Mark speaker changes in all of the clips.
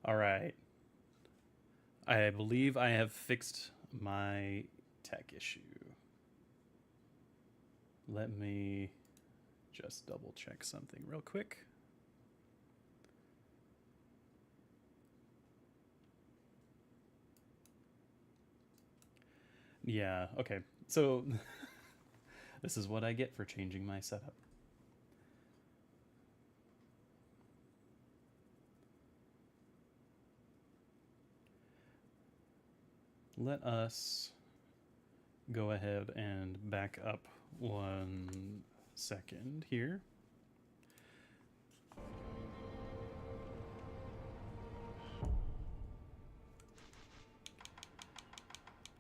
Speaker 1: All right. I believe I have fixed my tech issue. Let me just double check something real quick. Yeah, okay. So this is what I get for changing my setup. Let us go ahead and back up 1 second here.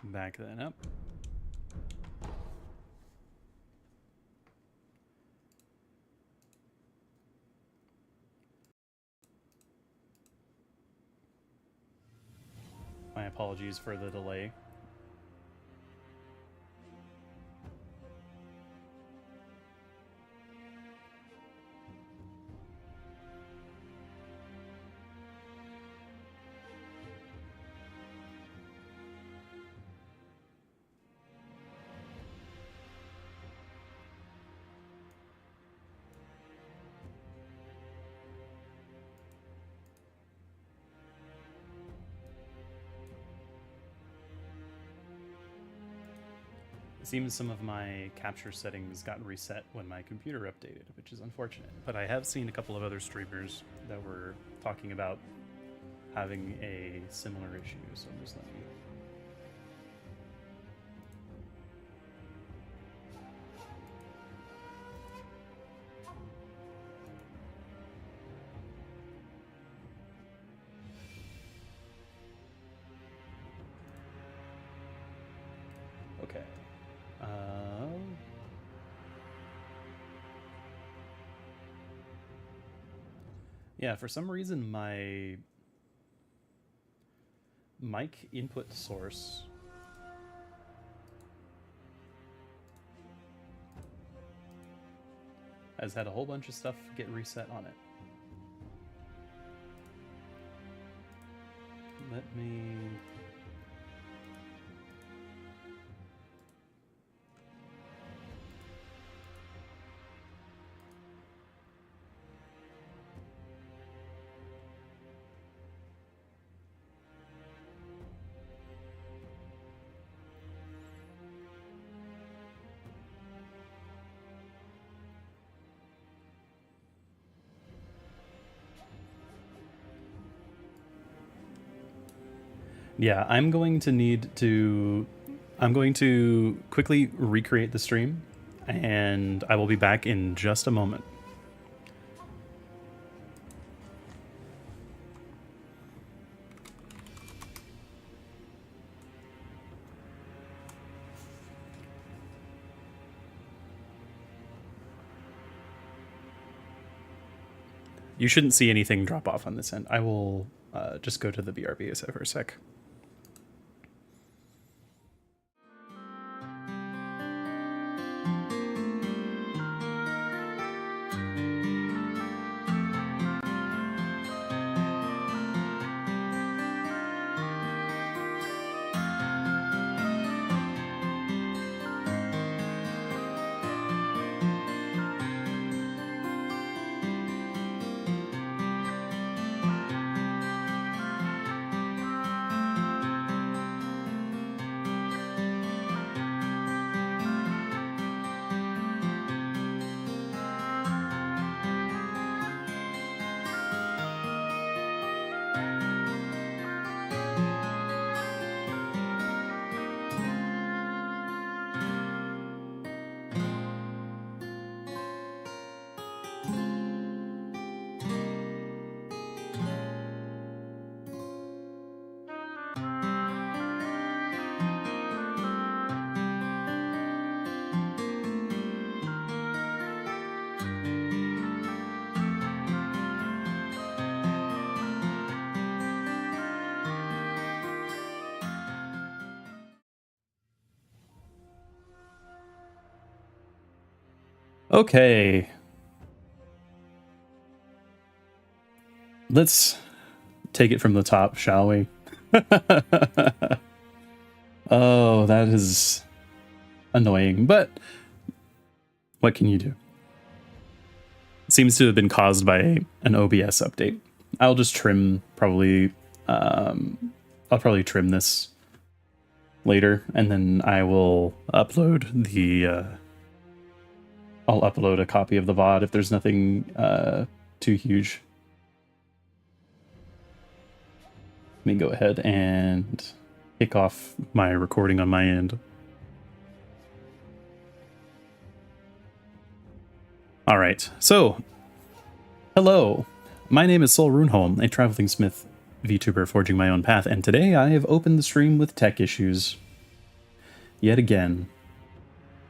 Speaker 1: Back that up. My apologies for the delay. It seems some of my capture settings got reset when my computer updated, which is unfortunate. But I have seen a couple of other streamers that were talking about having a similar issue, so I'm just letting you. Okay. Yeah, for some reason my mic input source has had a whole bunch of stuff get reset on it. Let me... Yeah, I'm going to quickly recreate the stream, and I will be back in just a moment. You shouldn't see anything drop off on this end. I will just go to the BRB for a sec. Okay. Let's take it from the top, shall we? Oh, that is annoying, but what can you do? It seems to have been caused by an OBS update. I'll just trim probably, I'll probably trim this later, and then I will upload the, I'll upload a copy of the VOD if there's nothing too huge. Let me go ahead and kick off my recording on my end. All right, so hello, my name is Sol Runeholm, a Traveling Smith Vtuber forging my own path, and today I have opened the stream with tech issues yet again.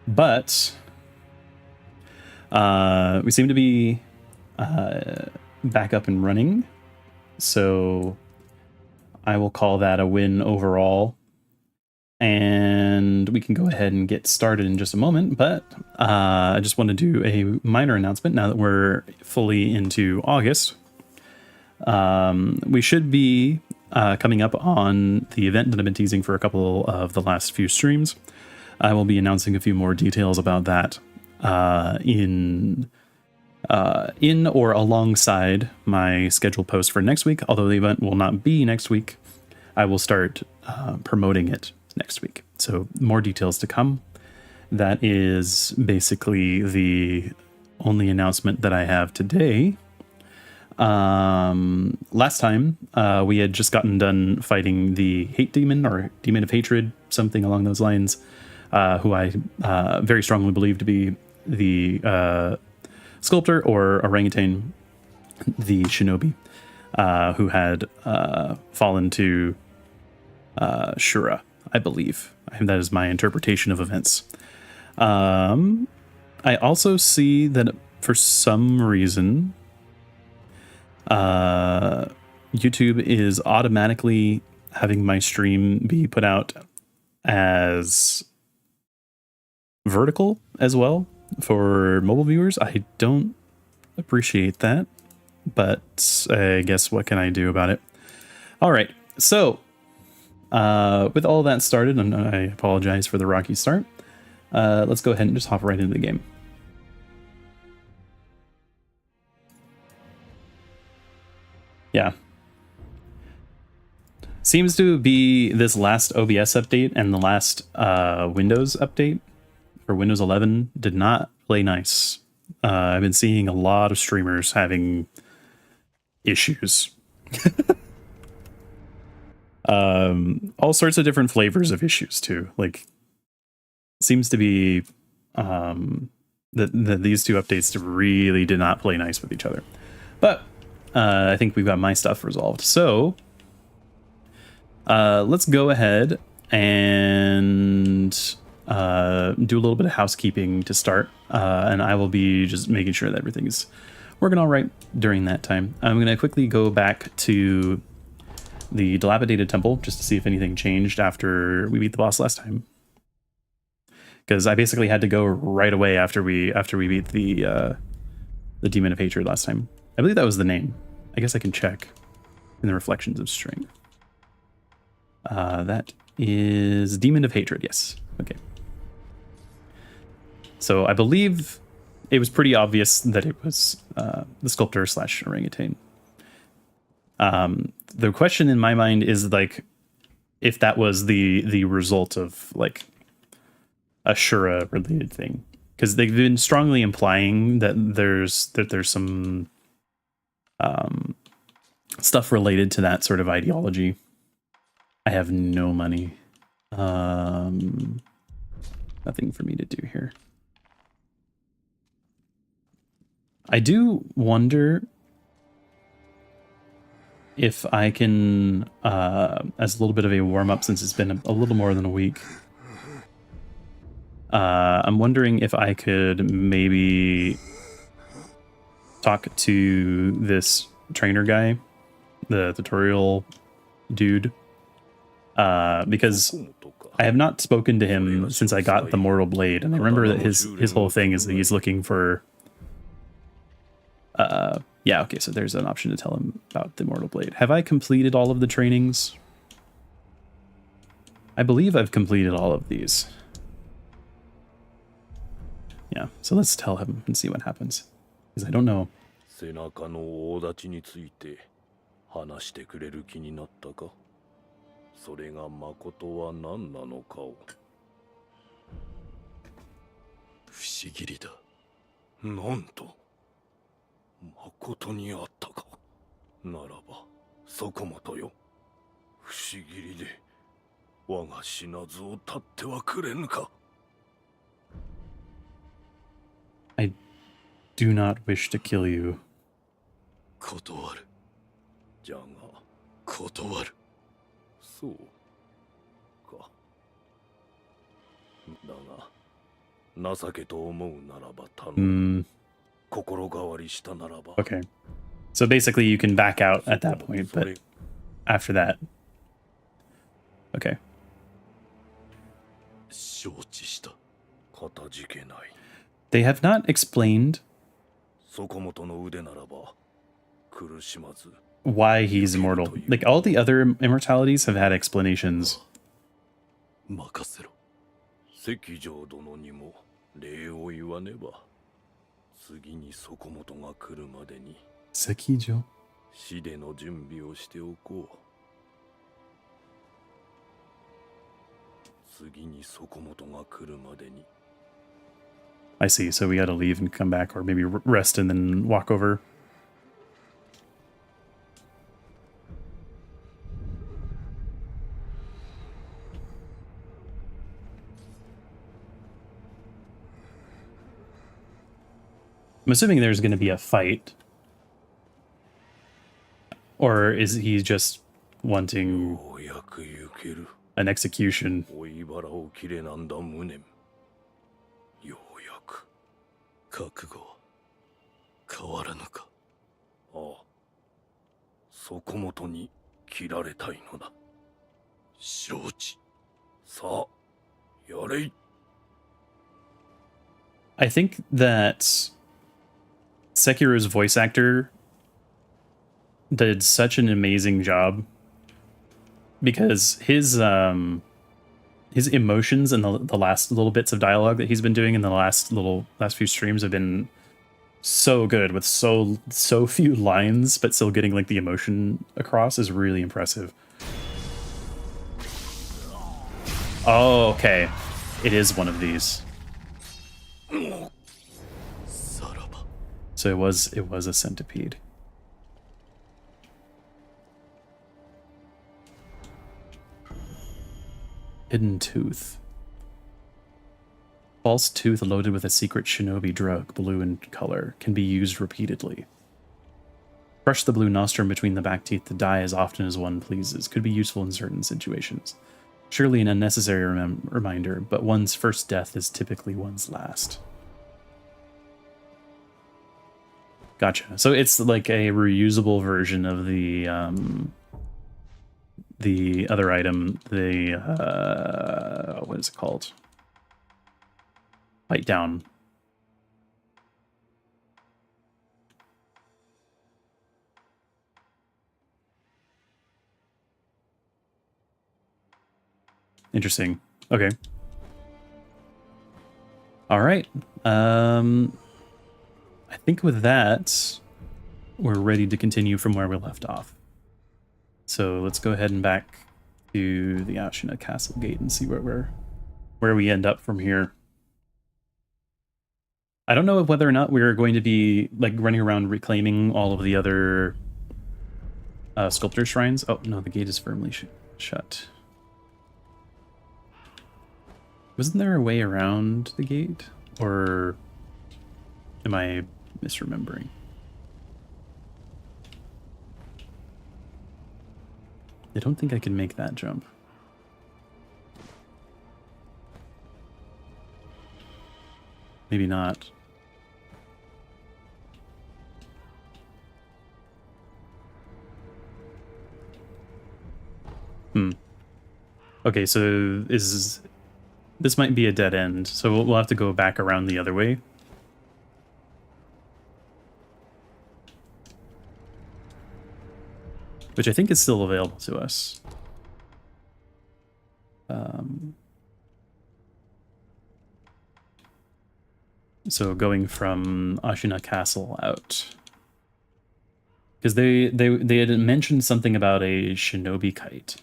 Speaker 1: But we seem to be back up and running, so I will call that a win overall. And we can go ahead and get started in just a moment, but I just want to do a minor announcement now that we're fully into August. We should be coming up on the event that I've been teasing for a couple of the last few streams. I will be announcing a few more details about that in or alongside my scheduled post for next week. Although the event will not be next week, I will start promoting it next week. So more details to come. That is basically the only announcement that I have today. Last time we had just gotten done fighting the hate demon, or demon of hatred, something along those lines, who I very strongly believe to be the sculptor or orangutan, the shinobi, who had fallen to Shura, I believe. That is my interpretation of events. I also see that for some reason YouTube is automatically having my stream be put out as vertical as well for mobile viewers. I don't appreciate that, but I guess what can I do about it? All right, so with all that started, and I apologize for the rocky start, let's go ahead and just hop right into the game. Yeah. Seems to be this last OBS update and the last Windows update for Windows 11 did not play nice. I've been seeing a lot of streamers having issues. All sorts of different flavors of issues too. Like, seems to be that these two updates really did not play nice with each other. But I think we've got my stuff resolved. So let's go ahead and do a little bit of housekeeping to start. And I will be just making sure that everything is working all right during that time. I'm going to quickly go back to the dilapidated temple just to see if anything changed after we beat the boss last time. Because I basically had to go right away after we beat the demon of hatred last time. I believe that was the name. I guess I can check in the reflections of strength. That is demon of hatred. Yes. Okay. So I believe it was pretty obvious that it was the sculptor / orangutan. The question in my mind is like if that was the result of like a Shura related thing, because they've been strongly implying that there's some stuff related to that sort of ideology. I have no money. Nothing for me to do here. I do wonder if I can, as a little bit of a warm-up, since it's been a little more than a week, I'm wondering if I could maybe talk to this trainer guy, the tutorial dude, because I have not spoken to him since I got the Mortal Blade, and I remember that his whole thing is that he's looking for Yeah, okay, so there's an option to tell him about the Immortal Blade. Have I completed all of the trainings? I believe I've completed all of these. Yeah, so let's tell him and see what happens. Because I don't know.
Speaker 2: 背中の大立ちについて話してくれる気になったか？それが誠は何なのかを。不思議だ。なんと誠にあったか。ならばそこもとよ。不思議で我が死なずを絶ってはくれぬか。
Speaker 1: I do not wish to kill you.
Speaker 2: 断る。じゃが断る。そうか。だが情けと思うならば頼む。心変わりしたならば。
Speaker 1: Okay. So basically you can back out at that point, but after that. Okay.
Speaker 2: 承知した。かたじけない。
Speaker 1: They have not explained
Speaker 2: そこもとの腕ならば苦しまず。
Speaker 1: why he's immortal. Like all the other immortalities have had explanations.
Speaker 2: 任せろ。関城殿にも礼を言わねば。次にそこもとが来るまでに。
Speaker 1: SEKIRO?
Speaker 2: 死での準備をしておこう。次にそこもとが来るまでに。
Speaker 1: I see. So we gotta leave and come back, or maybe rest and then walk over. I'm assuming there's going to be a fight. Or is he just wanting an execution?
Speaker 2: 覚悟は変わらぬか。ああ、そこもとに切られたいのだ。承知。さあ、やれい。
Speaker 1: I think that Sekiro's voice actor did such an amazing job because his emotions and the last little bits of dialogue that he's been doing in the last few streams have been so good, with so few lines but still getting like the emotion across is really impressive. Oh, okay. It is one of these. So it was a centipede. Hidden tooth. False tooth loaded with a secret shinobi drug, blue in color, can be used repeatedly. Crush the blue nostrum between the back teeth to die as often as one pleases. Could be useful in certain situations. Surely an unnecessary reminder, but one's first death is typically one's last. Gotcha. So it's like a reusable version of the other item, what is it called? Bite down. Interesting. Okay. All right. I think with that, we're ready to continue from where we left off. So let's go ahead and back to the Ashina Castle Gate and see where we end up from here. I don't know whether or not we're going to be like running around reclaiming all of the other sculptor shrines. Oh no, the gate is firmly shut. Wasn't there a way around the gate, or am I misremembering? I don't think I can make that jump. Maybe not. Okay, so this might be a dead end, so we'll have to go back around the other way. which I think is still available to us. So going from Ashina Castle out, because they had mentioned something about a shinobi kite.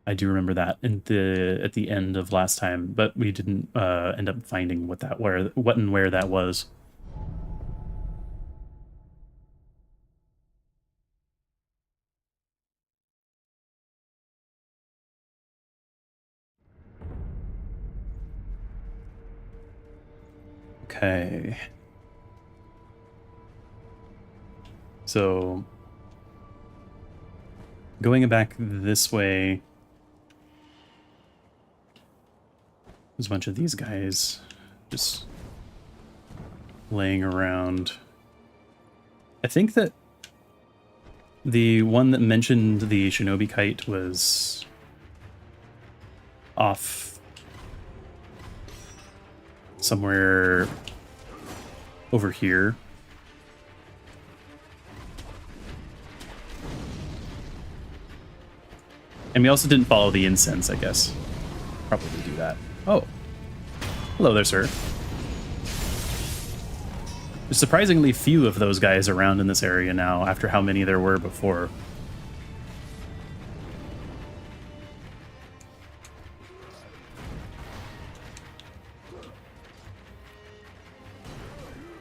Speaker 1: I do remember that at the end of last time, but we didn't end up finding what and where that was. Okay. So going back this way, there's a bunch of these guys just laying around. I think that the one that mentioned the shinobi kite was off somewhere over here. And we also didn't follow the incense, I guess. Probably do that. Oh. Hello there, sir. There's surprisingly few of those guys around in this area now, after how many there were before.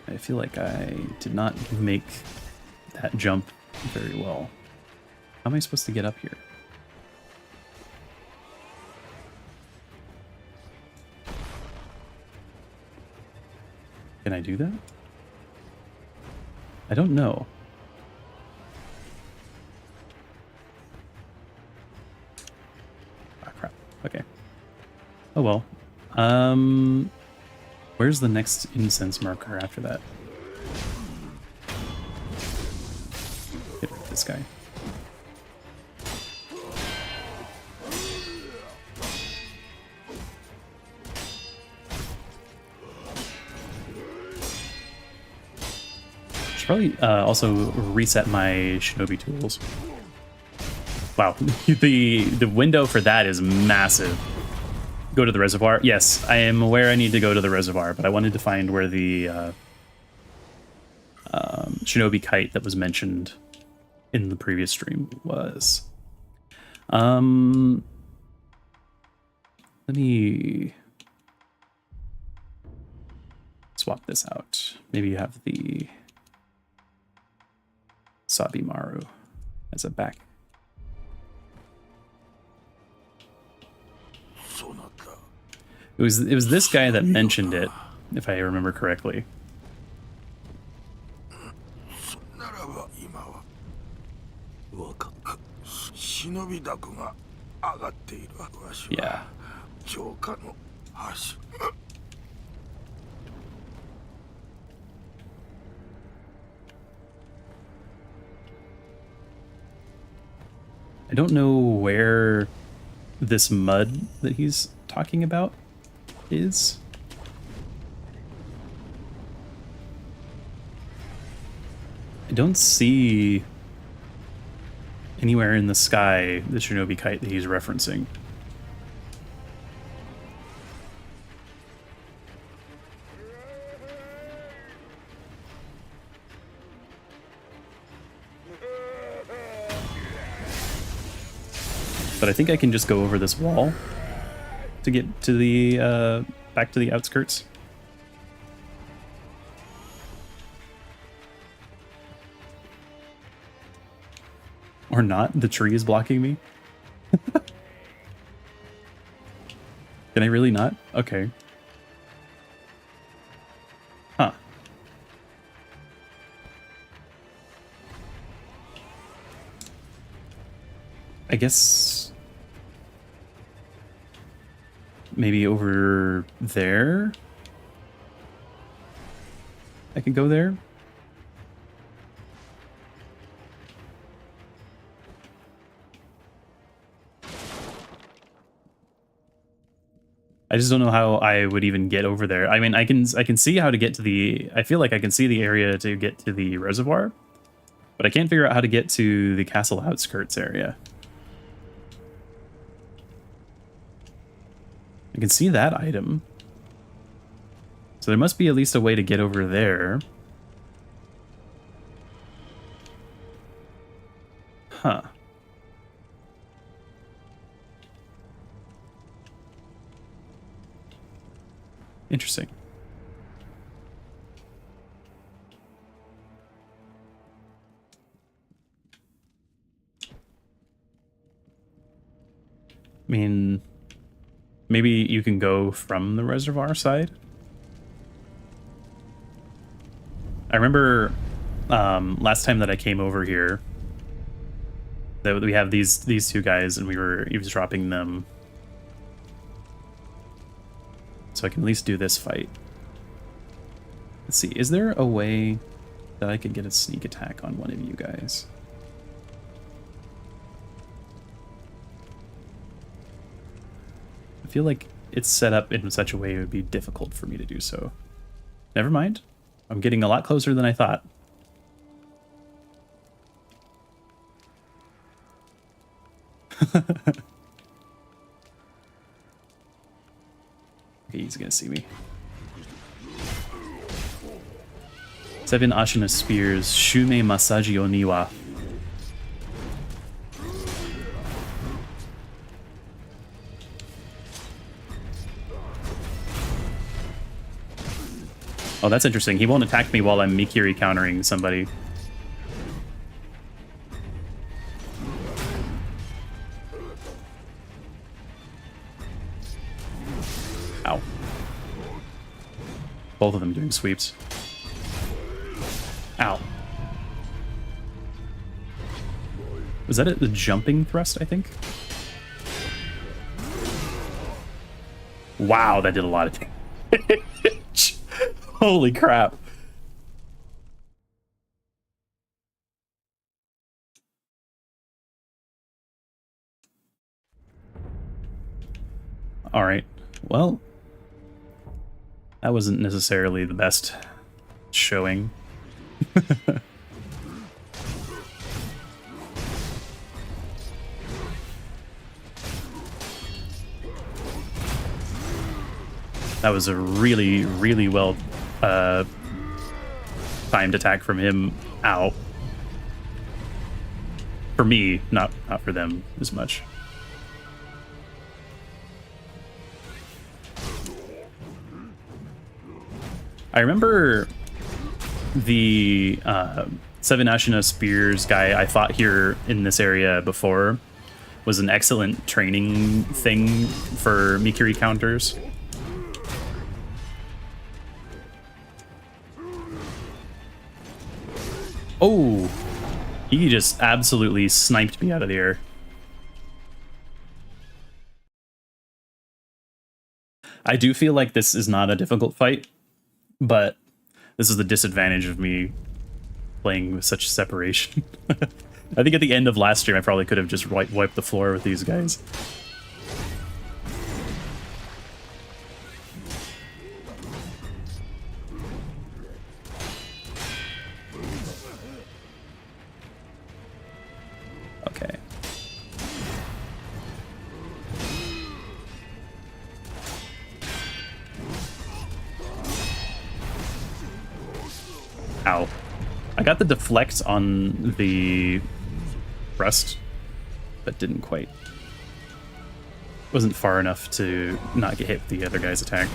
Speaker 1: I feel like I did not make that jump very well. How am I supposed to get up here? Can I do that? I don't know. Ah, crap. Okay. Oh well. Where's the next incense marker after that? Hit this guy. Should probably also reset my shinobi tools. Wow, the window for that is massive. Go to the reservoir. Yes, I am aware I need to go to the reservoir, but I wanted to find where the shinobi kite that was mentioned in the previous stream was. Let me swap this out. Maybe you have the Sabimaru as a back. It was this guy that mentioned it, if I remember correctly. Yeah. I don't know where this mud that he's talking about is. I don't see anywhere in the sky the shinobi kite that he's referencing. But I think I can just go over this wall to get to the back to the outskirts. Or not? The tree is blocking me? Can I really not? Okay. Huh. I guess maybe over there? I could go there? I just don't know how I would even get over there. I mean, I can see how to get to the... I feel like I can see the area to get to the reservoir. But I can't figure out how to get to the castle outskirts area. I can see that item. So there must be at least a way to get over there. Huh. Interesting. I mean, maybe you can go from the reservoir side. I remember last time that I came over here that we have these two guys and we were eavesdropping them. So I can at least do this fight. Let's see, is there a way that I could get a sneak attack on one of you guys? I feel like it's set up in such a way it would be difficult for me to do so. Never mind. I'm getting a lot closer than I thought. Okay, he's gonna see me. 7 Ashina Spears, Shume Masaji Oniwa. Oh, that's interesting. He won't attack me while I'm Mikiri countering somebody. Ow. Both of them doing sweeps. Ow. Was that the jumping thrust, I think? Wow, that did a lot of damage. Holy crap. All right. Well, that wasn't necessarily the best showing. That was a really, really well timed attack from him. Ow. For me, not for them as much. I remember the 7 Ashina Spears guy I fought here in this area before was an excellent training thing for Mikiri counters. Oh, he just absolutely sniped me out of the air. I do feel like this is not a difficult fight, but this is the disadvantage of me playing with such separation. I think at the end of last stream, I probably could have just wiped the floor with these guys. Okay. Ow. I got the deflect on the thrust, but didn't quite. Wasn't far enough to not get hit with the other guy's attack.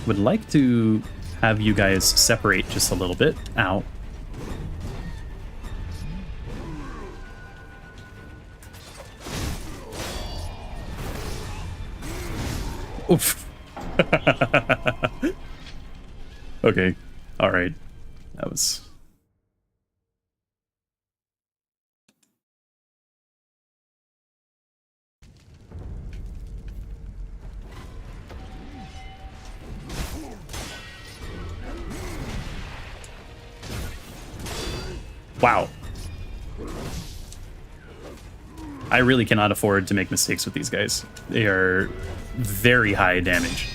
Speaker 1: Would like to have you guys separate just a little bit. Ow. Oof. Okay. All right. That was... Wow. I really cannot afford to make mistakes with these guys. They are very high damage.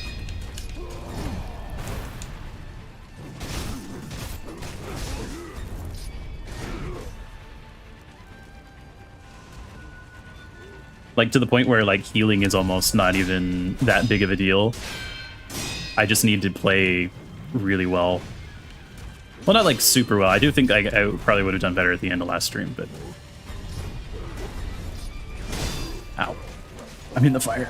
Speaker 1: Like, to the point where, like, healing is almost not even that big of a deal. I just need to play really well. Well, not, like, super well. I do think I probably would have done better at the end of last stream, but... Ow. I'm in the fire.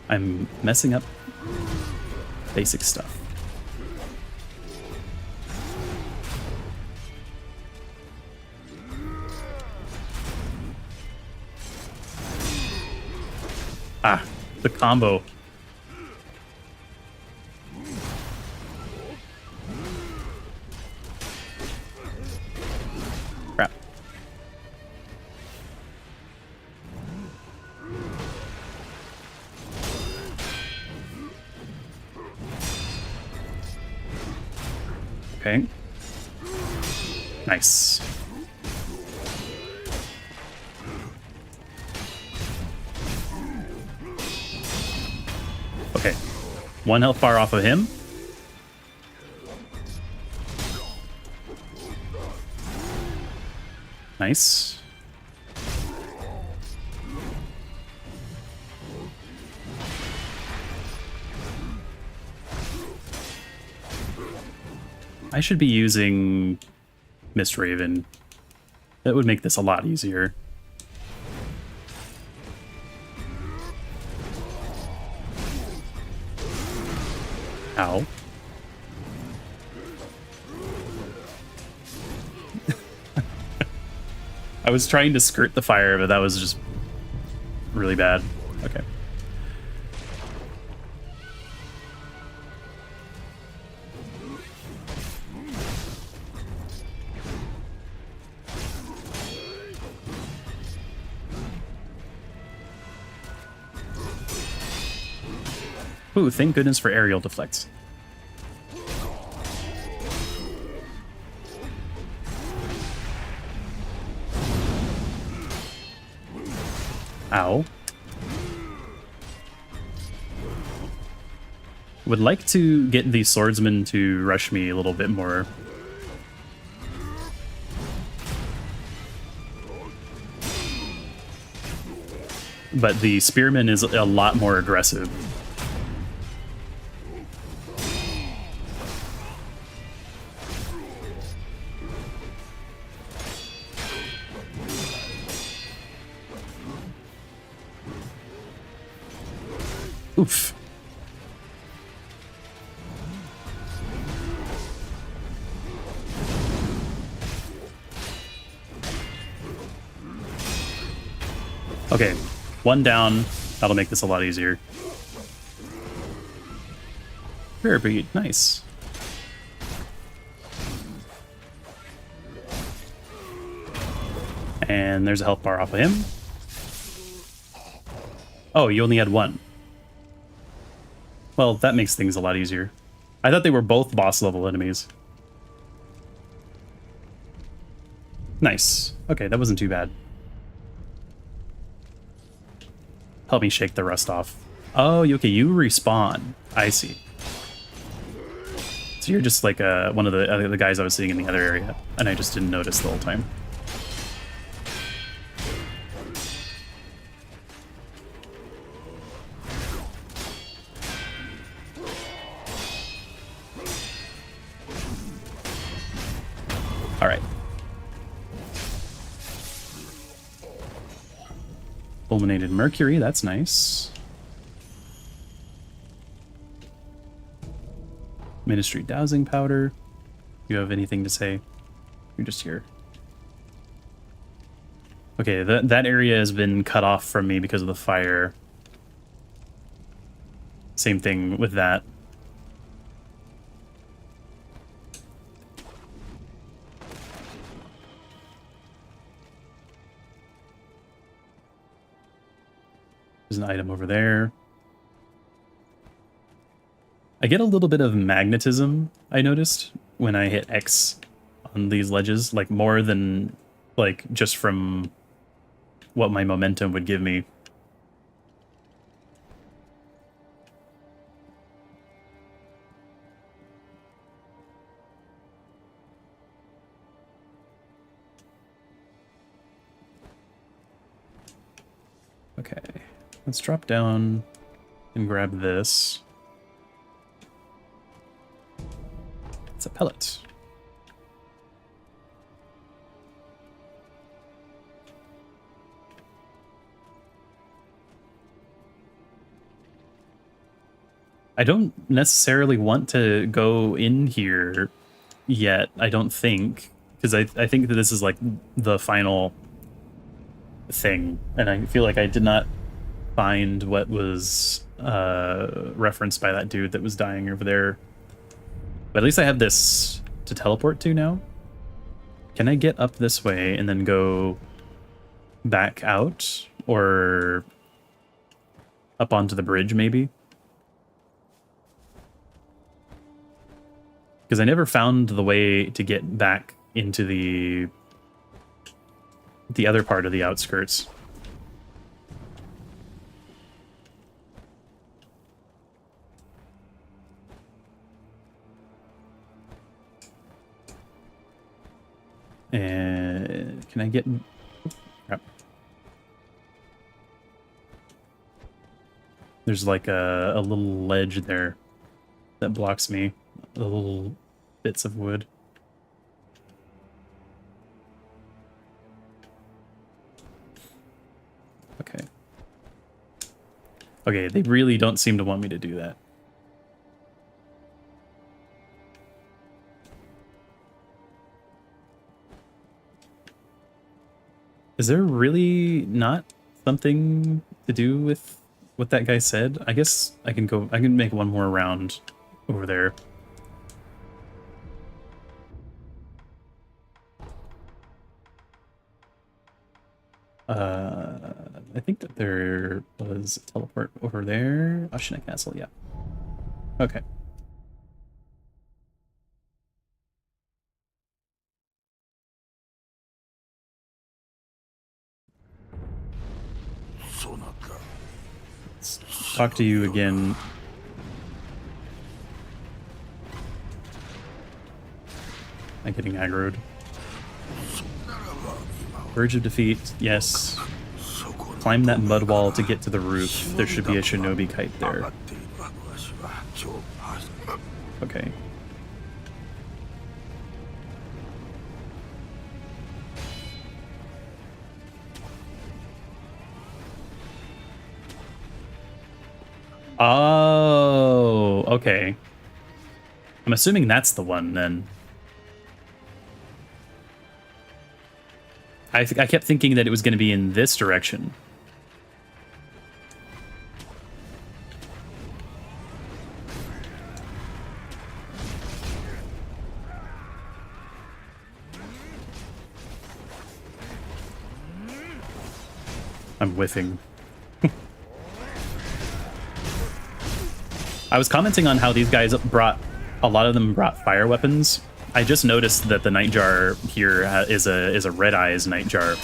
Speaker 1: I'm messing up basic stuff. Ah, the combo. Crap. Okay. Nice. Okay. 1 health bar off of him. Nice. I should be using Mist Raven. That would make this a lot easier. Ow. I was trying to skirt the fire, but that was just really bad. Okay. Ooh, thank goodness for aerial deflects. Ow. Would like to get the swordsman to rush me a little bit more. But the spearman is a lot more aggressive. Oof. Okay, 1 down. That'll make this a lot easier. Rare bead, nice. And there's a health bar off of him. Oh, you only had 1. Well, that makes things a lot easier. I thought they were both boss level enemies. Nice. Okay, that wasn't too bad. Help me shake the rust off. Oh, okay, you respawn. I see. So you're just like one of the guys I was seeing in the other area, and I just didn't notice the whole time. All right. Fulminated mercury, that's nice. Ministry dowsing powder. You have anything to say? You're just here. Okay, that area has been cut off from me because of the fire. Same thing with that. an item over there. I get a little bit of magnetism, I noticed, when I hit X on these ledges, like more than like just from what my momentum would give me. Okay, let's drop down and grab this. It's a pellet. I don't necessarily want to go in here yet, I don't think, because I think that this is like the final thing, and I feel like I did not find what was referenced by that dude that was dying over there. But at least I have this to teleport to now. Can I get up this way and then go back out, or up onto the bridge maybe? Because I never found the way to get back into the other part of the outskirts. And can I get... Crap. There's like a little ledge there that blocks me. The little bits of wood. Okay. Okay, they really don't seem to want me to do that. Is there really not something to do with what that guy said? I guess I can make one more round over there. I think that there was a teleport over there. Ashina Castle, yeah. Okay. Let's talk to you again. I'm getting aggroed. Verge of defeat, yes. Climb that mud wall to get to the roof. There should be a shinobi kite there. Okay. Oh, okay. I'm assuming that's the one then. I kept thinking that it was going to be in this direction. I'm whiffing. I was commenting on how these guys a lot of them brought fire weapons. I just noticed that the Nightjar here is a Red Eyes Nightjar.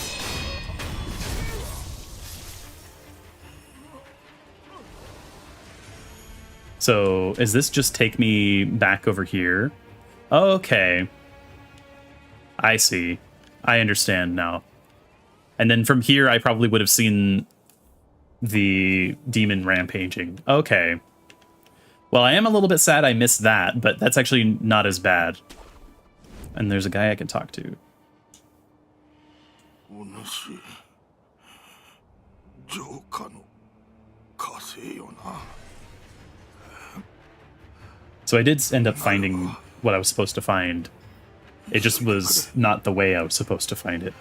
Speaker 1: So, is this just take me back over here? Okay. I see. I understand now. And then from here, I probably would have seen the demon rampaging. Okay. Well, I am a little bit sad I missed that, but that's actually not as bad. And there's a guy I can talk to. So I did end up finding what I was supposed to find. It just was not the way I was supposed to find it.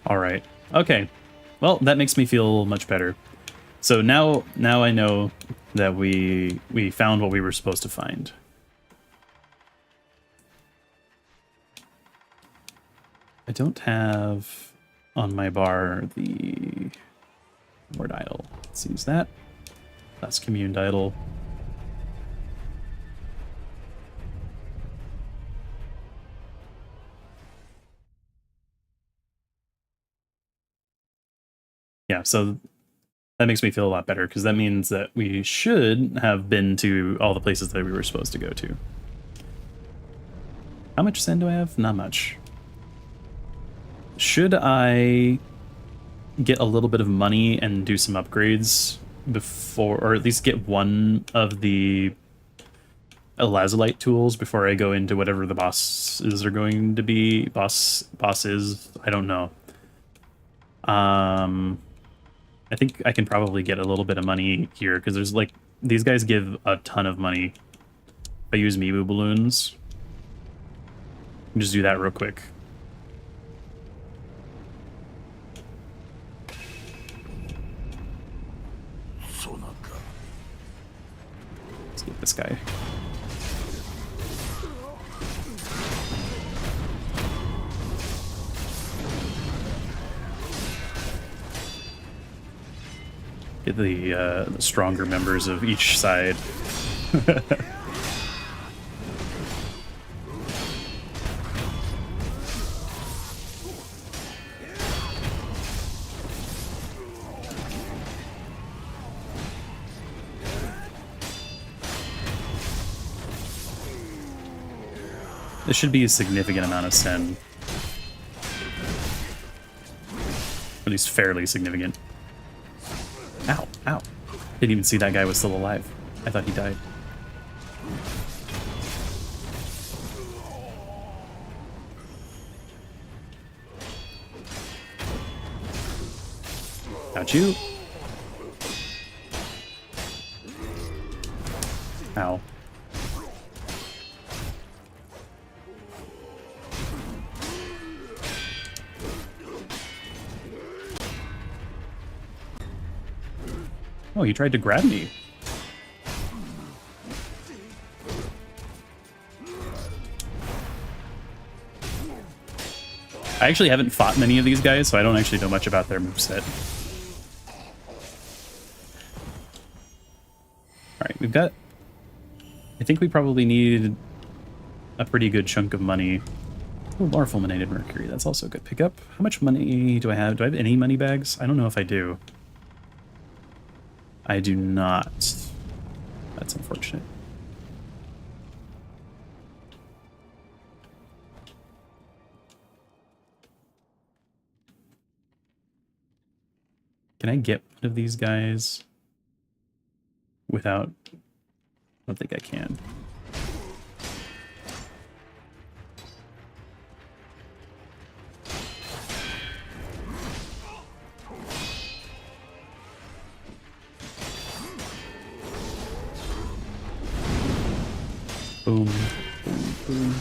Speaker 1: All right. Okay. Well, that makes me feel much better. So now I know that we found what we were supposed to find. I don't have on my bar the word idle. Let's use that. That's communed idle. Yeah, so that makes me feel a lot better, because that means that we should have been to all the places that we were supposed to go to. How much sand do I have? Not much. Should I get a little bit of money and do some upgrades before, or at least get one of the lazulite tools before I go into whatever the bosses are going to be? Bosses, I don't know. I think I can probably get a little bit of money here, because there's like, these guys give a ton of money. If I use Mibu balloons, just do that real quick. Let's get this guy. Get the stronger members of each side. This should be a significant amount of sen. At least fairly significant. Ow, ow. Didn't even see that guy was still alive. I thought he died. Got you. Ow. Oh, he tried to grab me. I actually haven't fought many of these guys, so I don't actually know much about their moveset. Alright, we've got... I think we probably need a pretty good chunk of money. Oh, more fulminated mercury. That's also a good pickup. How much money do I have? Do I have any money bags? I don't know if I do. I do not. That's unfortunate. Can I get one of these guys without... I don't think I can. Boom, boom, boom.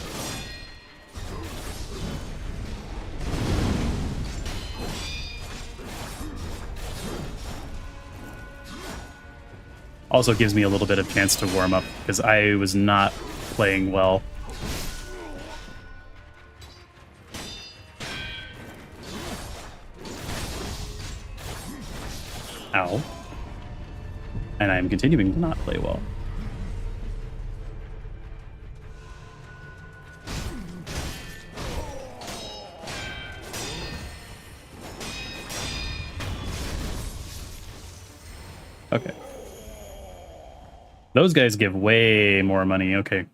Speaker 1: Also gives me a little bit of chance to warm up, because I was not playing well. Ow. And I am continuing to not play well. Okay. Those guys give way more money. Okay.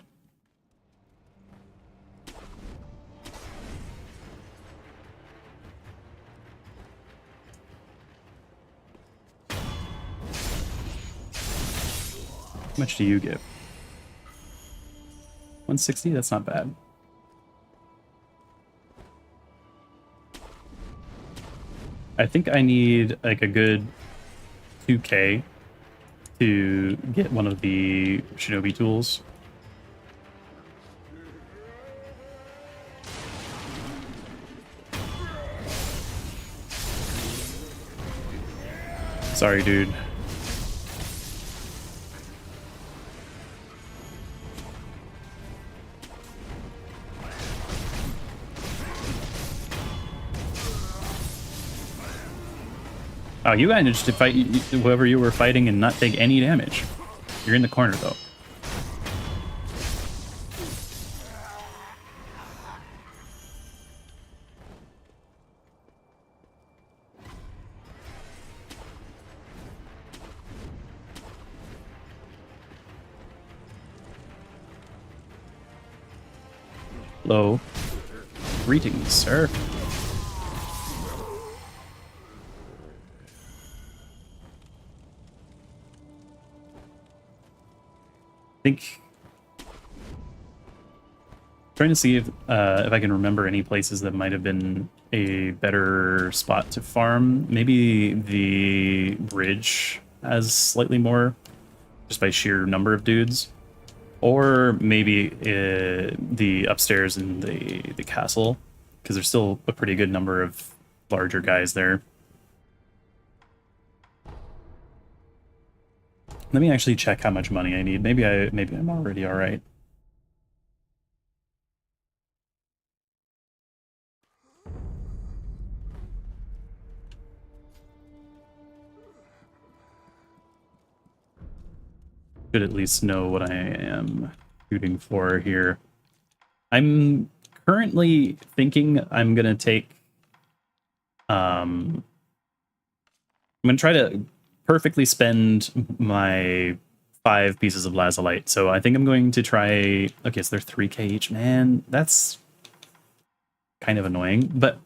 Speaker 1: How much do you give? 160? That's not bad. I think I need like a good 2K to get one of the shinobi tools. Sorry, dude. Oh, you managed to fight whoever you were fighting and not take any damage. You're in the corner, though. Hello. Greetings, sir. Think trying to see if I can remember any places that might have been a better spot to farm. Maybe the bridge has slightly more, just by sheer number of dudes, or maybe the upstairs in the castle, because there's still a pretty good number of larger guys there. Let me actually check how much money I need. Maybe I'm already all right. Should at least know what I am shooting for here. I'm currently thinking I'm gonna take. I'm gonna try to perfectly spend my 5 pieces of lazulite. So I think I'm going to try. Okay, so they're 3k each. Man, that's kind of annoying, but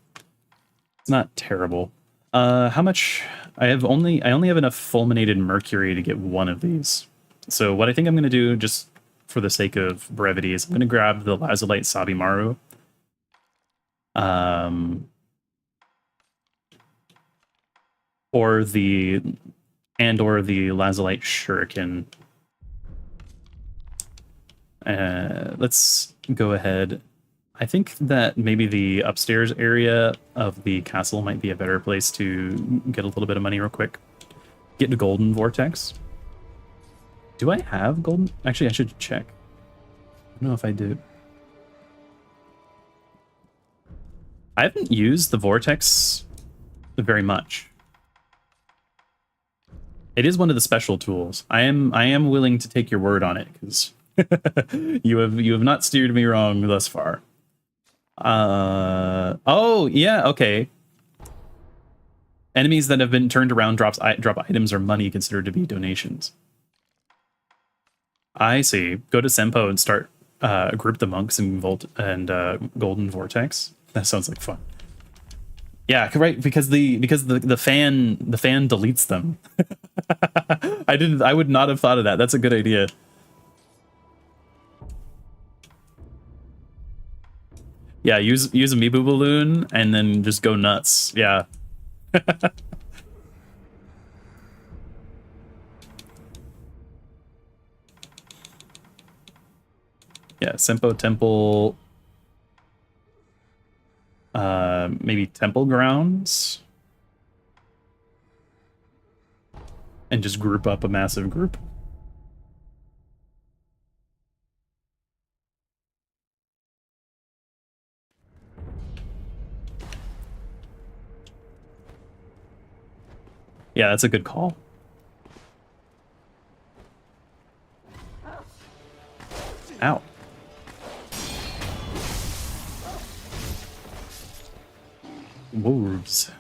Speaker 1: it's not terrible. How much? I only have enough fulminated mercury to get one of these. So what I think I'm going to do, just for the sake of brevity, is I'm going to grab the lazulite Sabimaru. Or the lazulite shuriken. Let's go ahead. I think that maybe the upstairs area of the castle might be a better place to get a little bit of money real quick. Get the golden vortex. Do I have golden? Actually, I should check. I don't know if I do. I haven't used the vortex very much. It is one of the special tools. I am willing to take your word on it, because you have not steered me wrong thus far. Oh yeah, okay. Enemies that have been turned around drop items or money considered to be donations. I see. Go to Senpo and start group the monks and golden vortex. That sounds like fun. Yeah, right. Because the fan deletes them. I would not have thought of that. That's a good idea. Yeah, use a Mibu balloon and then just go nuts. Yeah. Yeah, Senpo Temple. Maybe Temple Grounds. And just group up a massive group. Yeah, that's a good call. Ow. Wolves.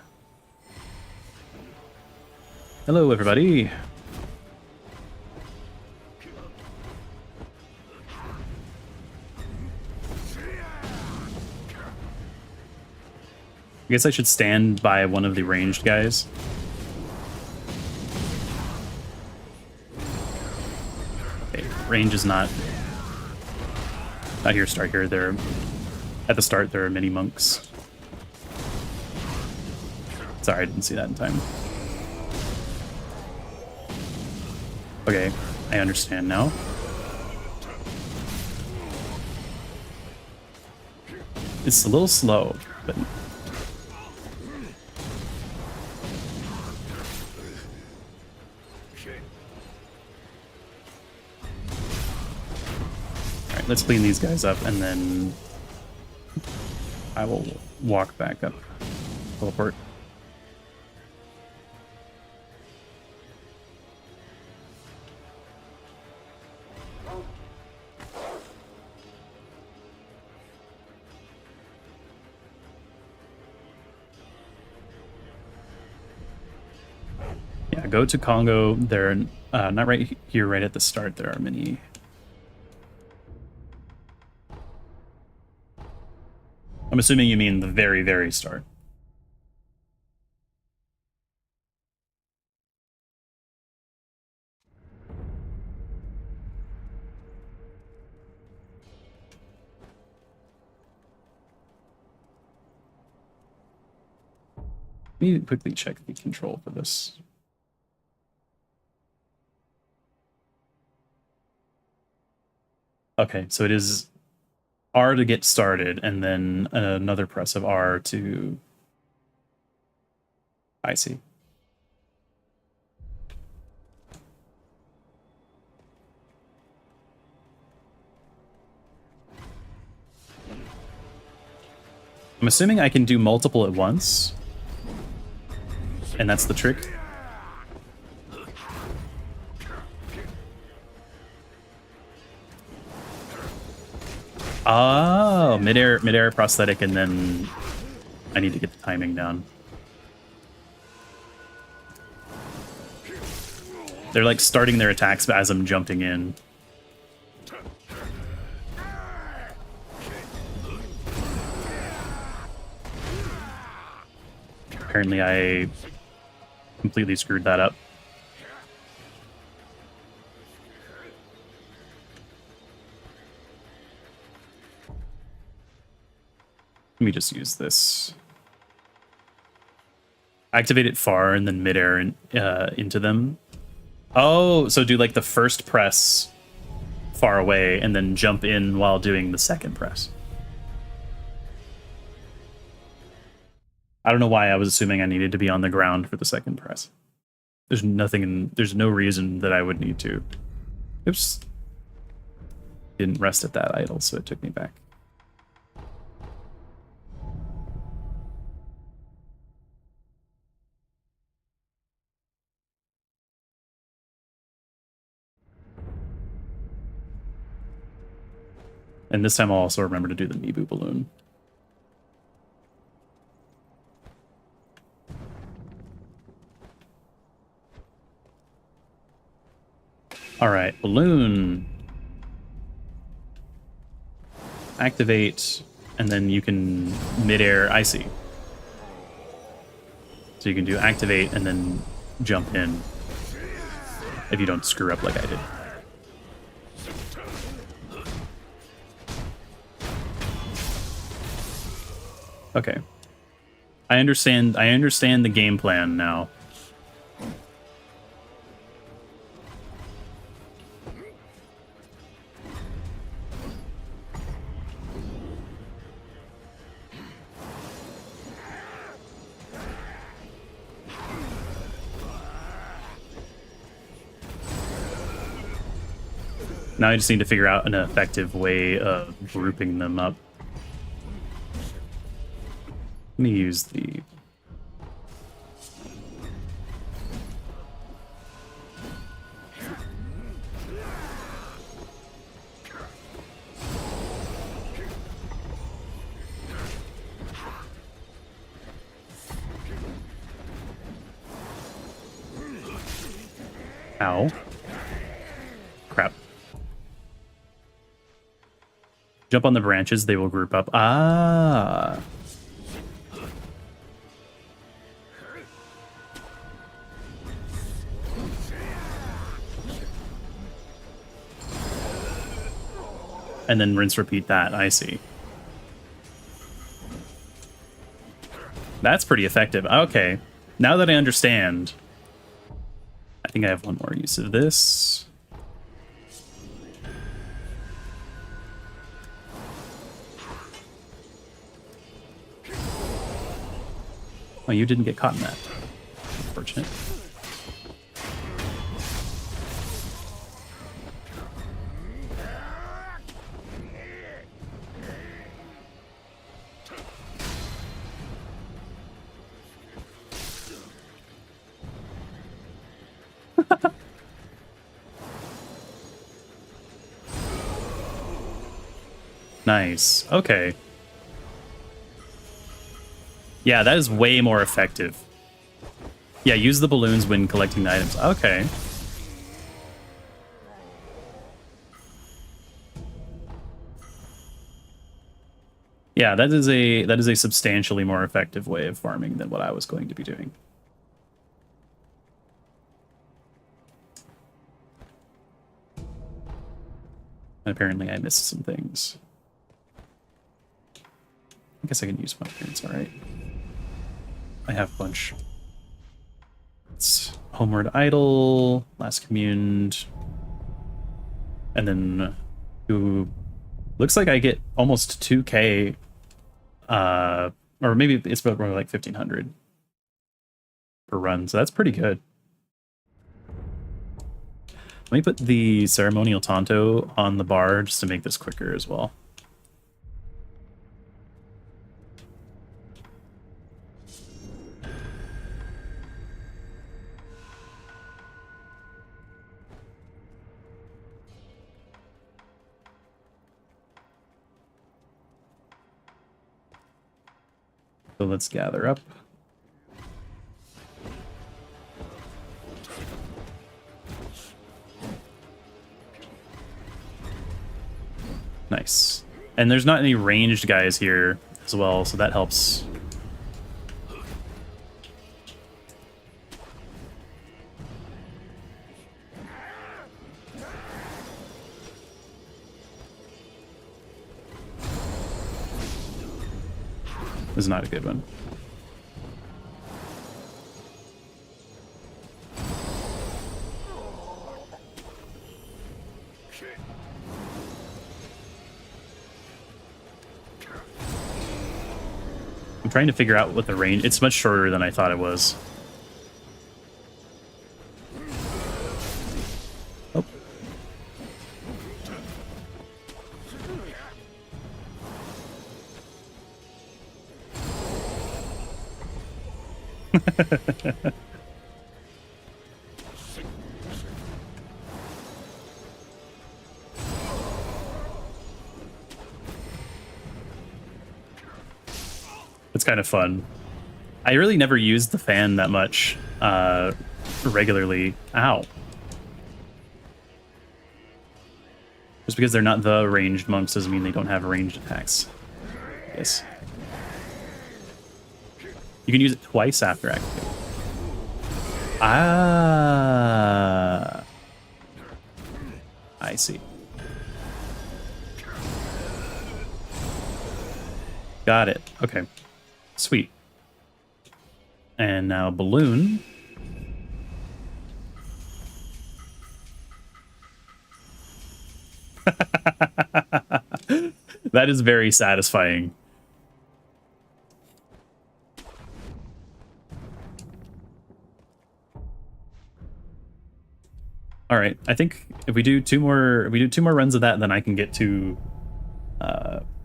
Speaker 1: Hello, everybody. I guess I should stand by one of the ranged guys. Okay, range is not here. Start here. They're at the start. There are mini monks. Sorry, I didn't see that in time. Okay, I understand now. It's a little slow, but... Alright, let's clean these guys up, and then I will walk back up. Teleport. Yeah, go to Congo. They're not right here, right at the start. There are many. I'm assuming you mean the very, very start. Let me quickly check the control for this. Okay, so it is R to get started, and then another press of R to... I see. I'm assuming I can do multiple at once. And that's the trick. Oh, midair prosthetic, and then I need to get the timing down. They're like starting their attacks as I'm jumping in. Apparently I completely screwed that up. Let me just use this. Activate it far and then midair into them. Oh, so do like the first press far away and then jump in while doing the second press. I don't know why I was assuming I needed to be on the ground for the second press. There's no reason that I would need to. Oops. Didn't rest at that idle, so it took me back. And this time I'll also remember to do the Mibu balloon. All right, balloon. Activate, and then you can midair icy. So you can do activate and then jump in if you don't screw up like I did. Okay. I understand the game plan now. Now I just need to figure out an effective way of grouping them up. Let me use the... Ow. Crap. Jump on the branches, they will group up. Ah. And then rinse, repeat that. I see. That's pretty effective. Okay. Now that I understand, I think I have one more use of this. Oh, you didn't get caught in that. Unfortunate. Nice. Okay. Yeah, that is way more effective. Yeah, use the balloons when collecting the items. Okay. Yeah, that is a substantially more effective way of farming than what I was going to be doing. And apparently I missed some things. I guess I can use one here, it's alright. I have a bunch. It's Homeward Idol, Last Communed, and then looks like I get almost 2k, or maybe it's more like 1500 per run, so that's pretty good. Let me put the Ceremonial Tonto on the bar just to make this quicker as well. So let's gather up. Nice. And there's not any ranged guys here as well, so that helps. This is not a good one. I'm trying to figure out what the range... It's much shorter than I thought it was. Oh. It's kind of fun. I really never used the fan that much regularly. Ow. Just because they're not the ranged monks doesn't mean they don't have ranged attacks. Yes. You can use it twice after activating. Ah. I see. Got it. Okay. Sweet. And now balloon. That is very satisfying. All right, I think if we do two more runs of that, then I can get to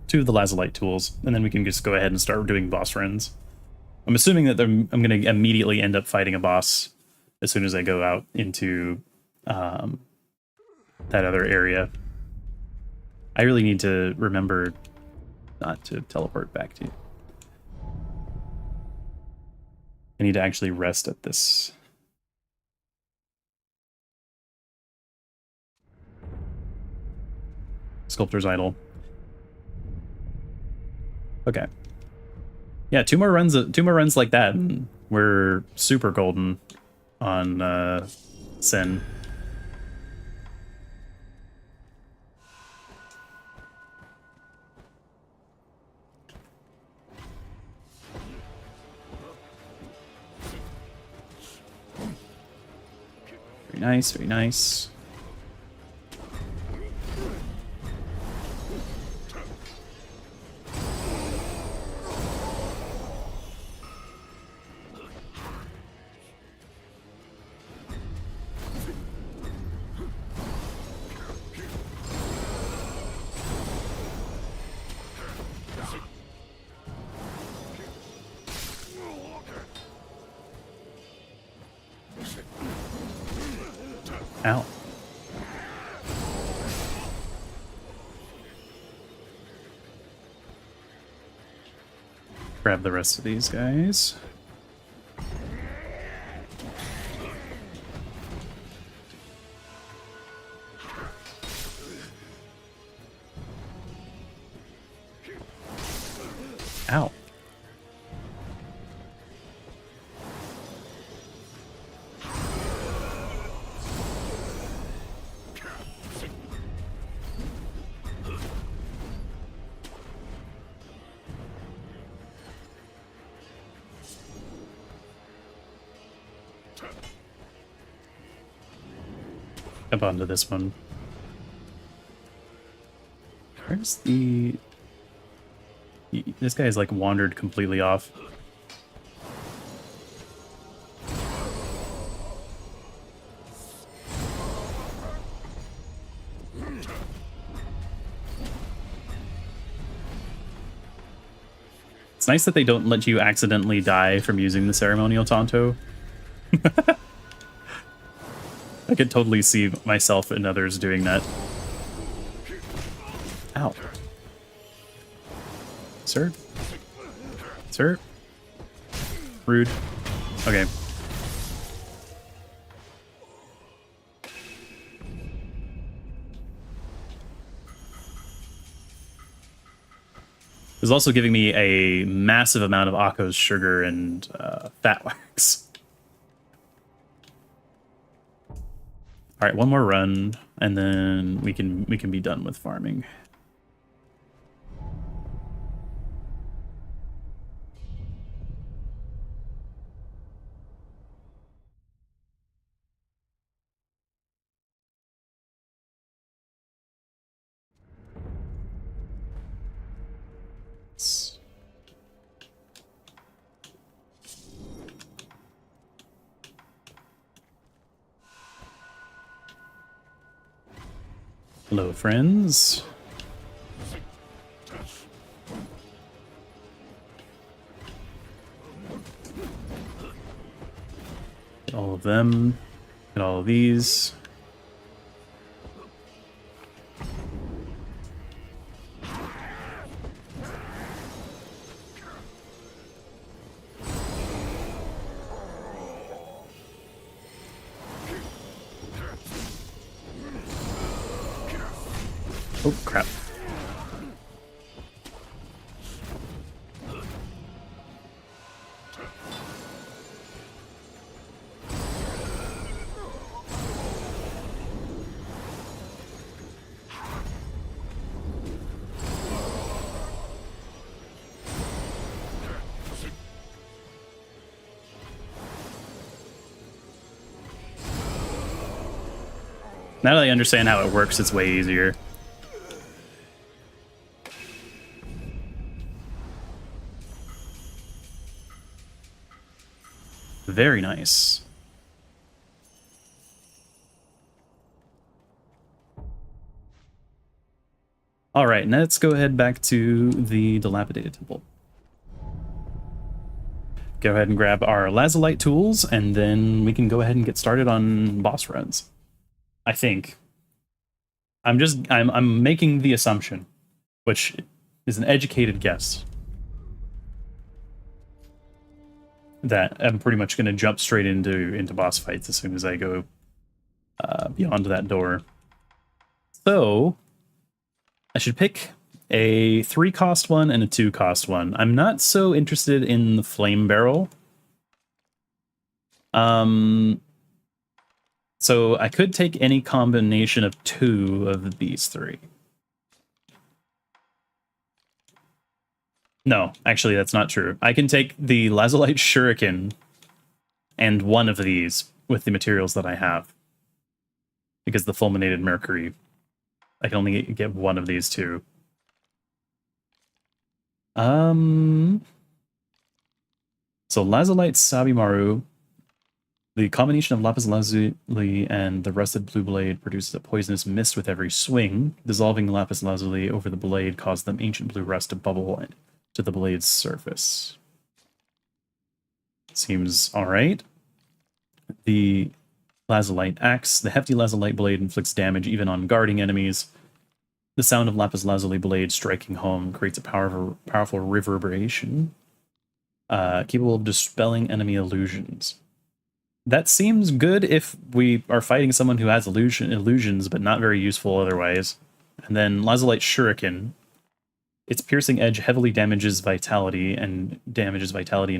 Speaker 1: two of the Lazulite tools, and then we can just go ahead and start doing boss runs. I'm assuming that I'm going to immediately end up fighting a boss as soon as I go out into that other area. I really need to remember not to teleport back to you. I need to actually rest at this. Sculptor's Idol. Okay. Yeah, two more runs like that, and we're super golden on Sin. Very nice, very nice. Ow. Grab the rest of these guys. Ow. Up onto this one. Where's the... This guy's like wandered completely off. It's nice that they don't let you accidentally die from using the ceremonial Tonto. I could totally see myself and others doing that. Ow. Sir? Sir? Rude. Okay. It's also giving me a massive amount of Akko's sugar and fat wax. All right, one more run, and then we can be done with farming. Hello, friends. Get all of them. Get all of these. Oh, crap. Now that I understand how it works, it's way easier. Very nice. All right, now let's go ahead back to the dilapidated temple. Go ahead and grab our lazulite tools, and then we can go ahead and get started on boss runs. I think. I'm making the assumption, which is an educated guess, that I'm pretty much going to jump straight into boss fights as soon as I go beyond that door. So I should pick a 3-cost one and a 2-cost one. I'm not so interested in the flame barrel. So I could take any combination of 2 of these 3. No, actually, that's not true. I can take the lazulite shuriken and 1 of these with the materials that I have. Because the fulminated mercury, I can only get 1 of these 2. So lazulite Sabimaru, the combination of lapis lazuli and the rusted blue blade produces a poisonous mist with every swing. Dissolving lapis lazuli over the blade causes the ancient blue rust to bubble to the blade's surface. Seems all right. The Lazulite Axe. The hefty Lazulite blade inflicts damage even on guarding enemies. The sound of lapis lazuli blade striking home creates a powerful reverberation, capable of dispelling enemy illusions. That seems good if we are fighting someone who has illusions, but not very useful otherwise. And then Lazulite Shuriken. Its piercing edge heavily damages vitality and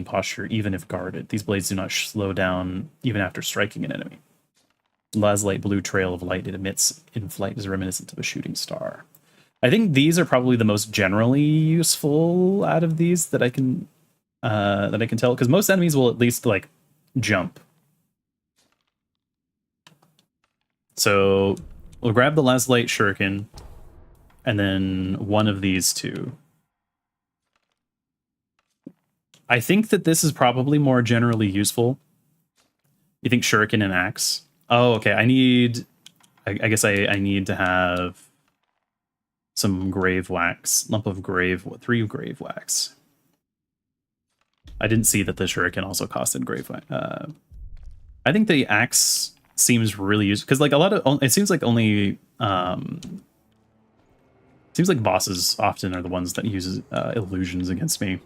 Speaker 1: posture even if guarded. These blades do not slow down even after striking an enemy. Lazulite blue trail of light it emits in flight is reminiscent of a shooting star. I think these are probably the most generally useful out of these that I can tell, because most enemies will at least like jump. So we'll grab the Lazulite Shuriken and then one of these two. I think that this is probably more generally useful. You think Shuriken and Axe? Oh, okay. I guess I need to have some grave wax. Lump of 3 grave wax. I didn't see that the Shuriken also costed grave wax. I think the Axe seems really useful because like a lot of it seems like only seems like bosses often are the ones that use illusions against me.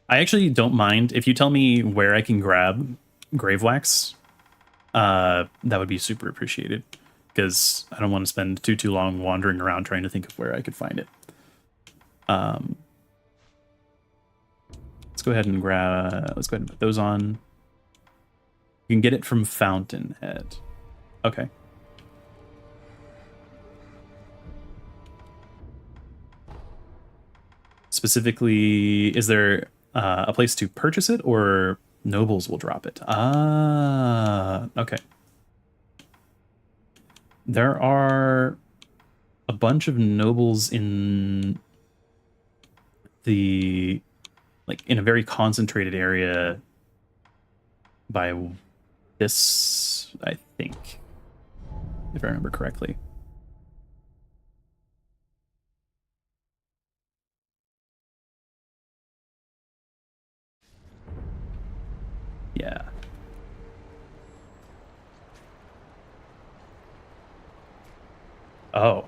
Speaker 1: I actually don't mind if you tell me where I can grab grave wax. That would be super appreciated because I don't want to spend too long wandering around trying to think of where I could find it. Let's go ahead and put those on. You can get it from Fountainhead. Okay. Specifically, is there a place to purchase it, or nobles will drop it? Ah, okay. There are a bunch of nobles in the, like, in a very concentrated area by this, I think, if I remember correctly. Yeah. Oh.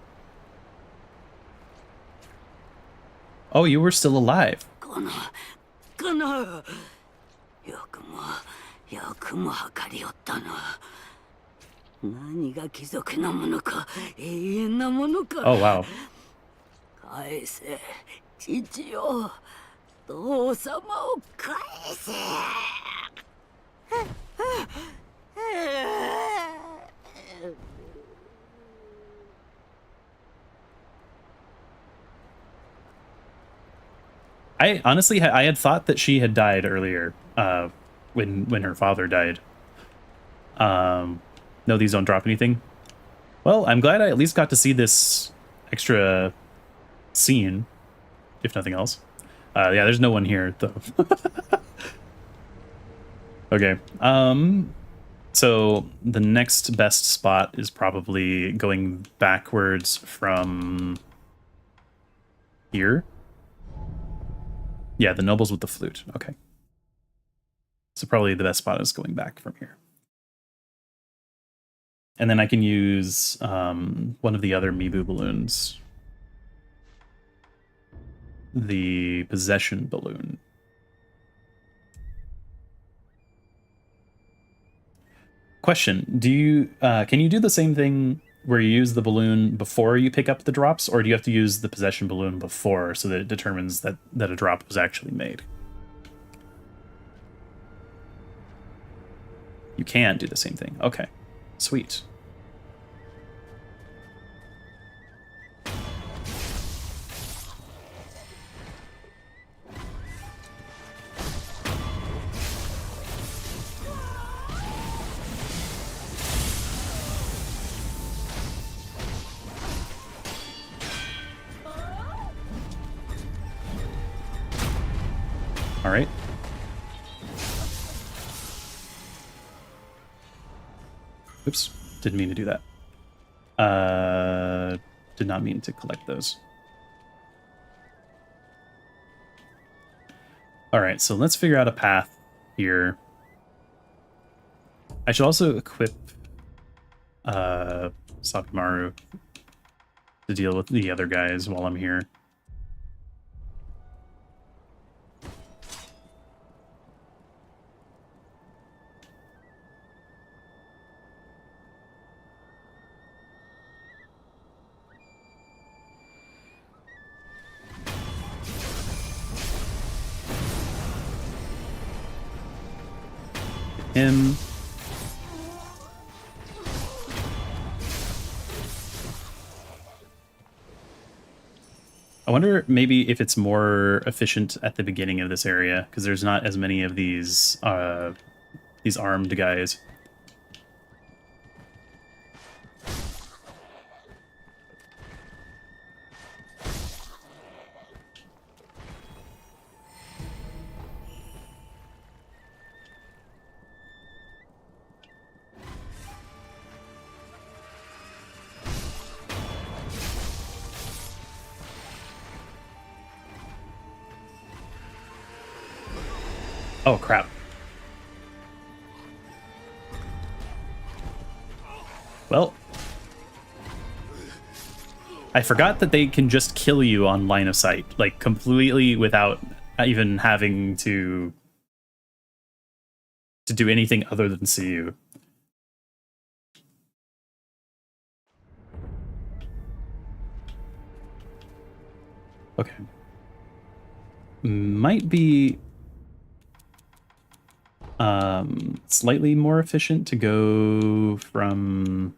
Speaker 1: Oh, you were still alive.
Speaker 3: 何が貴族のものか永遠なものか
Speaker 1: Oh, wow.
Speaker 3: 返せ父よ父様を返せ
Speaker 1: I honestly I had thought that she had died earlier, when her father died. No, these don't drop anything. Well, I'm glad I at least got to see this extra scene, if nothing else. Yeah, there's no one here though. Okay. So the next best spot is probably going backwards from here. Yeah, the nobles with the flute. Okay. So probably the best spot is going back from here. And then I can use one of the other Mibu balloons. The possession balloon. Question, do you can you do the same thing where you use the balloon before you pick up the drops, or do you have to use the possession balloon before so that it determines that a drop was actually made? You can do the same thing. Okay, sweet. All right. Oops, didn't mean to do that. Did not mean to collect those. All right, so let's figure out a path here. I should also equip Sakamaru to deal with the other guys while I'm here. Him. I wonder maybe if it's more efficient at the beginning of this area because there's not as many of these armed guys. Oh, crap. Well, I forgot that they can just kill you on line of sight, like completely without even having to do anything other than see you. Okay. Might be slightly more efficient to go from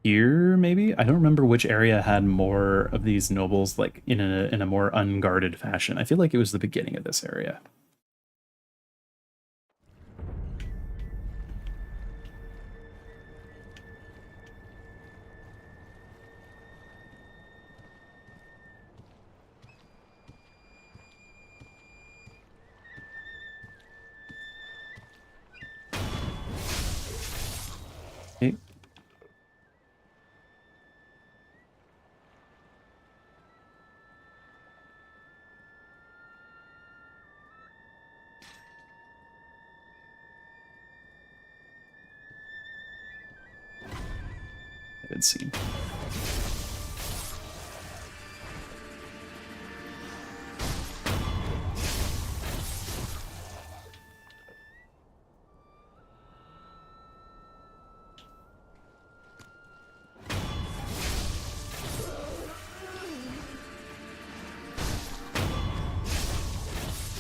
Speaker 1: here, maybe? I don't remember which area had more of these nobles, like in a more unguarded fashion. I feel like it was the beginning of this area. Okay. Good scene.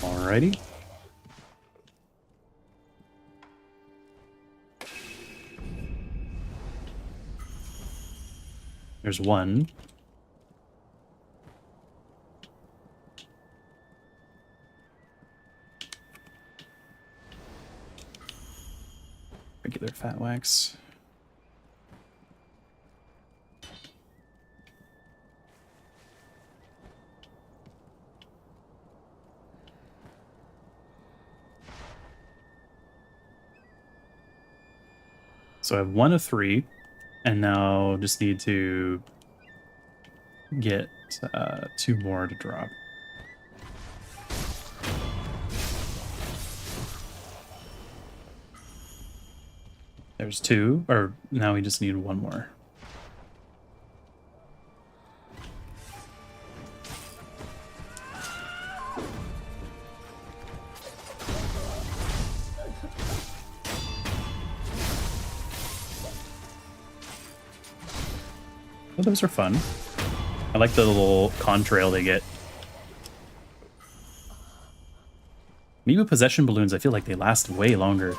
Speaker 1: Alrighty. There's one. Regular fat wax. So I have 1 of 3, and now just need to get 2 more to drop. There's 2, or now we just need 1 more. Oh, those are fun. I like the little contrail they get. Me with possession balloons, I feel like they last way longer.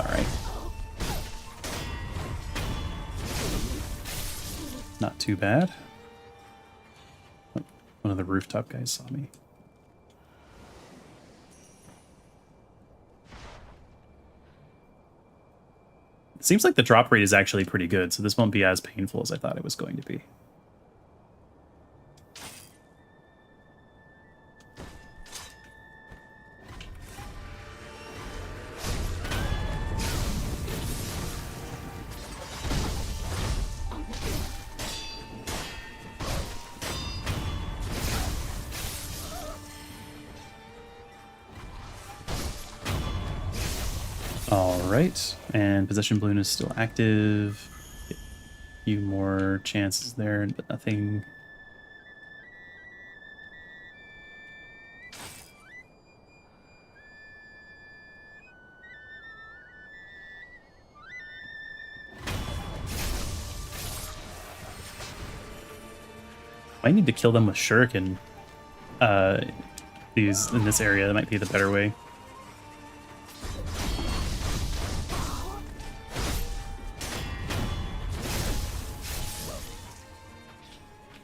Speaker 1: Alright. Not too bad. Oh, one of the rooftop guys saw me. It seems like the drop rate is actually pretty good, so this won't be as painful as I thought it was going to be. Alright, and Possession Balloon is still active. A few more chances there, but nothing. I need to kill them with Shuriken. These in this area, that might be the better way.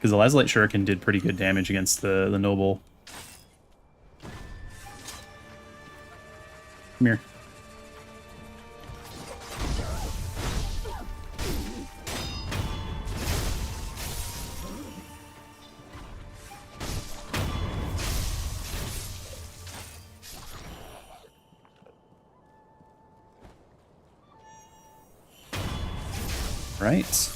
Speaker 1: Because the Lazulite Shuriken did pretty good damage against the Noble. Come here. Right.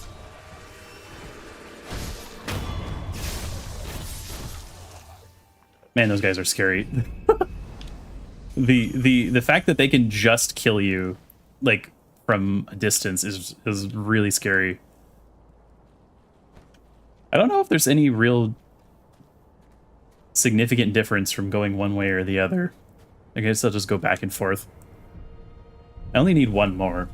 Speaker 1: Man, those guys are scary. The fact that they can just kill you like from a distance is really scary. I don't know if there's any real significant difference from going one way or the other. I guess I'll just go back and forth. I only need one more.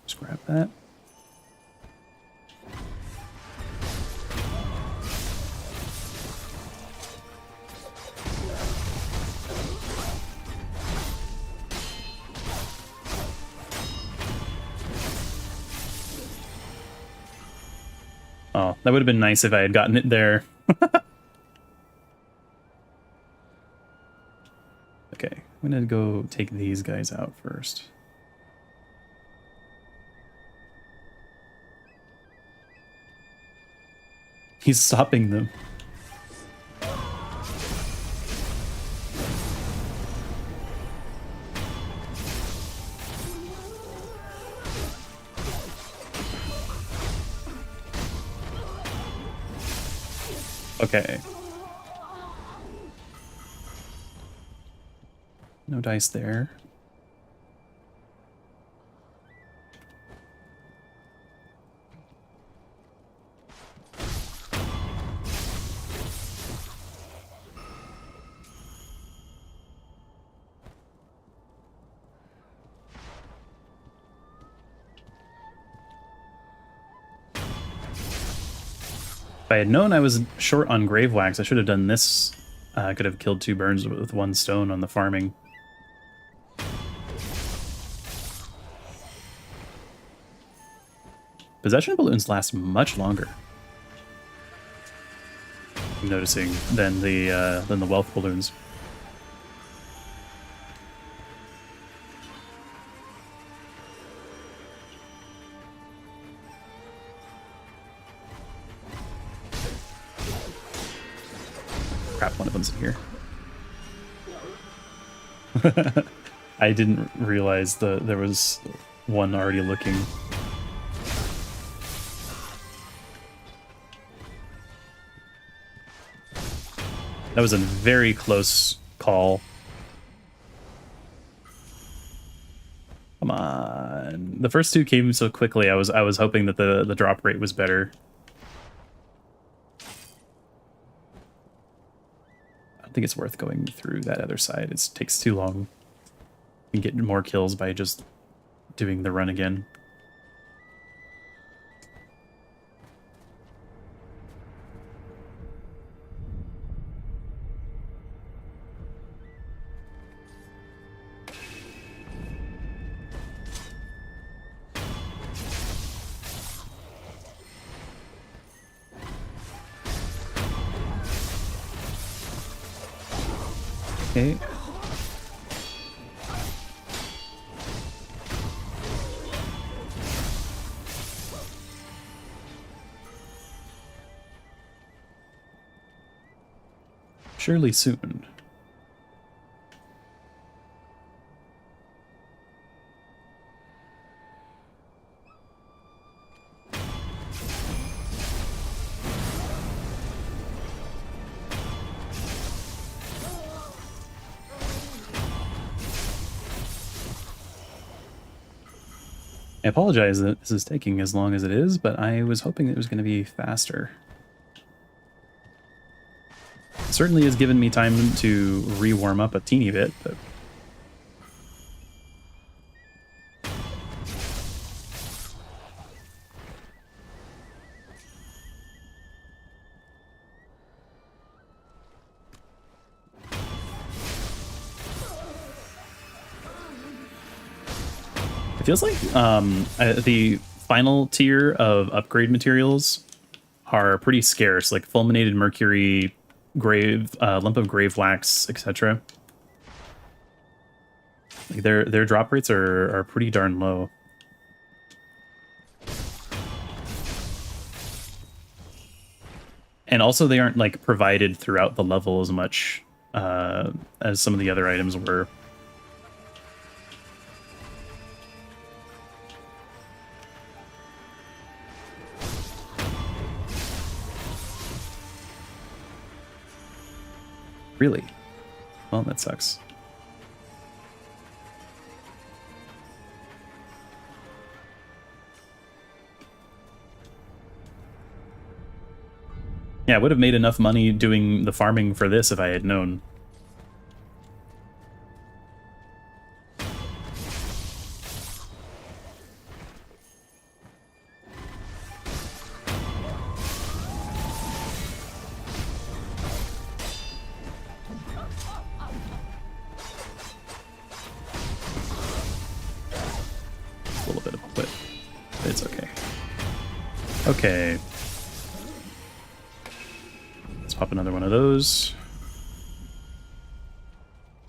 Speaker 1: Just grab that. Oh, that would have been nice if I had gotten it there. Okay, I'm gonna go take these guys out first. He's stopping them. Okay. No dice there. If I had known I was short on Grave Wax, I should have done this. I could have killed 2 birds with 1 stone on the farming. Possession balloons last much longer, I'm noticing, than the wealth balloons. Crap, one of them's in here. I didn't realize there was one already looking. That was a very close call. Come on. The first 2 came so quickly. I was hoping that the drop rate was better. I don't think it's worth going through that other side. It takes too long. You can get more kills by just doing the run again. Okay. Surely soon. I apologize that this is taking as long as it is, but I was hoping it was going to be faster. It certainly has given me time to re-warm up a teeny bit, but... It feels like the final tier of upgrade materials are pretty scarce, like fulminated mercury, grave, lump of grave wax, etc. Like their drop rates are pretty darn low. And also they aren't like provided throughout the level as much as some of the other items were. Really? Well, that sucks. Yeah, I would have made enough money doing the farming for this if I had known. A little bit of a whip, but it's okay. Okay. Pop another one of those.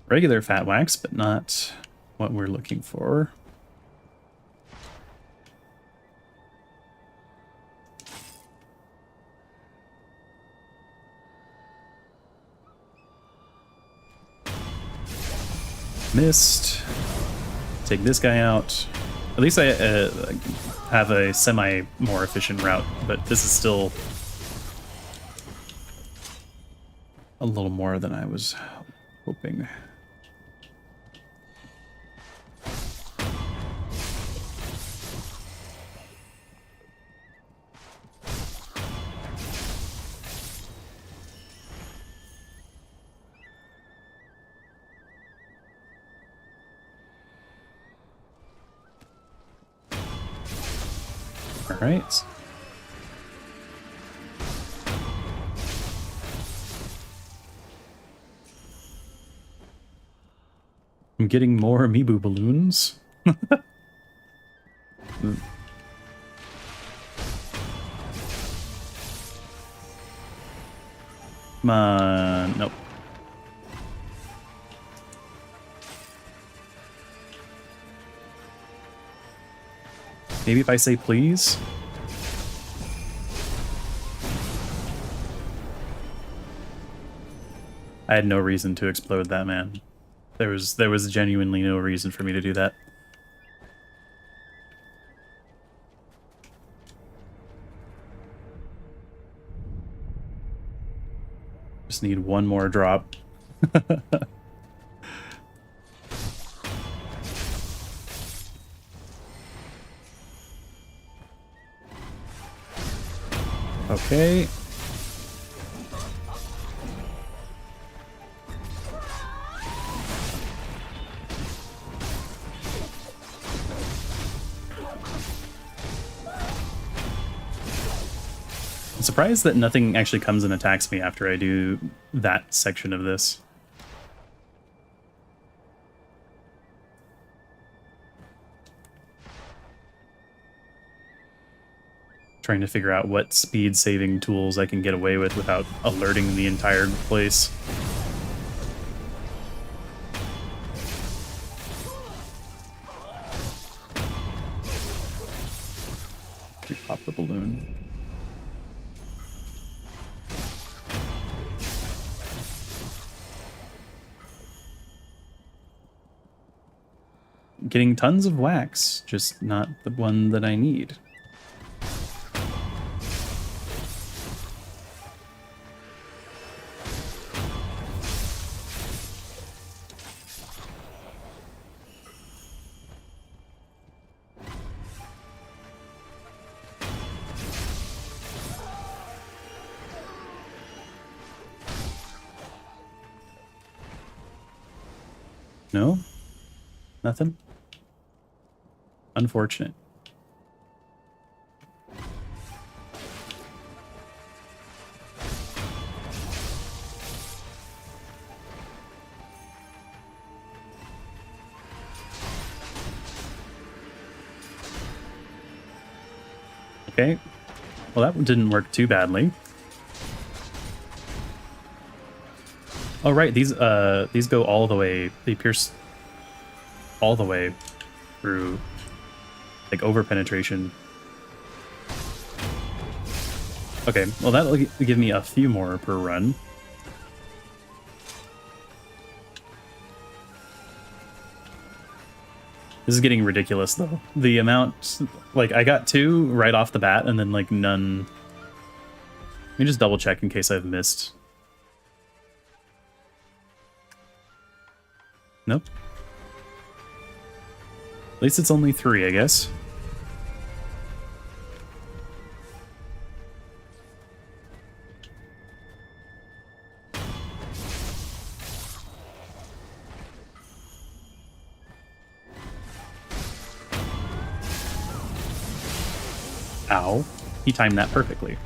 Speaker 1: Regular fat wax, but not what we're looking for. Missed. Take this guy out. At least I have a semi more efficient route, but this is still a little more than I was hoping. All right. I'm getting more amiibo balloons. Come on, nope. Maybe if I say please. I had no reason to explode that man. There was genuinely no reason for me to do that. Just need one more drop. Okay. I'm surprised that nothing actually comes and attacks me after I do that section of this. Trying to figure out what speed saving tools I can get away with without alerting the entire place. Pop the balloon. Getting tons of wax, just not the one that I need. No? Nothing? Unfortunate. Okay. Well, that one didn't work too badly. Oh, right. These go all the way. They pierce all the way through, like, over penetration. Okay. Well, that'll give me a few more per run. This is getting ridiculous, though. The amount, like, I got 2 right off the bat, and then, like, none. Let me just double check in case I've missed. Nope. At least it's only 3, I guess. Ow. He timed that perfectly.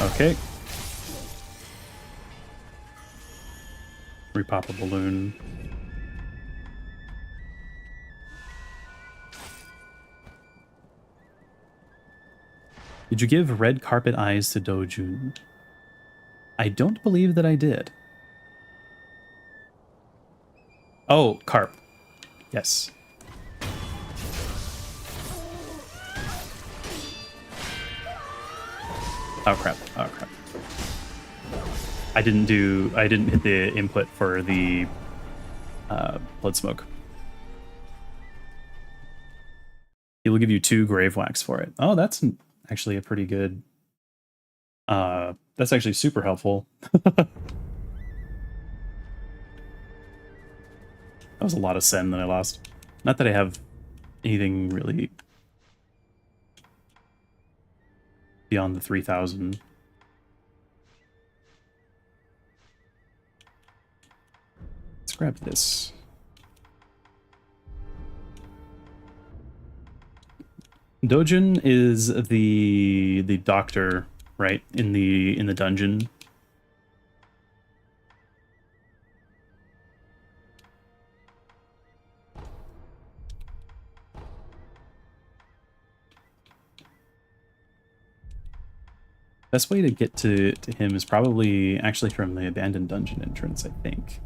Speaker 1: Okay. Repop a balloon. Did you give red carpet eyes to Dojun? I don't believe that I did. Oh, carp. Yes. Oh crap. Oh crap. I didn't hit the input for the blood smoke. He will give you 2 grave wax for it. Oh, that's actually a pretty good. That's actually super helpful. That was a lot of sen that I lost. Not that I have anything really beyond the 3,000. Let's grab this. Dojin is the doctor, right? In the dungeon. Best way to get to him is probably actually from the abandoned dungeon entrance, I think.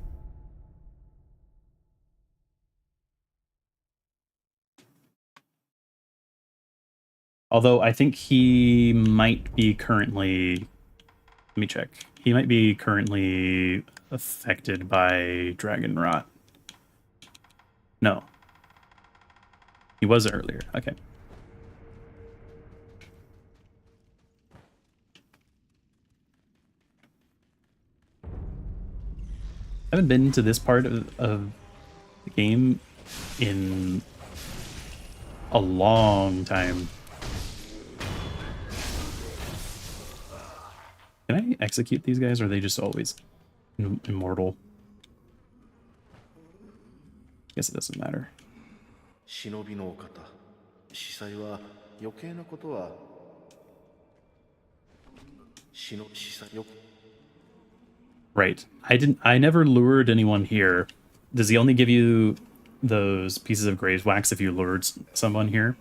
Speaker 1: Although I think he might be currently... Let me check. He might be currently affected by Dragon Rot. No. He was earlier. Okay. I haven't been to this part of the game in a long time. Can I execute these guys, or are they just always immortal? Guess it doesn't matter. Right. I never lured anyone here. Does he only give you those pieces of grave wax if you lured someone here?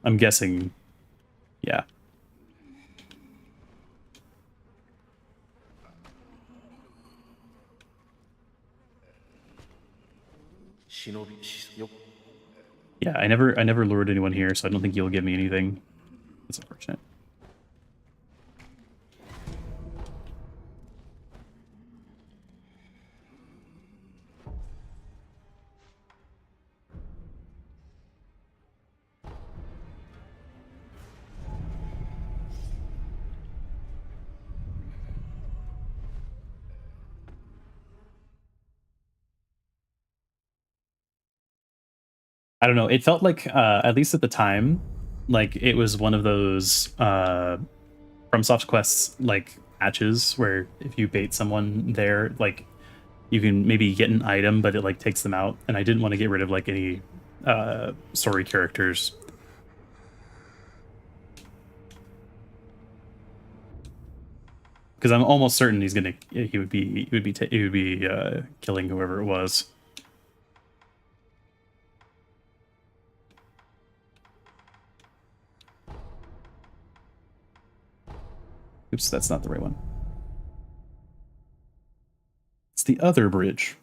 Speaker 1: I'm guessing, yeah. Yeah, I never lured anyone here, so I don't think you'll give me anything. That's unfortunate. I don't know. It felt like, at least at the time, like it was one of those FromSoft quests like patches where if you bait someone there, like you can maybe get an item, but it like takes them out. And I didn't want to get rid of like any story characters. Because I'm almost certain he would be killing whoever it was. Oops, that's not the right one. It's the other bridge.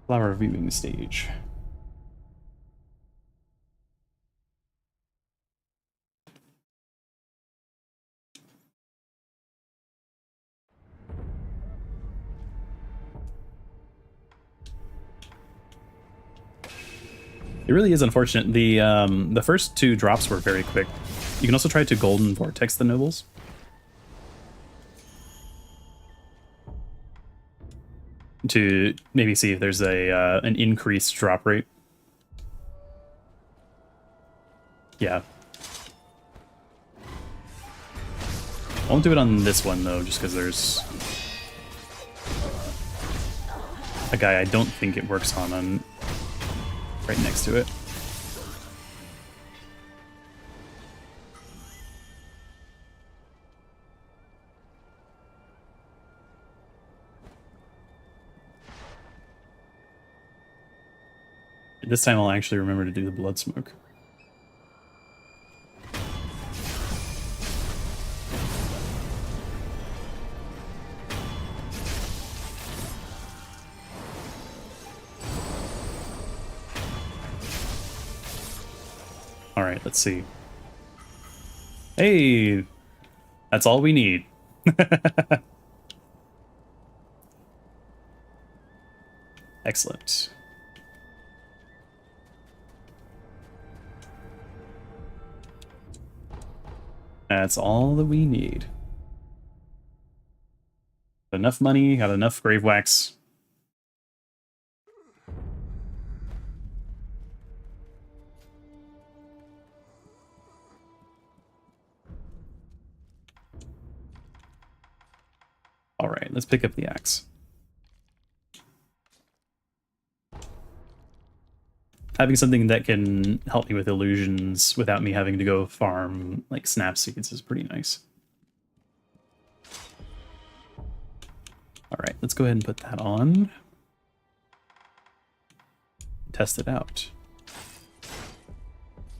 Speaker 1: Flower viewing stage. It really is unfortunate. The first two drops were very quick. You can also try to golden vortex the nobles. To maybe see if there's a an increased drop rate. Yeah. I won't do it on this one though, just because there's a guy I don't think it works on right next to it. This time I'll actually remember to do the blood smoke. All right, let's see. Hey, that's all we need. Excellent. That's all that we need. Got enough money, got enough grave wax. All right, let's pick up the axe. Having something that can help me with illusions without me having to go farm like snap seeds is pretty nice. All right, let's go ahead and put that on. Test it out.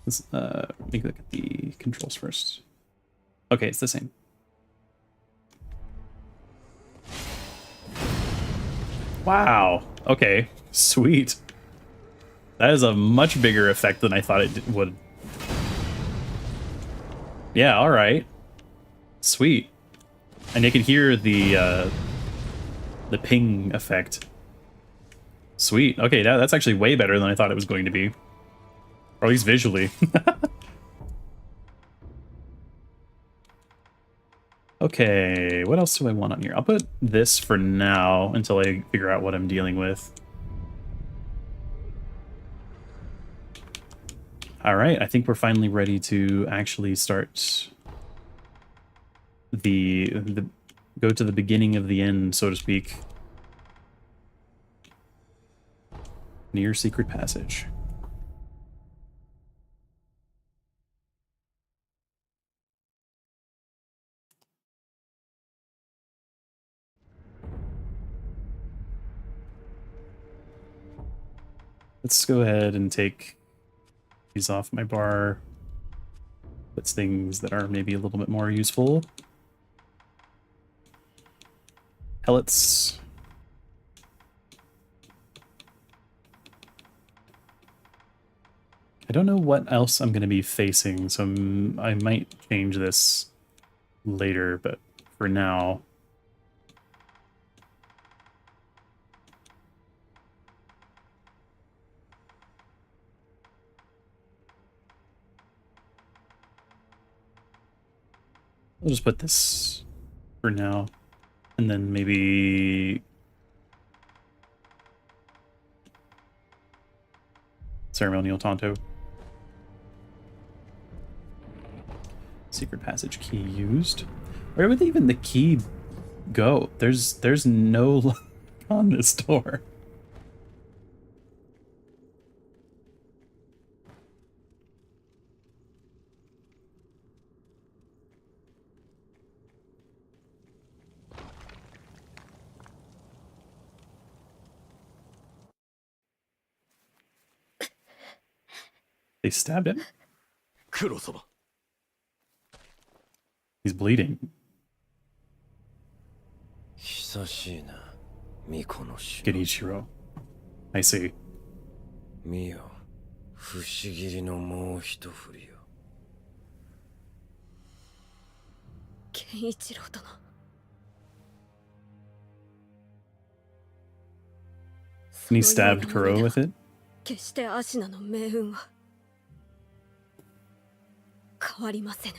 Speaker 1: Let's make a look at the controls first. Okay, it's the same. Wow. Okay, sweet. That is a much bigger effect than I thought it would. Yeah, all right. Sweet. And you can hear the ping effect. Sweet. Okay, that's actually way better than I thought it was going to be. Or at least visually. Okay, what else do I want on here? I'll put this for now until I figure out what I'm dealing with. All right, I think we're finally ready to actually start the go to the beginning of the end, so to speak. Near secret passage. Let's go ahead and take these off my bar. Puts things that are maybe a little bit more useful. Pellets. I don't know what else I'm going to be facing, so I might change this later, but for now... We'll just put this for now. And then maybe... Ceremonial Tonto. Secret passage key used. Where would even the key go? There's no lock on this door. They stabbed him?
Speaker 2: 黒様
Speaker 1: He's bleeding.
Speaker 2: 久しいな巫女の城
Speaker 1: Genichiro. I see.
Speaker 2: 見よ不思議のもう一振りよ
Speaker 4: 健一郎殿
Speaker 1: And he stabbed Kuro with it?
Speaker 4: 決してアシナの命運は変わりませぬ。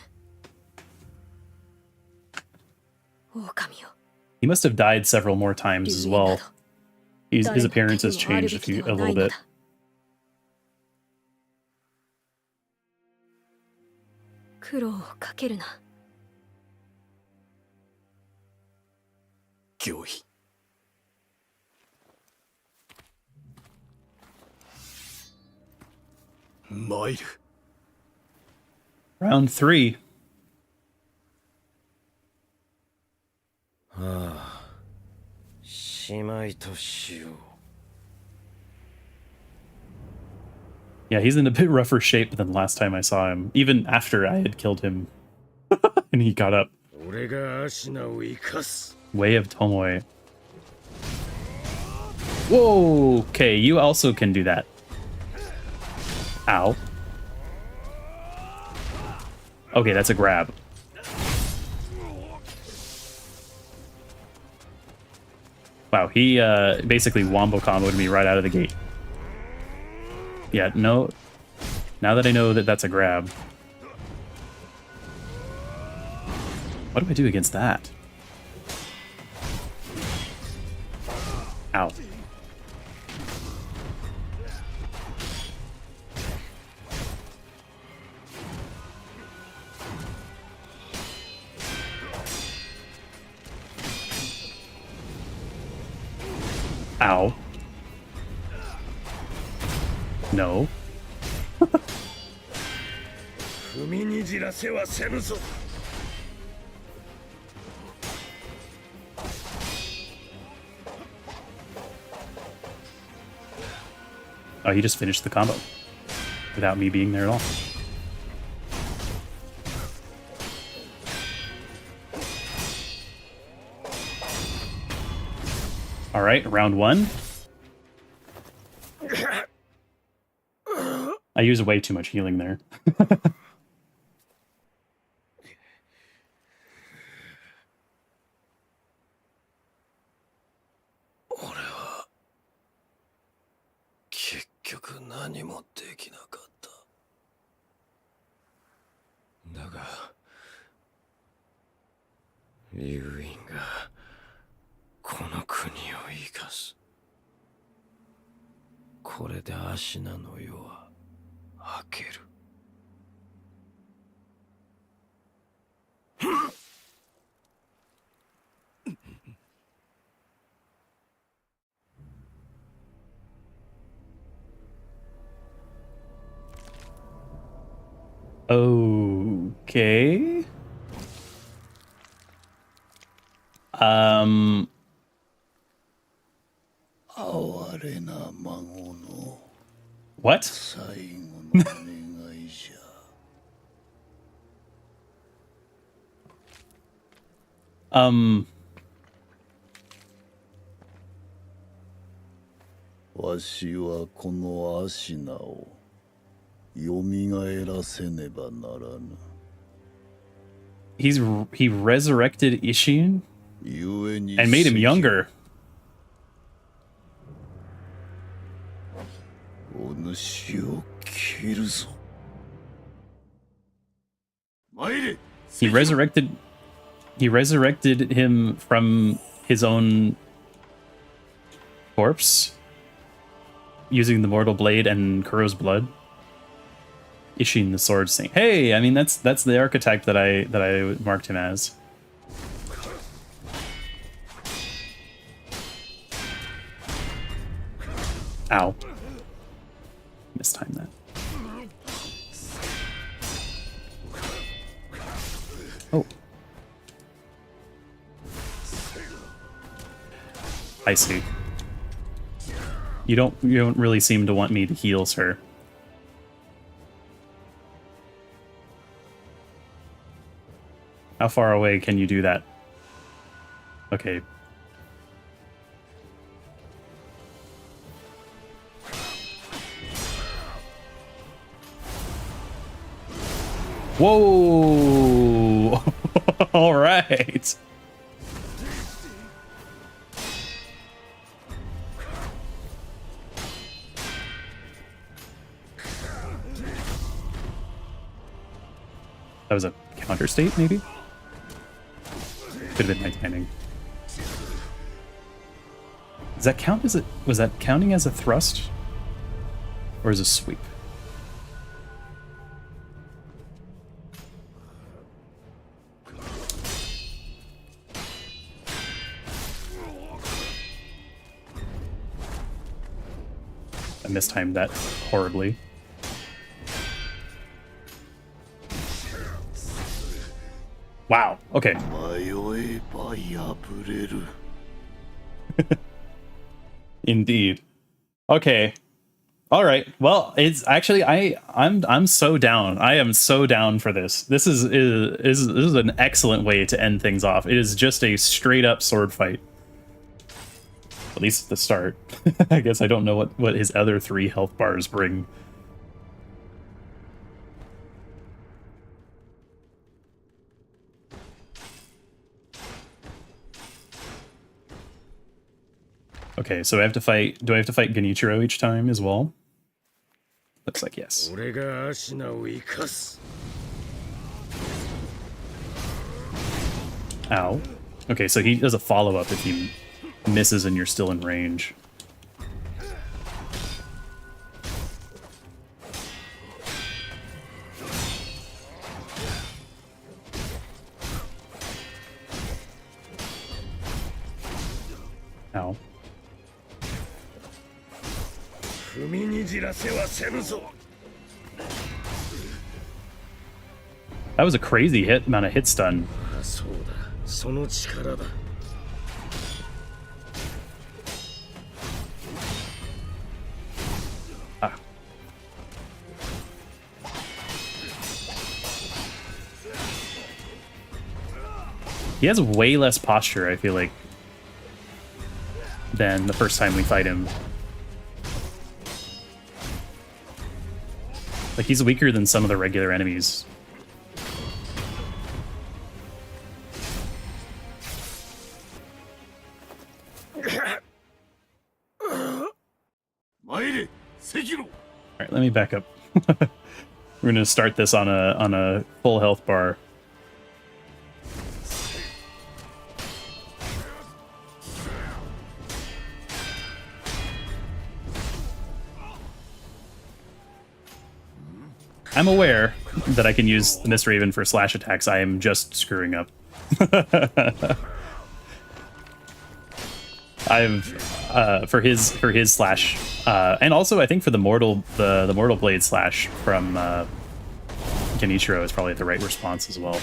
Speaker 4: 狼よ。
Speaker 1: He must have died several more times as well. His appearance has changed a little bit.
Speaker 4: 苦労をかけるな。
Speaker 2: 御意 参る
Speaker 1: Round 3.
Speaker 2: ああしまいとしよう
Speaker 1: Yeah, he's in a bit rougher shape than last time I saw him, even after I had killed him. And he got up.
Speaker 2: 俺がアシナを生かす
Speaker 1: Way of Tomoe. Whoa! Okay, you also can do that. Ow. Okay, that's a grab. Wow, he basically wombo comboed me right out of the gate. Yeah, no. Now that I know that that's a grab. What do I do against that? Ow. Ow. No.
Speaker 2: 踏みにじらせはせぬぞ
Speaker 1: Oh, he just finished the combo without me being there at all. All right, round 1. I used way too much healing there.
Speaker 2: 俺は結局何もできなかっただが竜院がこの国を生かすこれでアシナの世は明ける
Speaker 1: Okay. What? Um.
Speaker 5: わしはこのアシナを蘇らせねばならぬ。
Speaker 1: He resurrected Ishin
Speaker 5: 故に
Speaker 1: and made him younger.
Speaker 5: お主を切るぞ。
Speaker 2: 参れ
Speaker 1: He resurrected He resurrected him from his own corpse using the mortal blade and Kuro's blood. Ishin the sword saying, "Hey, I mean that's the archetype that I marked him as." Ow. Mistimed that. Oh. I see. You don't really seem to want me to heal, sir. How far away can you do that? Okay. Whoa! All right. That was a counter state, maybe? Could have been my timing. Does that count as a... Was that counting as a thrust? Or as a sweep? I mistimed that horribly. Wow, okay. Indeed. Okay. All right. Well, it's actually I'm so down. I am so down for this. This is an excellent way to end things off. It is just a straight up sword fight. At least at the start. I guess I don't know what his other 3 health bars bring. Okay, so do I have to fight Genichiro each time as well? Looks like yes. Ow. Okay, so he does a follow-up if he misses and you're still in range. Ow. That was a crazy amount of hit stun. Ah. He has way less posture, I feel like, than the first time we fight him. Like, he's weaker than some of the regular enemies. Alright, let me back up. We're gonna start this on a full health bar. I'm aware that I can use the Mist Raven for slash attacks. I am just screwing up. I've for his slash, and also I think for the mortal blade slash from Genichiro is probably the right response as well.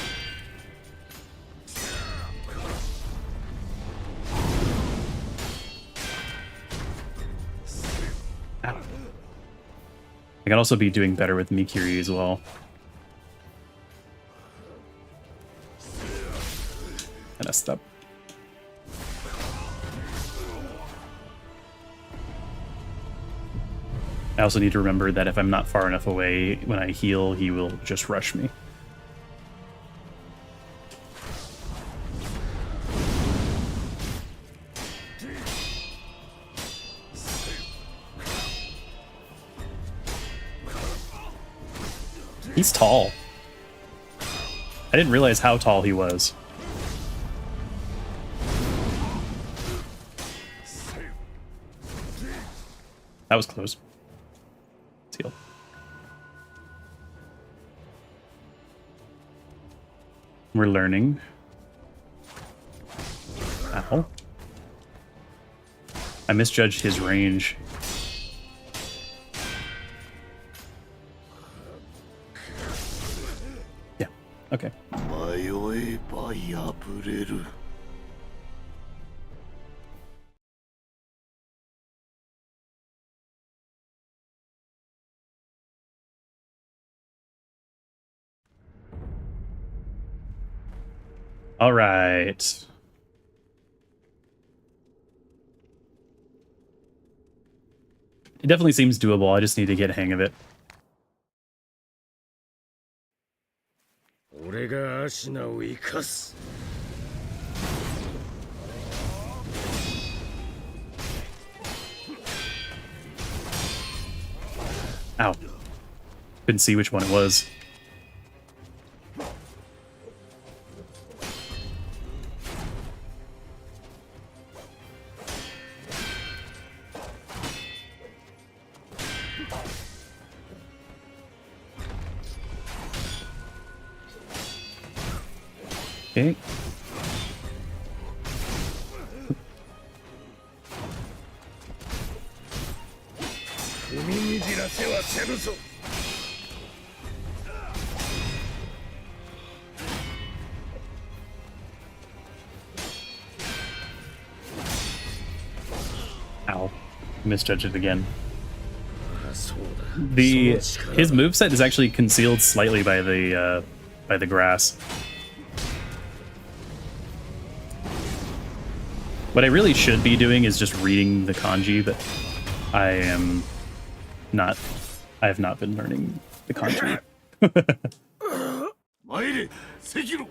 Speaker 1: Ow. I can also be doing better with Mikiri as well. I messed up. I also need to remember that if I'm not far enough away when I heal, he will just rush me. He's tall. I didn't realize how tall he was. That was close. Seal. We're learning. Ow. I misjudged his range. Yeah, okay. All right. It definitely seems doable. I just need to get a hang of it. Ow. Couldn't see which one it was. Okay. Ow. Misjudged it again. His moveset is actually concealed slightly by the grass. What I really should be doing is just reading the kanji, but I have not been learning the kanji.
Speaker 2: SEKIRO.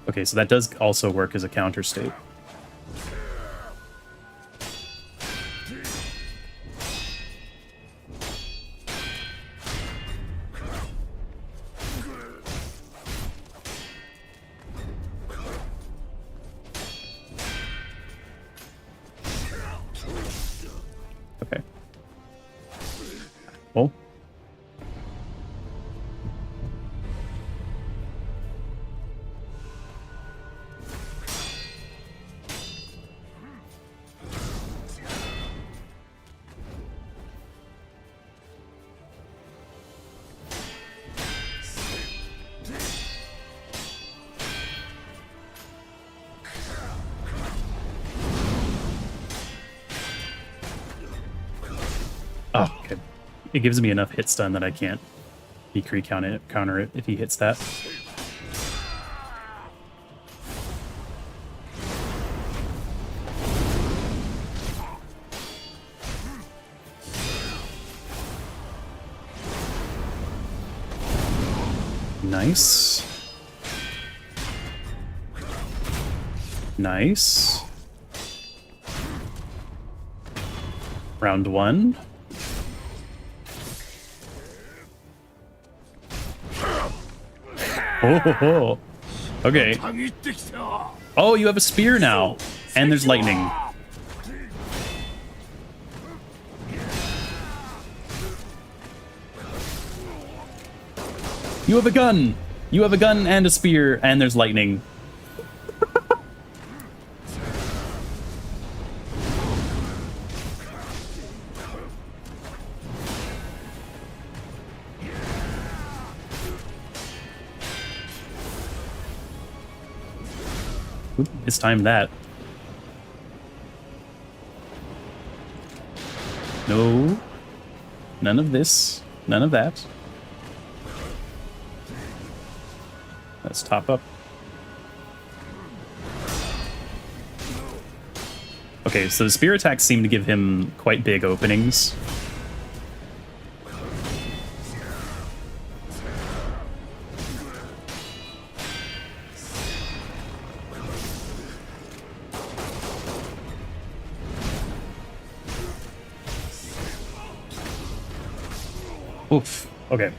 Speaker 1: Okay, so that does also work as a counter state. Okay. Oh. Oh, okay. It gives me enough hit stun that I can't decree counter it if he hits that. Nice. Nice. Round one. Oh, okay. Oh, you have a spear now. And there's lightning. You have a gun. You have a gun and a spear, and there's lightning. It's time that. No. None of this. None of that. Let's top up. Okay, so the spear attacks seem to give him quite big openings. Oof. Okay.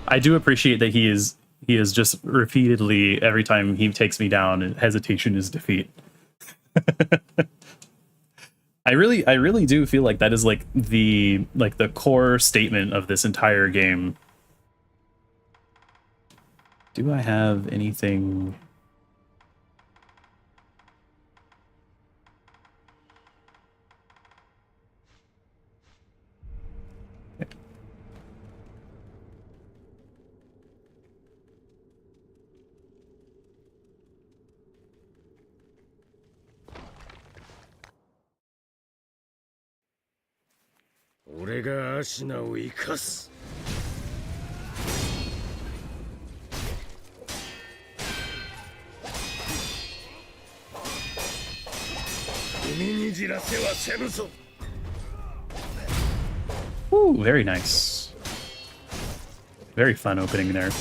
Speaker 1: I do appreciate that he is just repeatedly, every time he takes me down, hesitation is defeat. I really do feel like that is like the core statement of this entire game. Do I have anything?
Speaker 2: 俺がアシナを生かす。踏みにじらせはせぬぞ。
Speaker 1: Ooh, very nice. Very fun opening there.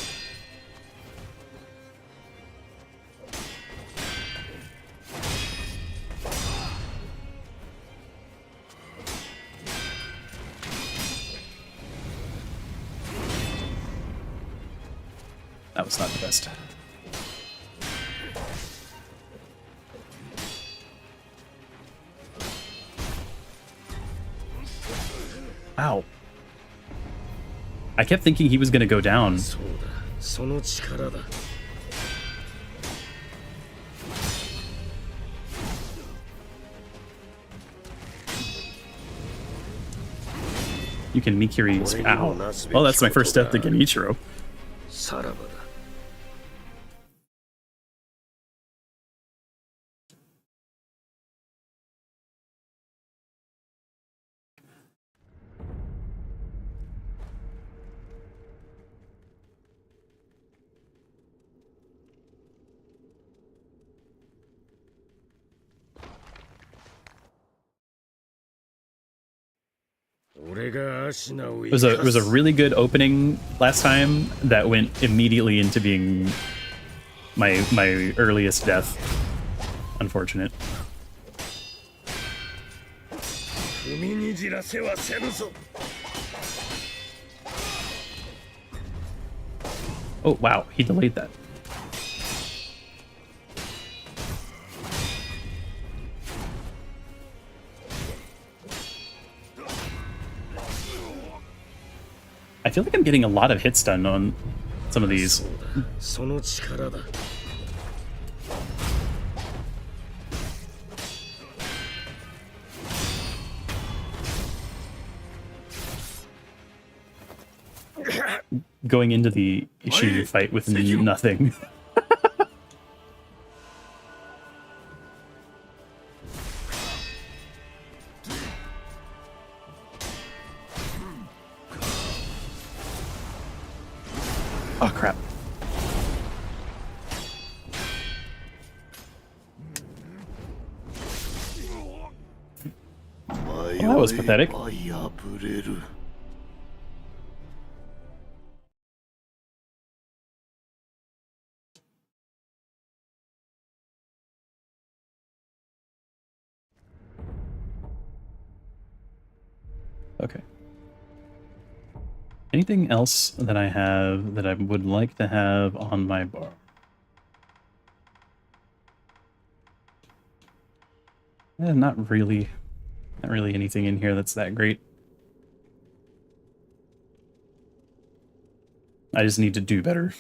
Speaker 1: That was not the best. Ow. I kept thinking he was going to go down.
Speaker 2: そうだ、その力だ。
Speaker 1: You can Mikiri's. Ow. Oh, that's my first death to Genichiro.
Speaker 2: さらばだ。
Speaker 1: It was a really good opening last time that went immediately into being my earliest death. Unfortunate. Oh wow, he delayed that. I feel like I'm getting a lot of hits done on some of these. Going into the Ishin fight with nothing. Oh crap. Oh, that was pathetic. Okay. Anything else that I have that I would like to have on my bar? Not really anything in here that's that great. I just need to do better.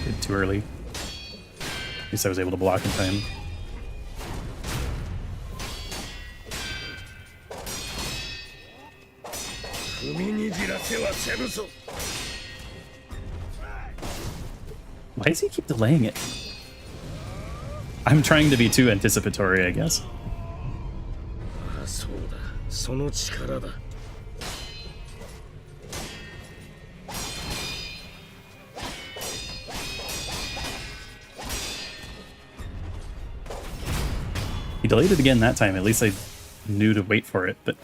Speaker 1: Did too early. At least I was able to block in time. Why does he keep delaying it? I'm trying to be too anticipatory, I guess. He delayed it again that time. At least I knew to wait for it, but...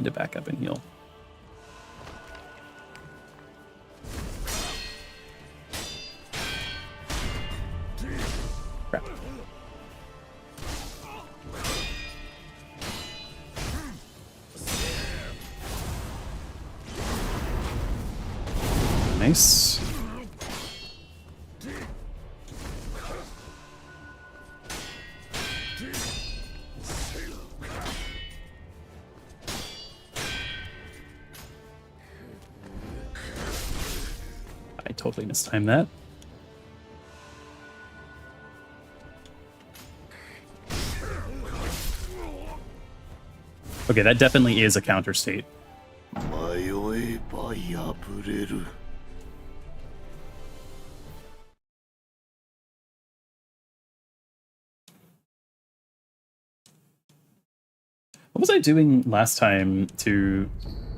Speaker 1: to back up and heal. Crap. Nice. I totally mistimed that. Okay, that definitely is a counter state.
Speaker 5: 迷えば破れる。
Speaker 1: What was I doing last time to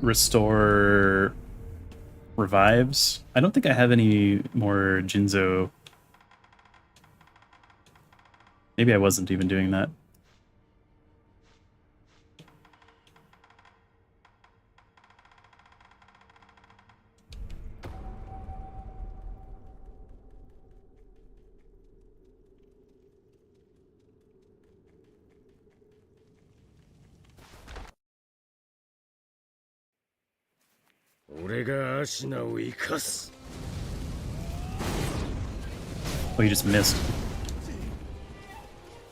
Speaker 1: restore revives? I don't think I have any more Jinzo. Maybe I wasn't even doing that. Oh, he just missed.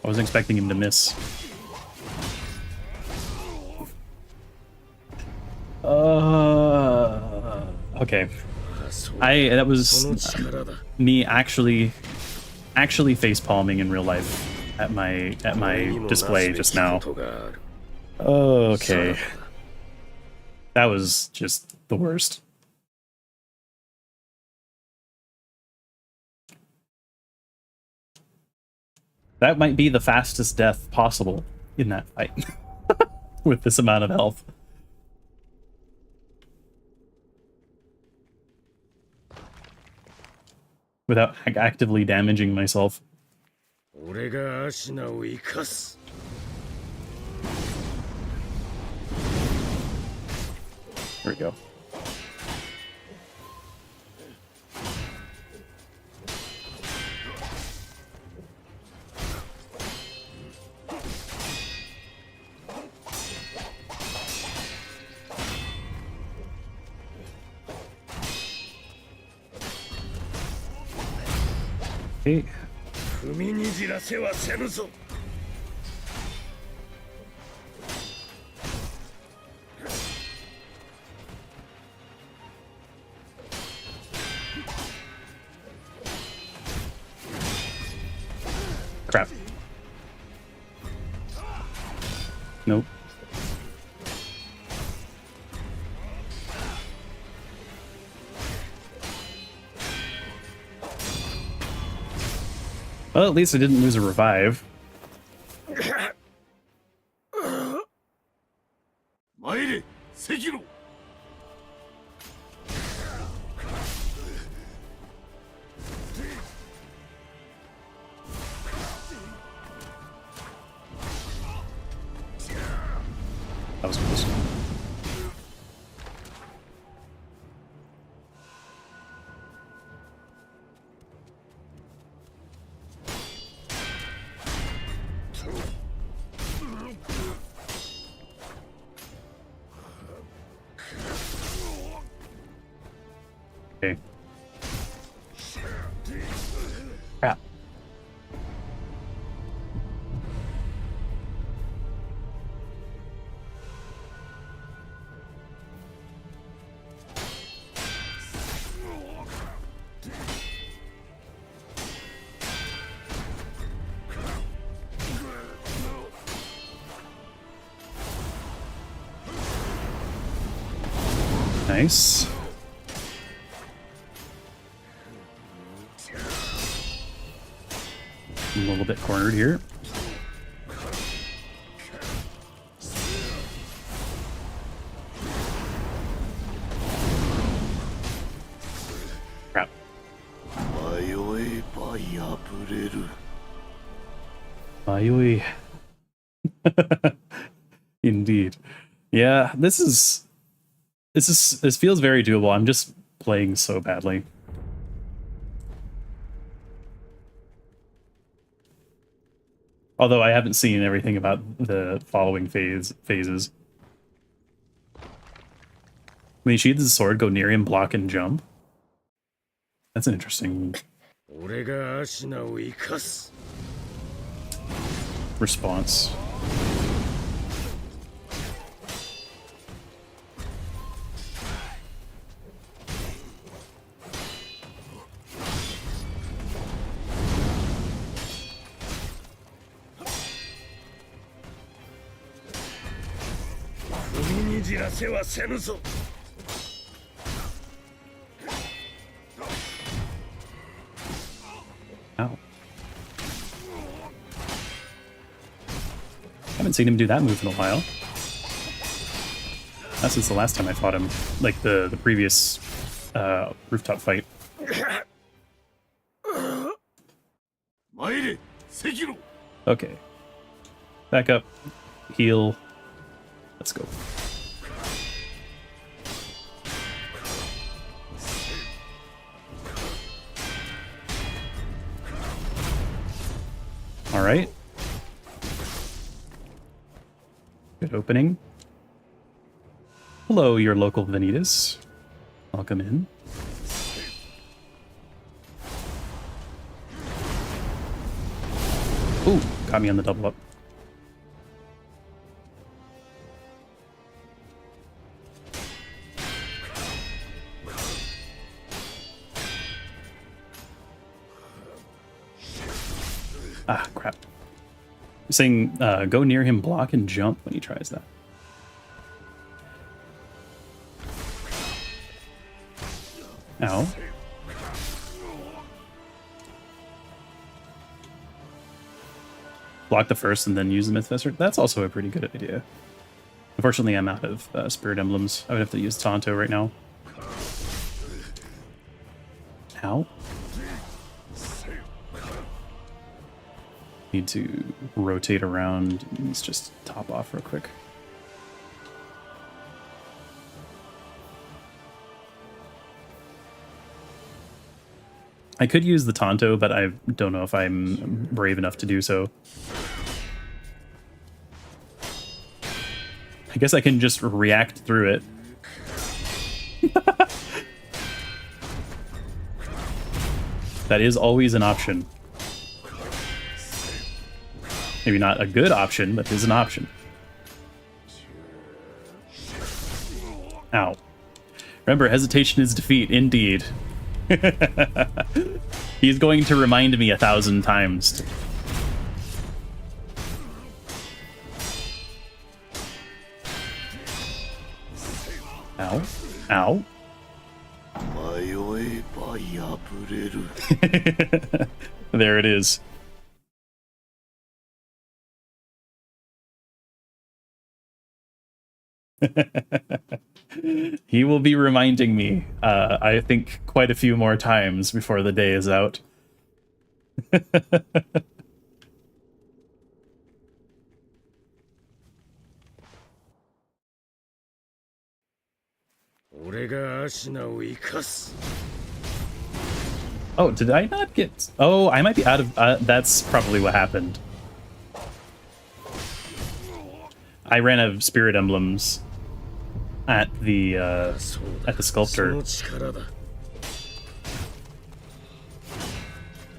Speaker 1: I wasn't expecting him to miss. Okay. That was me actually face palming in real life at my display just now. Okay. That was just the worst. That might be the fastest death possible in that fight with this amount of health. Without actively damaging myself. There we go. Okay. Crap. Nope. Well, at least I didn't lose a revive.
Speaker 2: 参れ、赤炉。
Speaker 1: That was close. Okay. Crap. Nice. A little bit cornered here. Crap. Mayoi. Indeed. Yeah, this feels very doable. I'm just playing so badly. Although I haven't seen everything about the following phases. When he sheathes his sword, go near him, block, and jump. That's an interesting response. Ow. Haven't seen him do that move in a while. That's since the last time I fought him, like the previous rooftop fight. Okay. Back up. Heal. Let's go. All right. Good opening. Hello, your local Vanitas. Welcome in. Ooh, got me on the double up. Ah, crap. You're saying go near him, block, and jump when he tries that. Ow. Block the first and then use the Mythfester. That's also a pretty good idea. Unfortunately, I'm out of Spirit Emblems. I would have to use Tonto right now. Ow. Need to rotate around. Let's just top off real quick. I could use the Tonto, but I don't know if I'm brave enough to do so. I guess I can just react through it. That is always an option. Maybe not a good option, but it is an option. Ow. Remember, hesitation is defeat, indeed. He's going to remind me 1,000 times. Ow. Ow. There it is. He will be reminding me, I think, quite a few more times before the day is out. Oh, did I not get... Oh, I might be out of... that's probably what happened. I ran out of Spirit Emblems at the sculptor.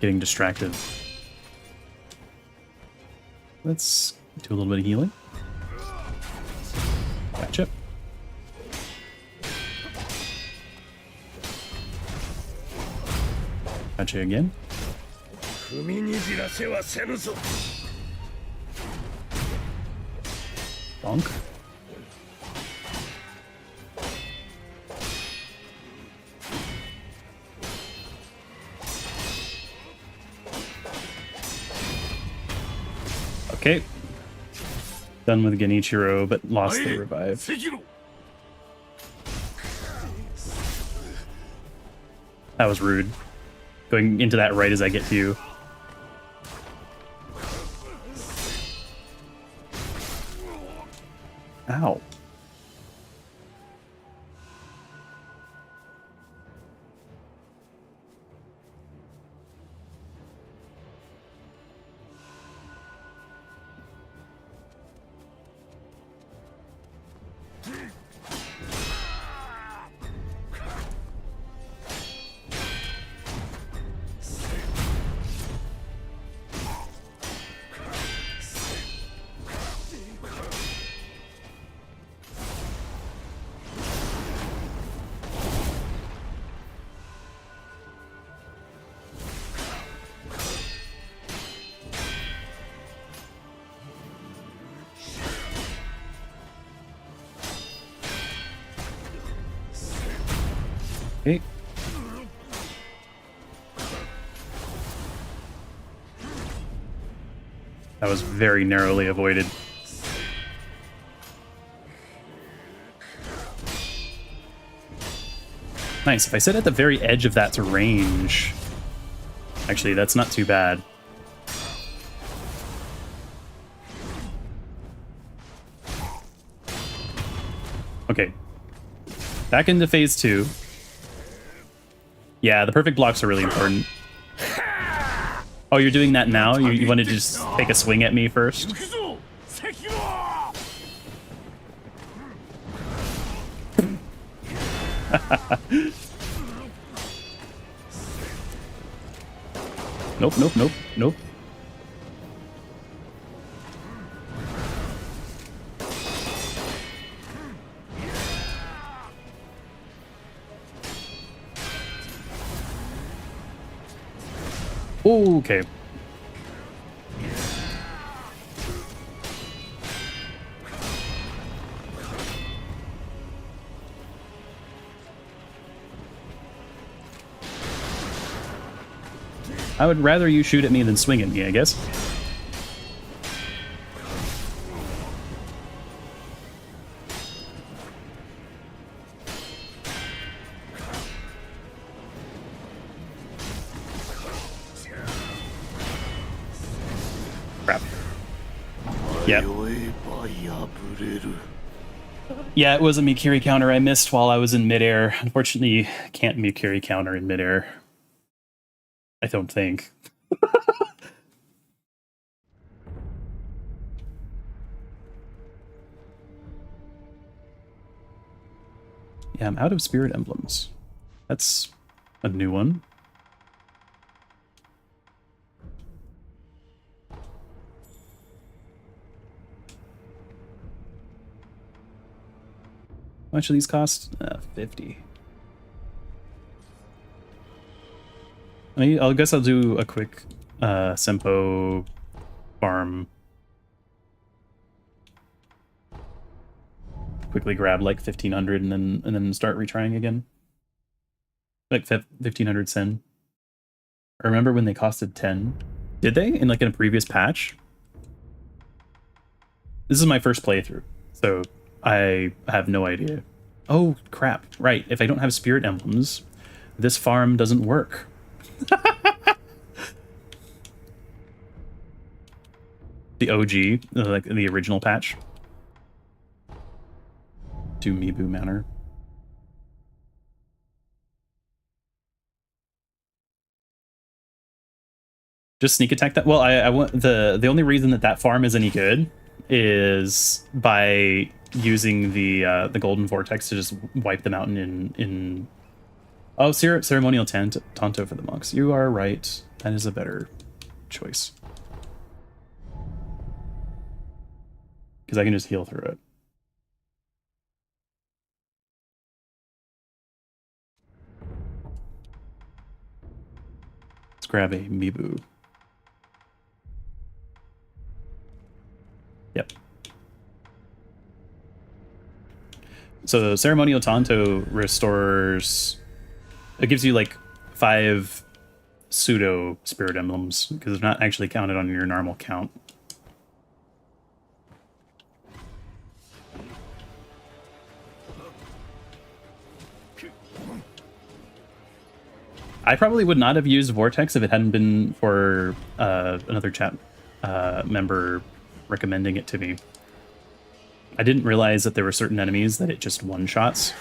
Speaker 1: Getting distracted. Let's do a little bit of healing. Gotcha. Gotcha again. Bonk. Okay. Done with Genichiro, but lost the revive. That was rude. Going into that right as I get to you. Ow. That was very narrowly avoided. Nice. If I sit at the very edge of that to range... Actually, that's not too bad. Okay. Back into phase 2. Yeah, the perfect blocks are really important. Oh, you're doing that now? You wanted to just take a swing at me first? Nope, nope, nope, nope. Okay. I would rather you shoot at me than swing at me, I guess. Crap. Yeah. Yeah, it was a Mikiri counter I missed while I was in midair. Unfortunately, can't Mikiri counter in midair. I don't think. Yeah, I'm out of spirit emblems. That's a new one. How much do these cost? 50. I guess I'll do a quick Sempo farm. Quickly grab like 1500 and then start retrying again. Like 1500 sen. I remember when they costed 10. Did they? In a previous patch? This is my first playthrough, so I have no idea. Oh crap, right. If I don't have spirit emblems, this farm doesn't work. The OG, like the original patch. To Mibu Manor. Just sneak attack that. Well, I want the only reason that farm is any good is by using the golden vortex to just wipe them out in. Oh, ceremonial Tanto for the monks. You are right. That is a better choice. Because I can just heal through it. Let's grab a Mibu. Yep. So ceremonial Tanto restores... It gives you like 5 pseudo spirit emblems because they're not actually counted on your normal count. I probably would not have used Vortex if it hadn't been for another chat member recommending it to me. I didn't realize that there were certain enemies that it just one-shots.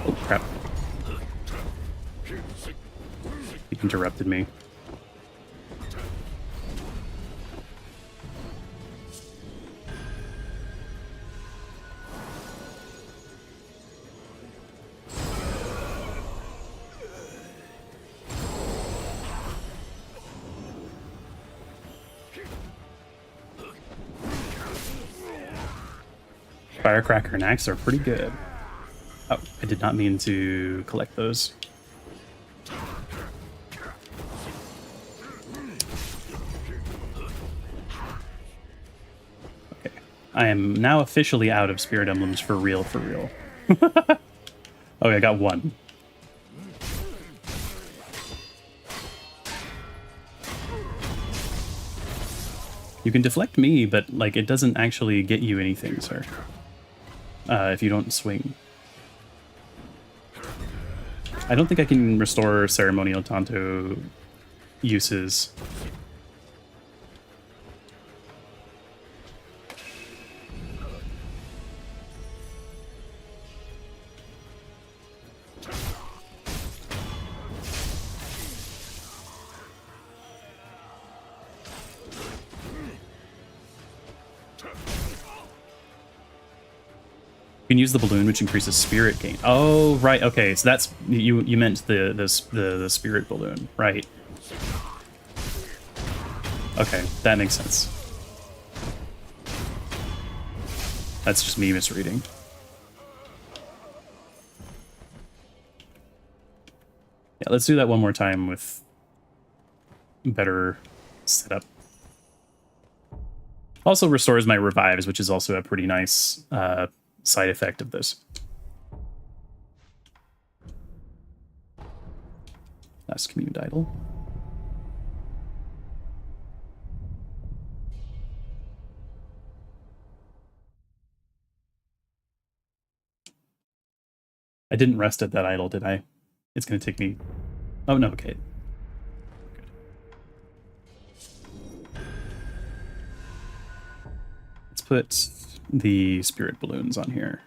Speaker 1: Oh, crap. He interrupted me. Firecracker and axe are pretty good. Oh, I did not mean to collect those. Okay. I am now officially out of spirit emblems for real, for real. Okay, I got one. You can deflect me, but like it doesn't actually get you anything, sir. If you don't swing. I don't think I can restore ceremonial Tanto uses. You can use the balloon, which increases spirit gain. Oh, right. Okay, so that's you meant the spirit balloon, right? Okay, that makes sense. That's just me misreading. Yeah, let's do that one more time with better setup. Also restores my revives, which is also a pretty nice side effect of this. Last communed idol. I didn't rest at that idol, did I? It's gonna take me... Oh, no, okay. Good. Let's put the spirit balloons on here.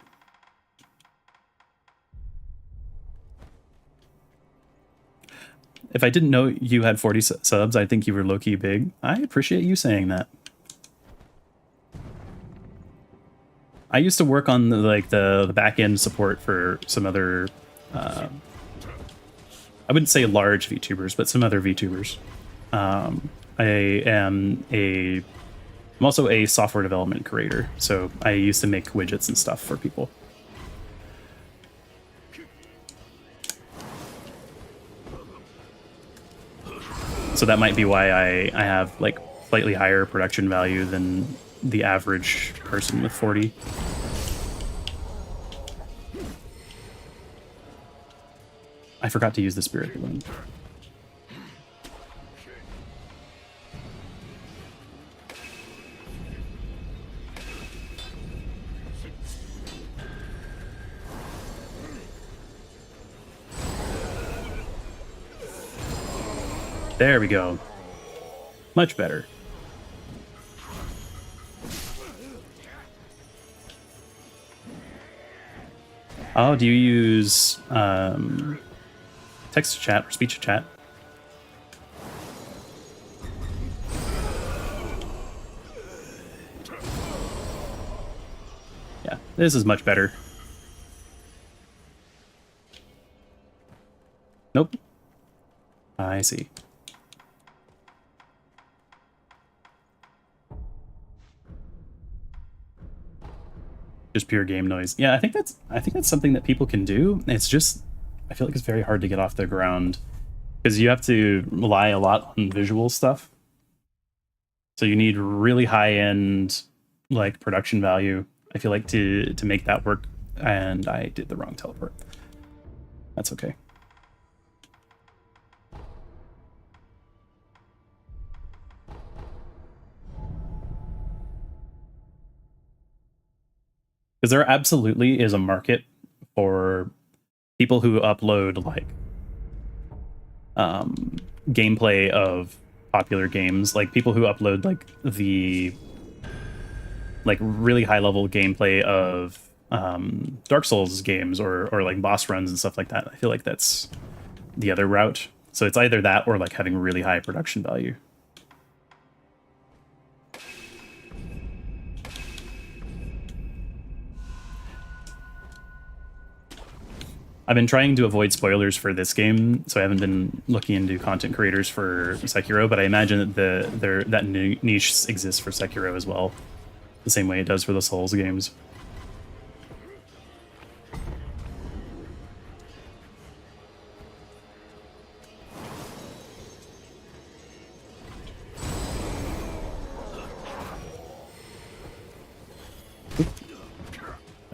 Speaker 1: If I didn't know you had 40 subs, I think you were low-key big. I appreciate you saying that. I used to work on the back-end support for some other I wouldn't say large VTubers, but some other VTubers. I'm also a software development creator, so I used to make widgets and stuff for people. So that might be why I have like slightly higher production value than the average person with 40. I forgot to use the spirit balloon. There we go. Much better. Oh, do you use text to chat or speech to chat? Yeah, this is much better. Nope. I see. Just pure game noise. Yeah, I think that's something that people can do. It's just, I feel like it's very hard to get off the ground because you have to rely a lot on visual stuff. So you need really high end like production value, I feel like, to make that work. And I did the wrong teleport. That's okay. Because there absolutely is a market for people who upload like gameplay of popular games, like people who upload like the really high level gameplay of Dark Souls games or like boss runs and stuff like that. I feel like that's the other route. So it's either that or like having really high production value. I've been trying to avoid spoilers for this game, so I haven't been looking into content creators for Sekiro, but I imagine that that niche exists for Sekiro as well, the same way it does for the Souls games.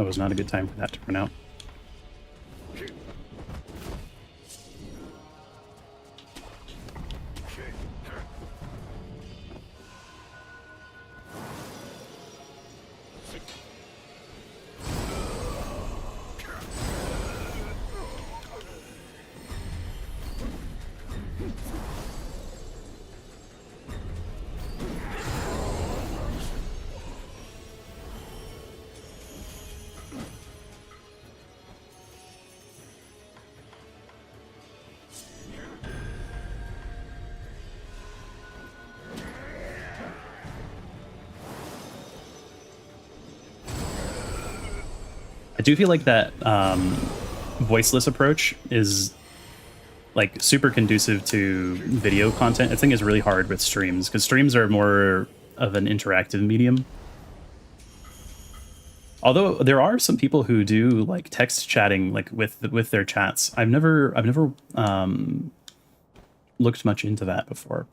Speaker 1: That was not a good time for that to run out. I do feel like that voiceless approach is like super conducive to video content. I think it's really hard with streams because streams are more of an interactive medium. Although there are some people who do like text chatting like with their chats. I've never looked much into that before.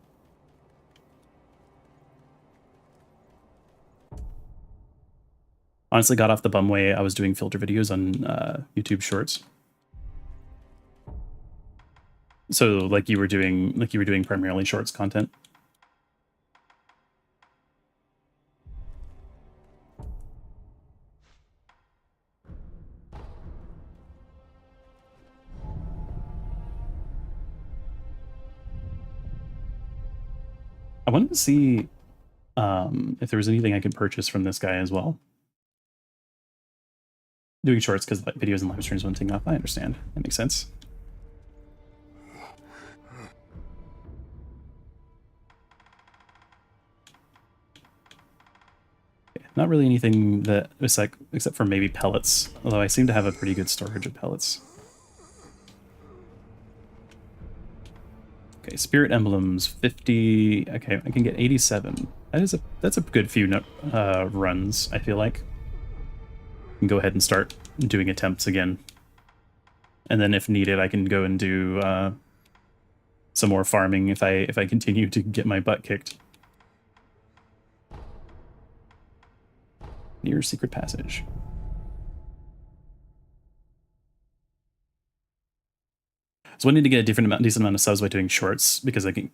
Speaker 1: Honestly, got off the bum way. I was doing filter videos on YouTube Shorts. So like you were doing primarily Shorts content. I wanted to see if there was anything I could purchase from this guy as well. Doing Shorts because like, videos and live streams won't take off. I understand. That makes sense. Okay, not really anything that is like, except for maybe pellets. Although I seem to have a pretty good storage of pellets. Okay, spirit emblems 50. Okay, I can get 87. That's a good few runs. I feel like. Can go ahead and start doing attempts again, and then if needed, I can go and do some more farming if I continue to get my butt kicked. Near secret passage. So I need to get a decent amount of subs by doing Shorts because I can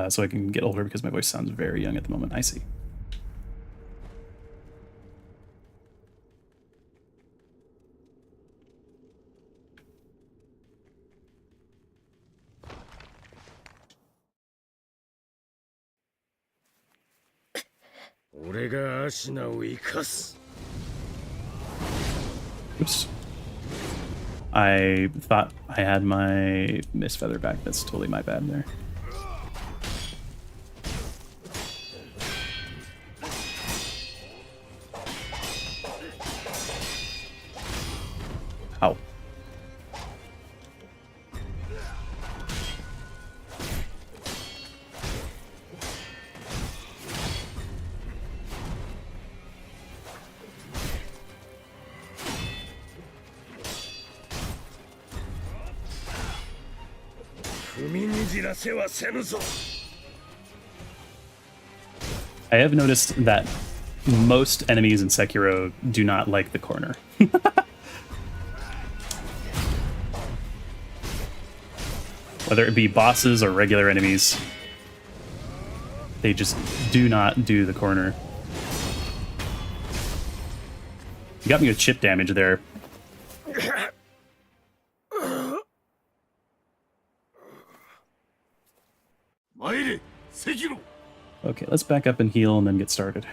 Speaker 1: so I can get older because my voice sounds very young at the moment. I see. Oops. I thought I had my Mist Feather back. That's totally my bad there. Ow. I have noticed that most enemies in Sekiro do not like the corner. Whether it be bosses or regular enemies, they just do not do the corner. You got me with chip damage there. Okay, let's back up and heal and then get started.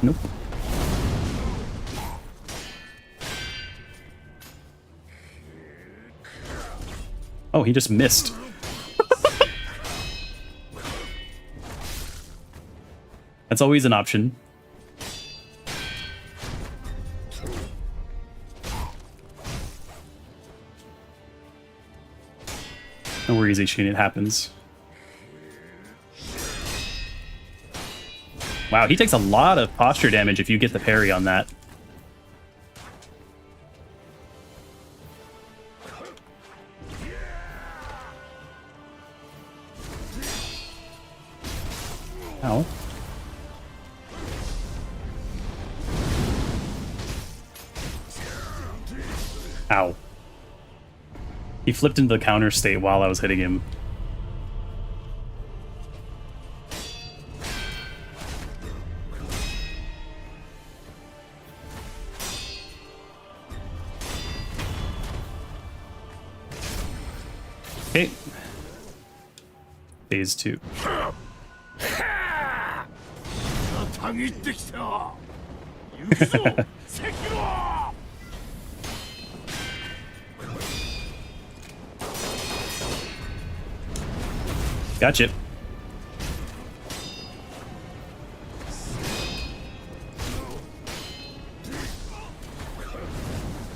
Speaker 1: Nope. Oh, he just missed. That's always an option. No worries, Ishin, it happens. Wow, he takes a lot of posture damage if you get the parry on that. Ow. Ow. He flipped into the counter state while I was hitting him. Okay. Phase 2.
Speaker 2: たぎってきた。行くぞ、赤狼。
Speaker 1: Gotcha.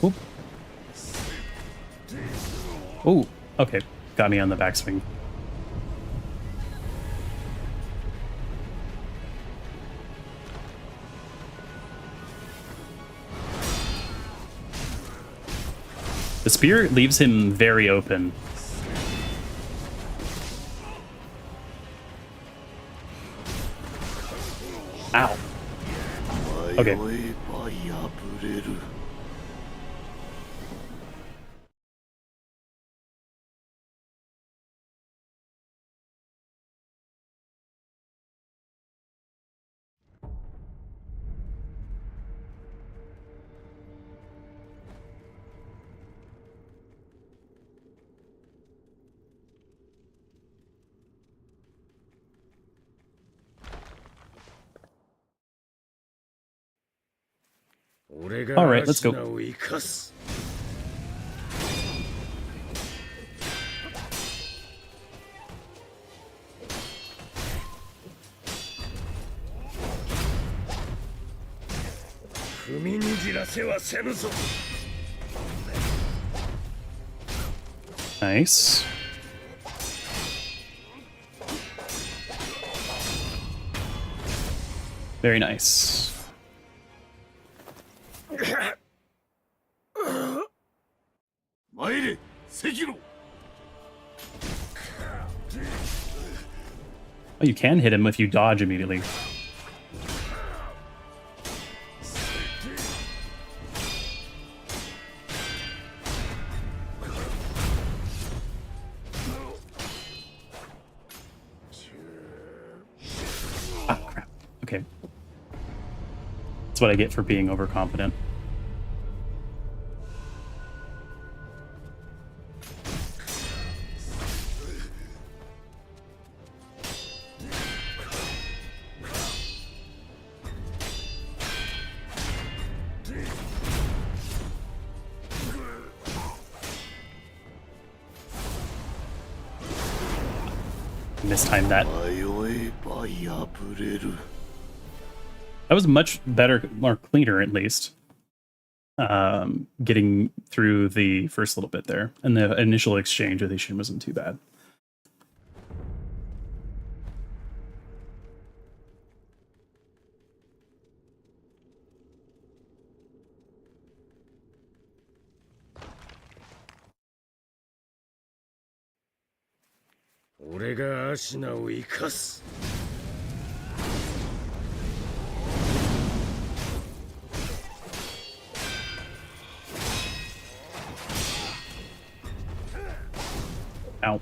Speaker 1: Oop. Oh, okay. Got me on the backswing. The spear leaves him very open. Ow. Okay. All right, let's go. Nice. Very nice. Oh, you can hit him if you dodge immediately. Ah, crap. Okay. That's what I get for being overconfident. Mistimed that. That was much better, more cleaner at least. Getting through the first little bit there, and the initial exchange with Ishin wasn't too bad. Ow.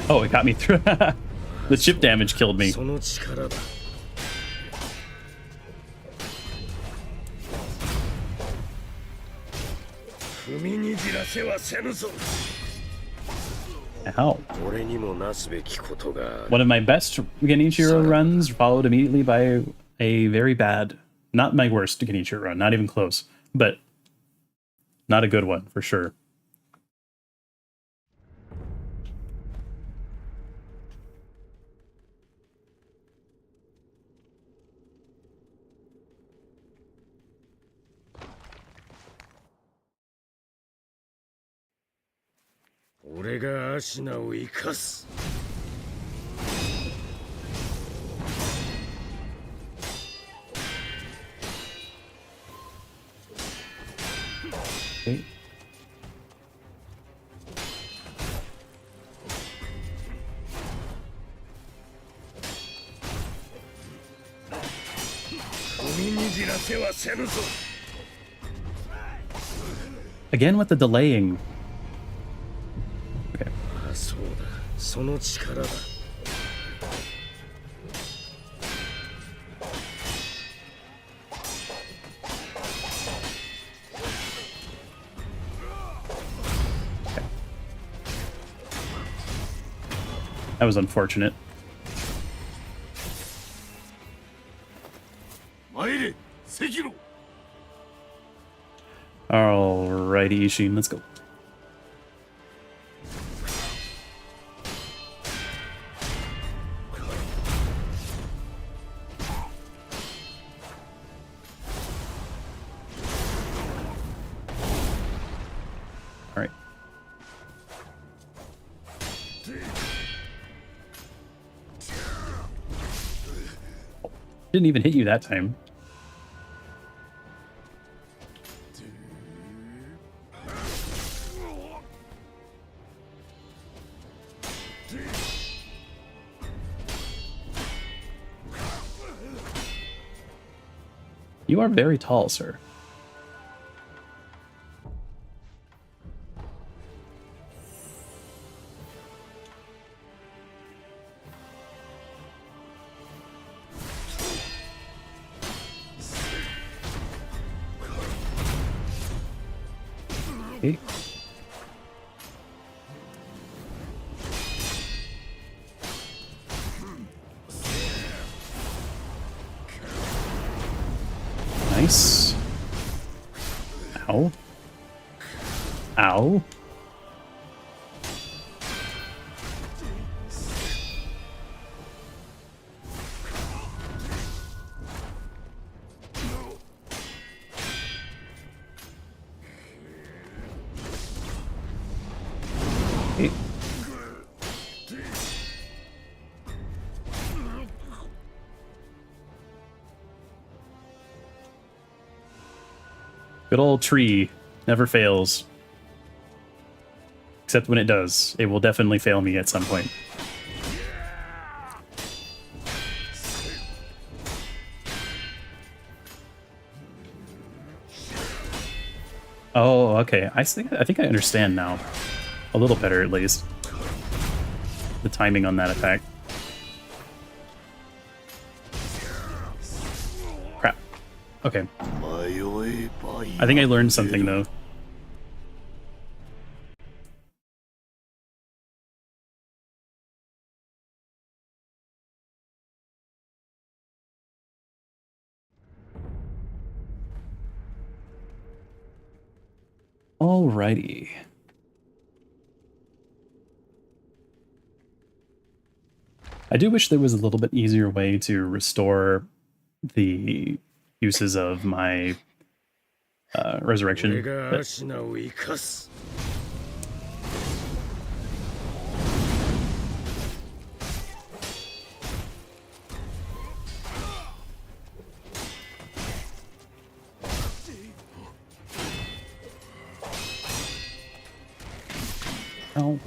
Speaker 1: Oh, it got me through. The chip damage killed me. Ow. One of my best Genichiro runs, followed immediately by a very bad, not my worst Genichiro run, not even close, but not a good one for sure. Again with the delaying. Okay.
Speaker 2: そうだ、その力だ。
Speaker 1: That was unfortunate.
Speaker 2: 参れ、赤炉。
Speaker 1: Alrighty, Ishin, let's go. Alright. Didn't even hit you that time. You are very tall, sir. Okay. Nice. Ow. Ow. Okay. Good old tree never fails. Except when it does. It will definitely fail me at some point. Oh, okay. I think I understand now. A little better, at least. The timing on that attack. Crap. Okay. I think I learned something, though. Alrighty. I do wish there was a little bit easier way to restore the uses of my resurrection. But oh.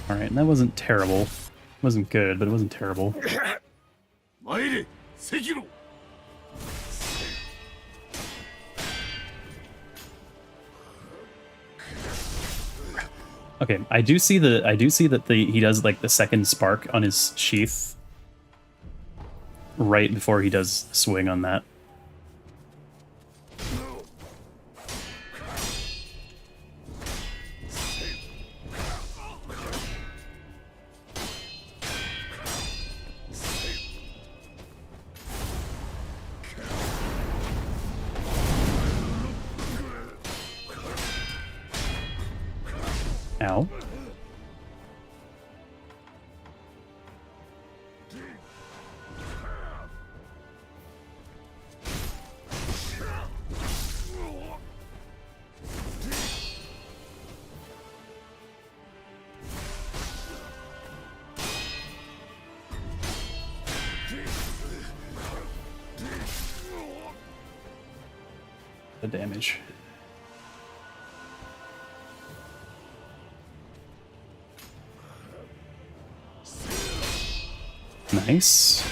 Speaker 1: Alright, and that wasn't terrible. It wasn't good, but it wasn't terrible. Okay, I do see that he does like the second spark on his sheath right before he does swing on that. Ow. the damage. Nice.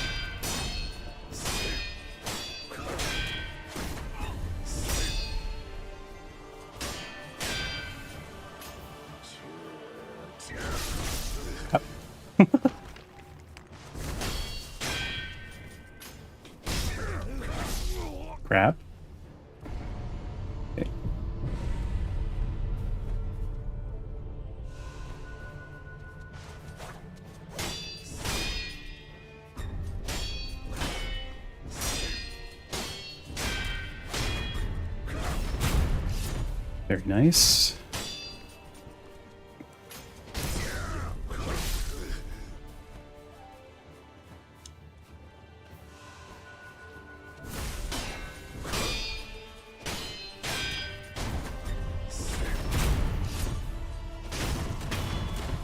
Speaker 1: Grab. Okay. Very nice.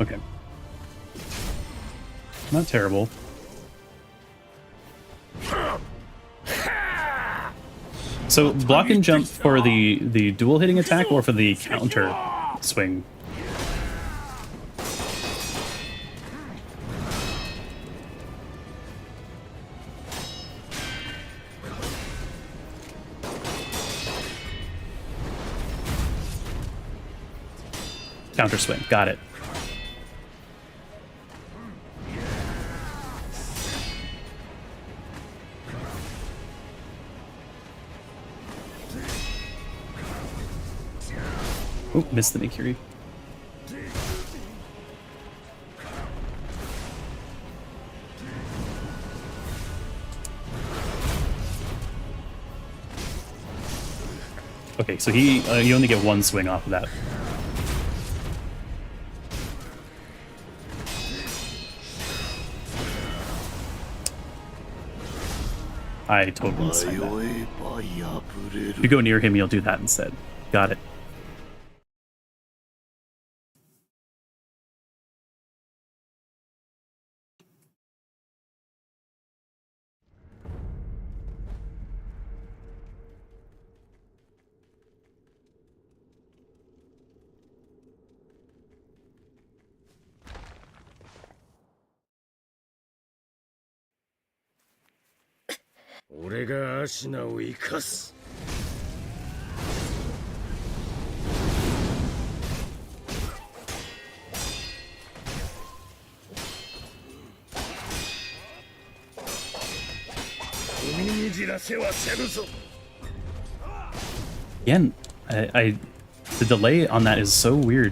Speaker 1: Okay. Not terrible. So block and jump for the dual hitting attack or for the counter swing? Counter swing, got it. Oh, missed the Mikiri. Okay, so you only get one swing off of that. I totally missed that. If you go near him, you'll do that instead. Got it.
Speaker 2: 俺がアシナを生かす。踏みにじらせはせぬぞ。
Speaker 1: Again, the delay on that is so weird.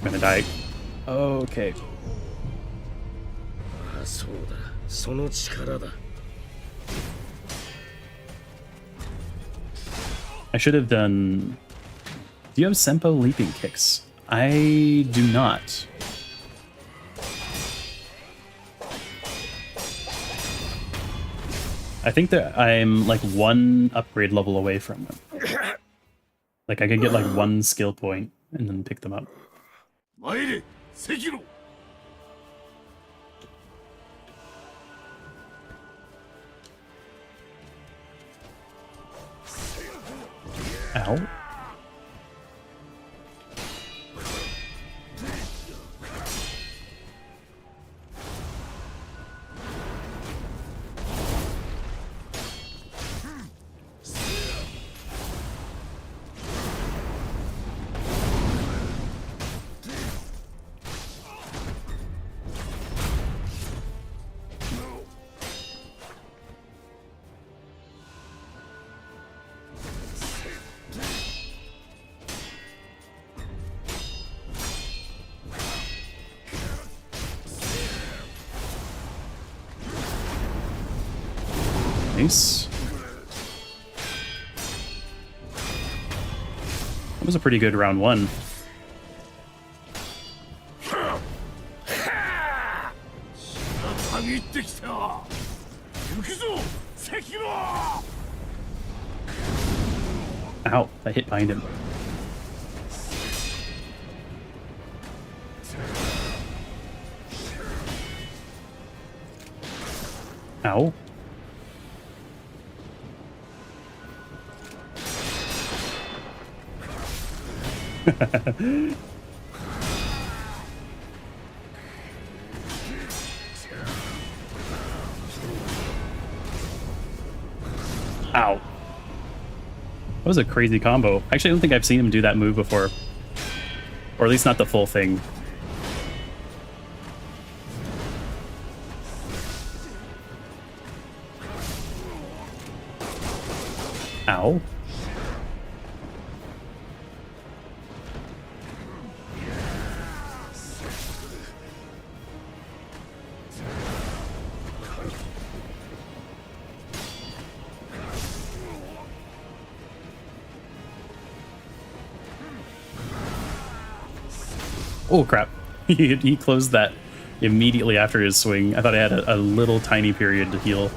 Speaker 1: I'm gonna die. Okay.
Speaker 2: ああ、そうだ。その力だ。
Speaker 1: I should have done... Do you have Senpo leaping kicks? I do not. I think that I'm like one upgrade level away from them. Like I could get like one skill point and then pick them up.
Speaker 2: 参れ、SEKIRO。
Speaker 1: Ow. Nice. That was a pretty good round one. Ow, that hit behind him. Ow. Ow. That was a crazy combo. Actually, I don't think I've seen him do that move before. Or at least not the full thing. Ow. Oh crap. He closed that immediately after his swing. I thought I had a little tiny period to heal.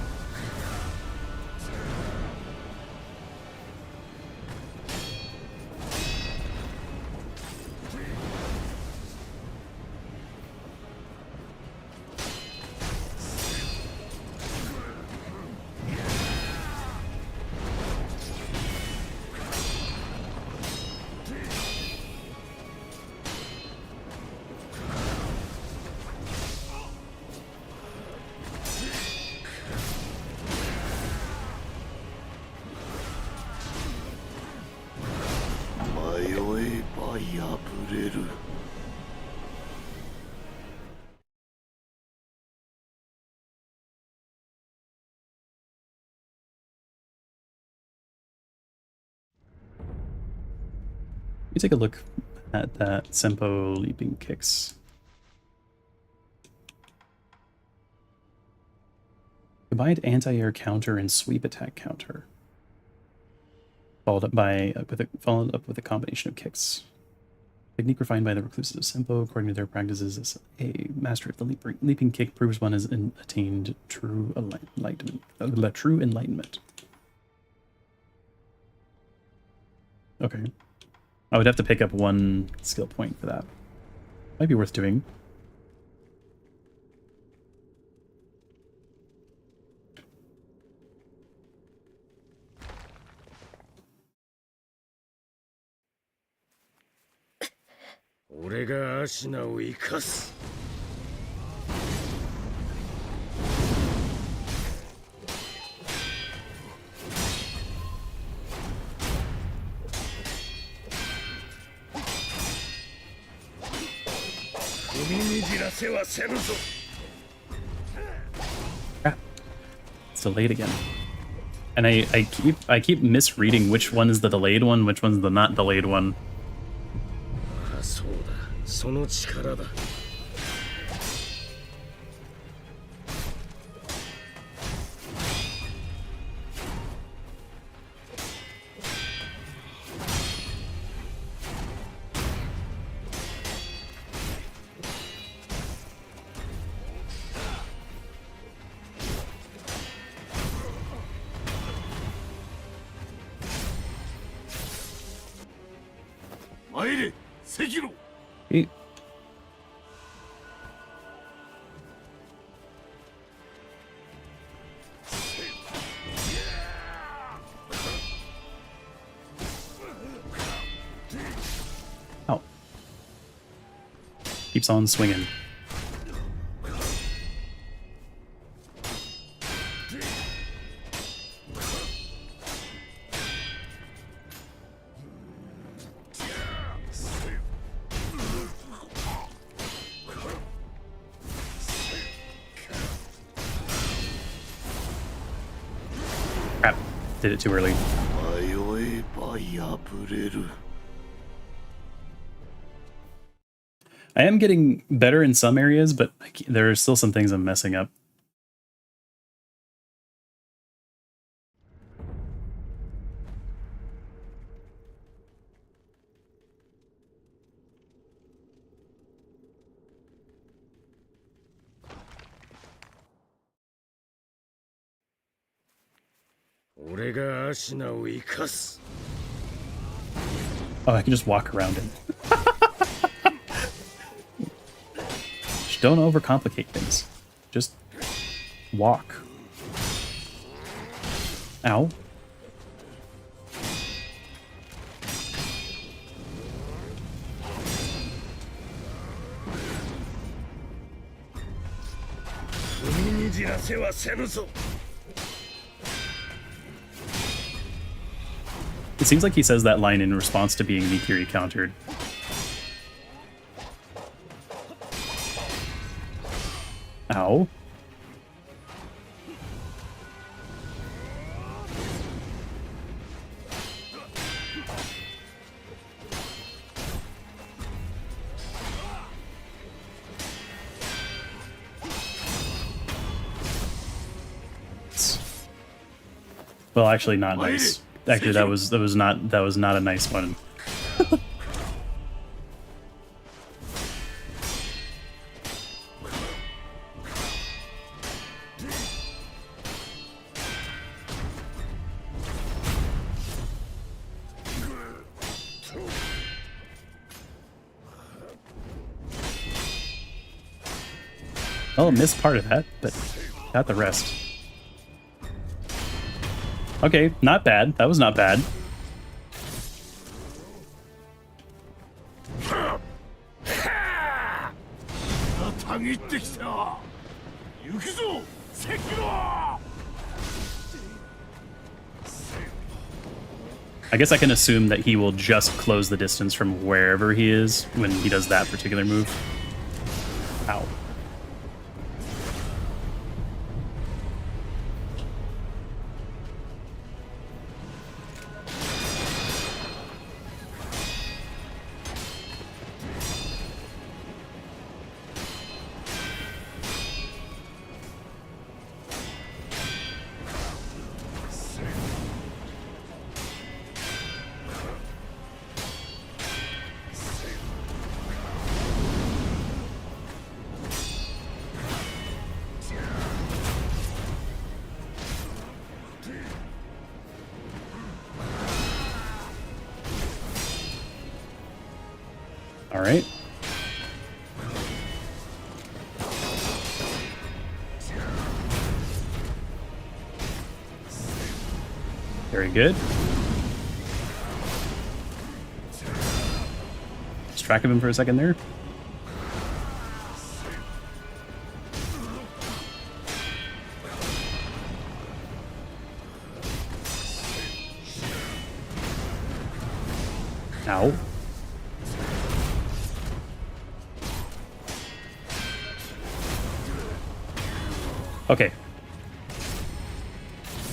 Speaker 1: Let me take a look at that Senpo leaping kicks. Combined anti-air counter and sweep attack counter. Followed up with a combination of kicks. Technique refined by the recluses of Senpo, according to their practices, as a master of the leaping kick proves one has attained true enlightenment. Okay. I would have to pick up one skill point for that. Might be worth doing. Crap. It's delayed again. And I keep misreading which one is the delayed one, which one's the not delayed one. Hey. Oh. Keeps on swinging. Crap, did it too early. I am getting better in some areas, but there are still some things I'm messing up. Oh, I can just walk around it. Don't overcomplicate things. Just walk. Ow.
Speaker 2: 逃がせはせぬぞ。
Speaker 1: It seems like he says that line in response to being Mikiri countered. Ow. Well, actually, not nice. Actually, that was not a nice one. Oh, missed part of that, but got the rest. Okay, not bad. That was not bad. I guess I can assume that he will just close the distance from wherever he is when he does that particular move. Ow. All right. Very good. Just track of him for a second there. Ow. Okay.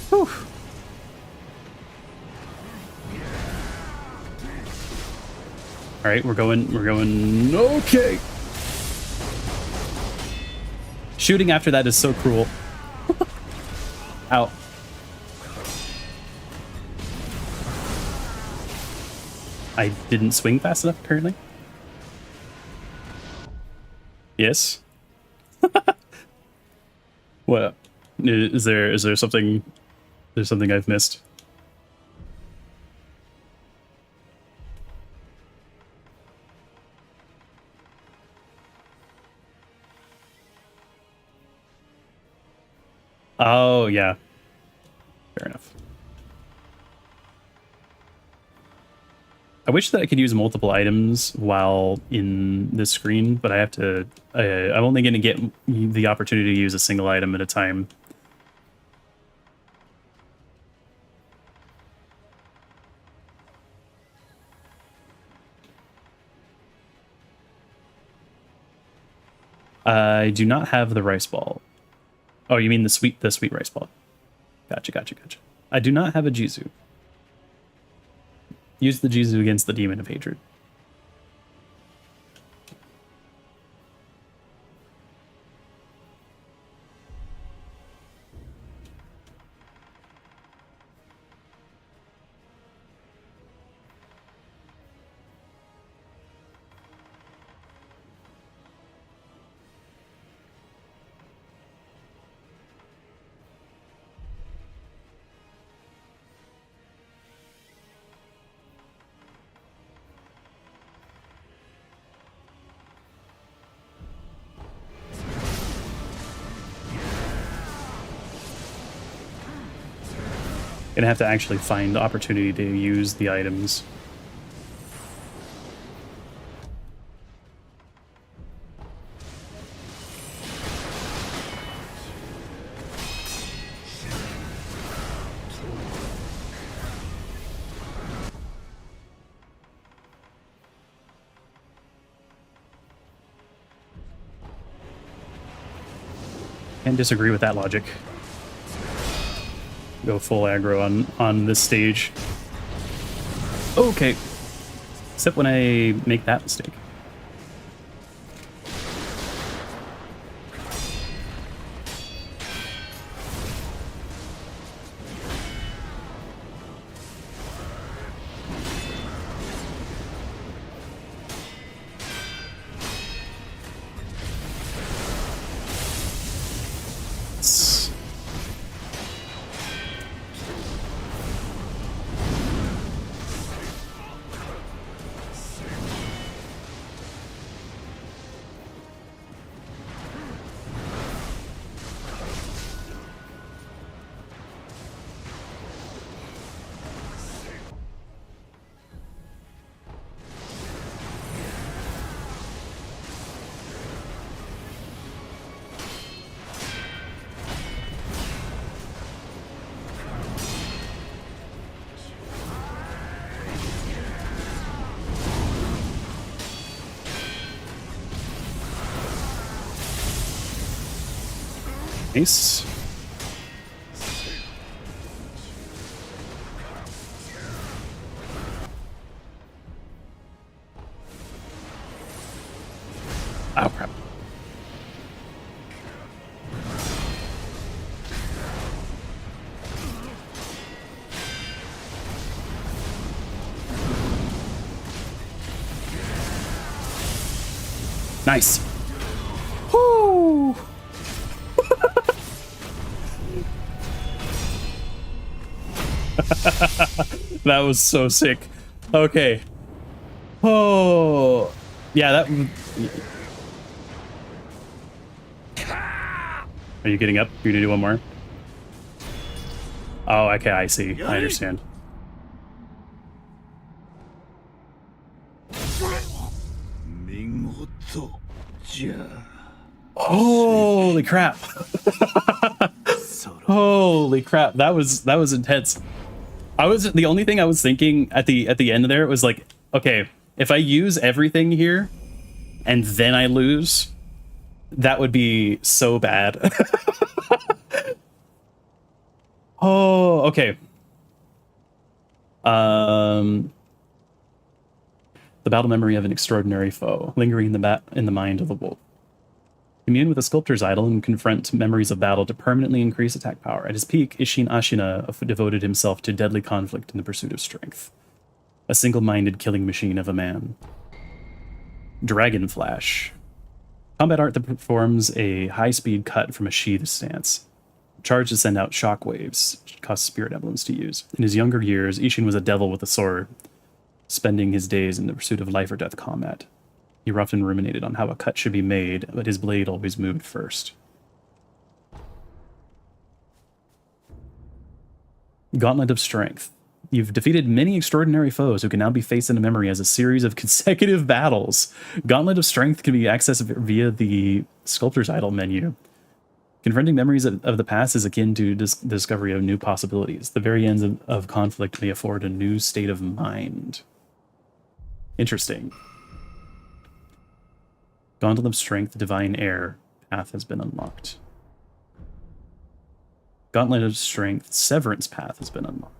Speaker 1: Whew. All right, we're going. Okay. Shooting after that is so cruel. Ow. I didn't swing fast enough, apparently. Yes. What? Is there something? There's something I've missed. Oh yeah. Fair enough. I wish that I could use multiple items while in this screen, but I have to. I'm only going to get the opportunity to use a single item at a time. I do not have the rice ball. Oh, you mean the sweet rice ball? Gotcha. I do not have a Jizu. Use the Jizu against the Demon of Hatred. Gonna have to actually find the opportunity to use the items. Can't disagree with that logic. Go full aggro on this stage. Okay. Except when I make that mistake. Nice. Oh, crap. Nice. Woo! That was so sick. Okay. Oh, yeah, that... Are you getting up? You're gonna do one more? Oh, okay, I see. I understand. Holy crap. Holy crap. That was intense. The only thing I was thinking at the end of there was like, okay, if I use everything here and then I lose, that would be so bad. Oh, okay. The battle memory of an extraordinary foe, lingering in the mind of the wolf. Commune with a sculptor's idol and confront memories of battle to permanently increase attack power. At his peak, Isshin Ashina devoted himself to deadly conflict in the pursuit of strength. A single-minded killing machine of a man. Dragon Flash. Combat art that performs a high-speed cut from a sheathed stance. Charge to send out shockwaves, which costs spirit emblems to use. In his younger years, Isshin was a devil with a sword, spending his days in the pursuit of life-or-death combat. He often ruminated on how a cut should be made, but his blade always moved first. Gauntlet of Strength. You've defeated many extraordinary foes who can now be faced into memory as a series of consecutive battles. Gauntlet of Strength can be accessed via the Sculptor's Idol menu. Confronting memories of the past is akin to discovery of new possibilities. The very ends of conflict may afford a new state of mind. Interesting. Gauntlet of Strength, Divine Air, path has been unlocked. Gauntlet of Strength, Severance path has been unlocked.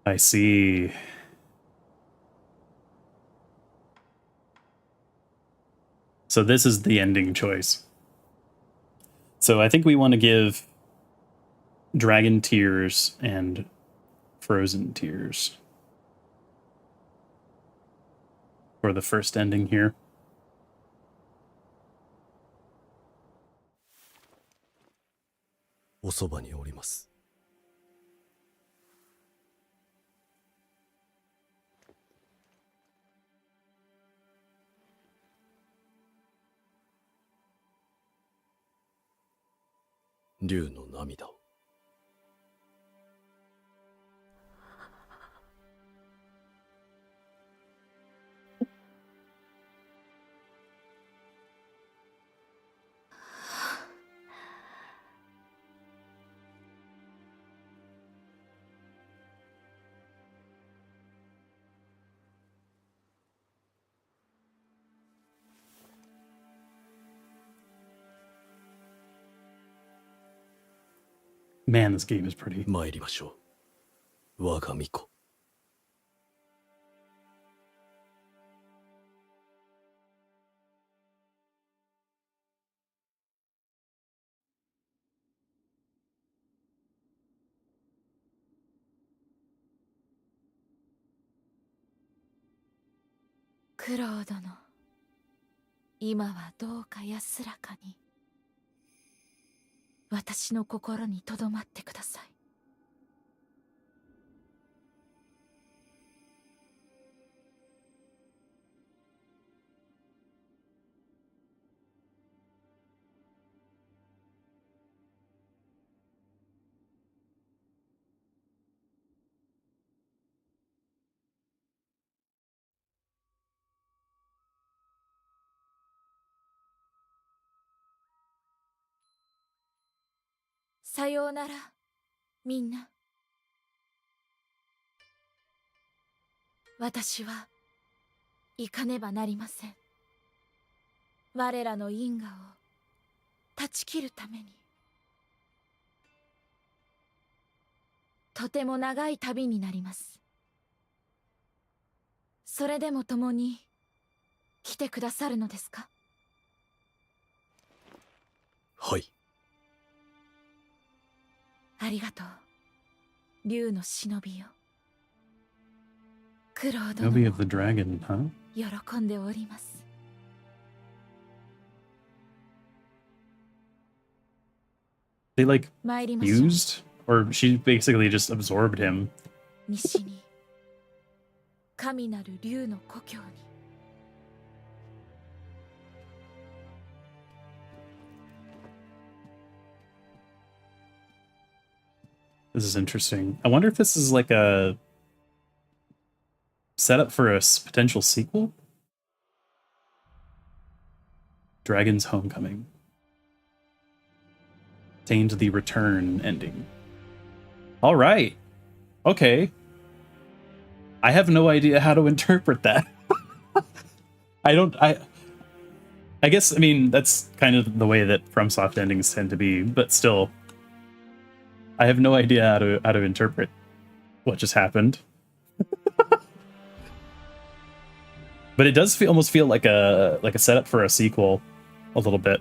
Speaker 1: I see. So this is the ending choice. So I think we want to give Dragon Tears and Frozen Tears for the first ending here. Man, this game is pretty.
Speaker 2: 参りましょう。我が巫女。
Speaker 6: 九郎殿、今はどうか安らかに私の心にとどまってください。さようなら、みんな。私は行かねばなりません。我らの因果を断ち切るために。とても長い旅になります。それでも共に来てくださるのですか？
Speaker 2: はい。
Speaker 6: ありがとう、竜の忍びよ。九郎殿
Speaker 1: Movie
Speaker 6: も
Speaker 1: of the Dragon, huh?
Speaker 6: 喜んでおります。
Speaker 1: They like
Speaker 6: 参りましょう。
Speaker 1: used, or she basically just absorbed him.
Speaker 6: 西に神なる竜の故郷に。
Speaker 1: This is interesting. I wonder if this is like a setup for a potential sequel? Dragon's Homecoming. Attained the return ending. All right. Okay. I have no idea how to interpret that. I guess, I mean, that's kind of the way that FromSoft endings tend to be, but still, I have no idea how to interpret what just happened. But it does almost feel like a setup for a sequel, a little bit.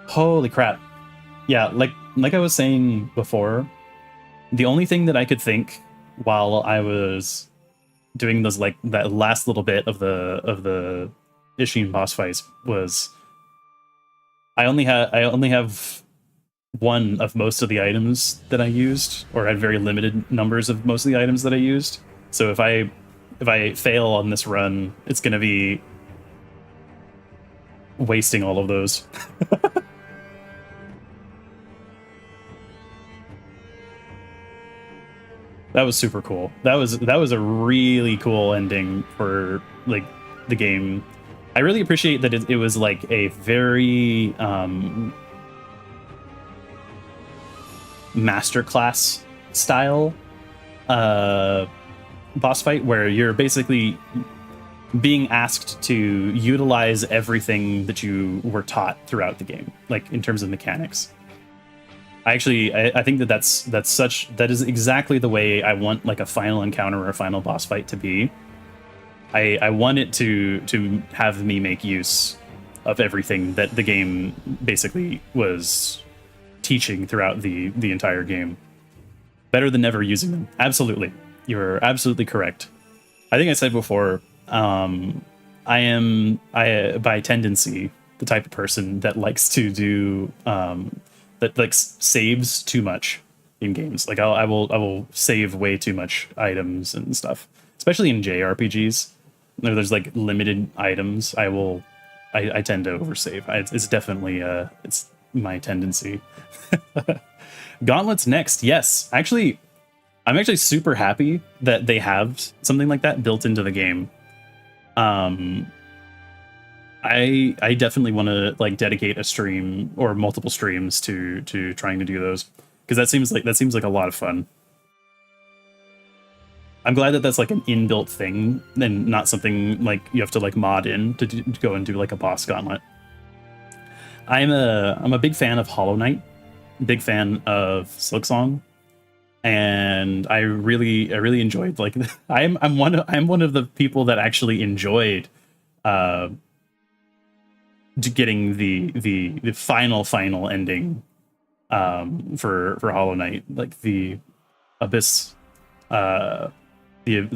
Speaker 1: Holy crap! Yeah, like I was saying before, the only thing that I could think while I was doing those, like, that last little bit of the Ishin boss fights was I only have one of most of the items that I used, or had very limited numbers of most of the items that I used. So if I fail on this run, it's gonna be wasting all of those. That was super cool. That was a really cool ending for, like, the game. I really appreciate that it was like a very masterclass style boss fight, where you're basically being asked to utilize everything that you were taught throughout the game, like in terms of mechanics. I think that is exactly the way I want, like, a final encounter or a final boss fight to be. I want it to have me make use of everything that the game basically was teaching throughout the entire game. Better than never using them. Absolutely. You're absolutely correct. I think I said before, I am by tendency the type of person that likes to do that, like, saves too much in games. Like, I will save way too much items and stuff, especially in JRPGs. There's like limited items. I tend to oversave. It's definitely it's my tendency. Gauntlet's next. Yes, actually, I'm actually super happy that they have something like that built into the game. I definitely want to, like, dedicate a stream or multiple streams to trying to do those, because that seems like a lot of fun. I'm glad that that's like an inbuilt thing and not something like you have to, like, mod in to go and do, like, a boss gauntlet. I'm a big fan of Hollow Knight, big fan of Silksong, and I really enjoyed, like, I'm one of the people that actually enjoyed getting the final ending for Hollow Knight, like the Abyss, the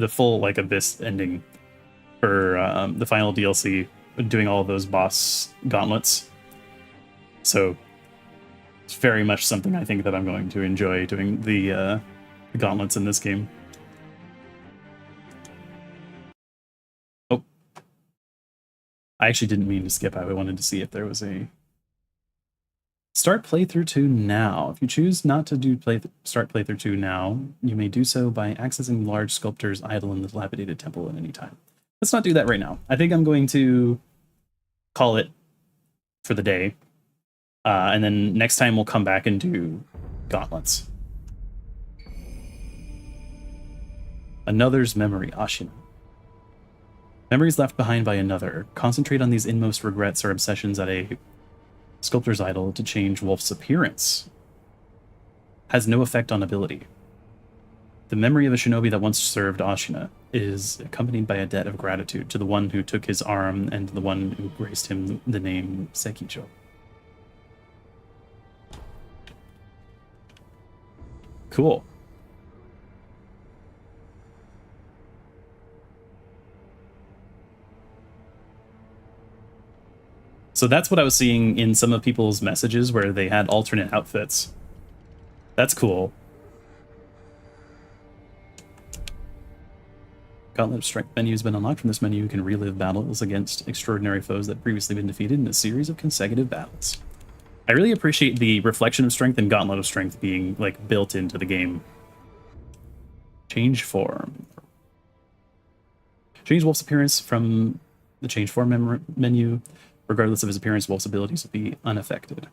Speaker 1: full like Abyss ending for the final DLC, doing all of those boss gauntlets. So it's very much something I think that I'm going to enjoy, doing the gauntlets in this game. Oh, I actually didn't mean to skip. I wanted to see if there was a start playthrough 2 now. If you choose not to do start playthrough 2 now, you may do so by accessing the large sculptor's idol in the dilapidated temple at any time. Let's not do that right now. I think I'm going to call it for the day. And then next time we'll come back and do gauntlets. Another's memory, Ashina. Memories left behind by another. Concentrate on these inmost regrets or obsessions at a sculptor's idol to change Wolf's appearance. Has no effect on ability. The memory of a shinobi that once served Ashina is accompanied by a debt of gratitude to the one who took his arm and the one who graced him the name Sekicho. Cool. So that's what I was seeing in some of people's messages where they had alternate outfits. That's cool. Gauntlet of Strength menu has been unlocked. From this menu, you can relive battles against extraordinary foes that previously been defeated in a series of consecutive battles. I really appreciate the Reflection of Strength and Gauntlet of Strength being like built into the game. Change form. Change Wolf's appearance from the change form menu. Regardless of his appearance, Wolf's abilities will be unaffected.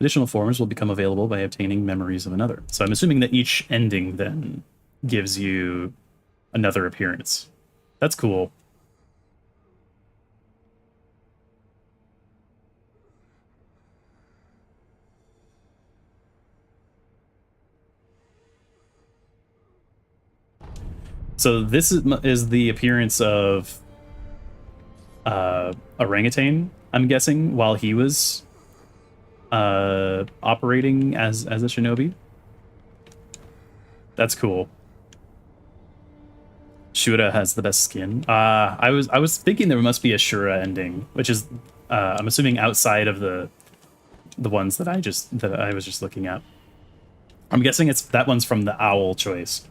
Speaker 1: Additional forms will become available by obtaining memories of another. So I'm assuming that each ending then gives you another appearance. That's cool. So this is the appearance of orangutan, I'm guessing, while he was operating as a shinobi. That's cool. Shura has the best skin. I was thinking there must be a Shura ending, which is I'm assuming outside of the ones that I was just looking at. I'm guessing it's that one's from the owl choice.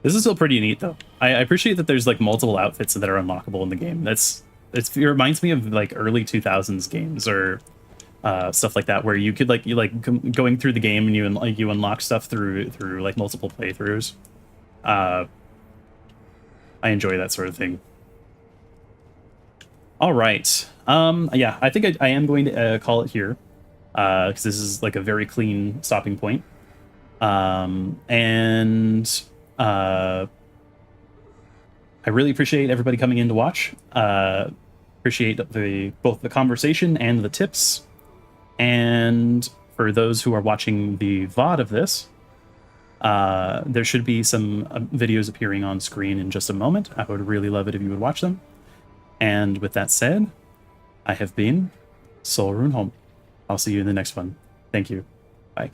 Speaker 1: This is still pretty neat, though. I appreciate that there's like multiple outfits that are unlockable in the game. It reminds me of like early 2000s games or stuff like that, where you could going through the game and you unlock stuff through like multiple playthroughs. I enjoy that sort of thing. All right. Yeah, I think I am going to call it here because this is like a very clean stopping point. I really appreciate everybody coming in to watch. Appreciate both the conversation and the tips. And for those who are watching the VOD of this, there should be some videos appearing on screen in just a moment. I would really love it if you would watch them. And with that said, I have been Sol Runeholm. I'll see you in the next one. Thank you. Bye.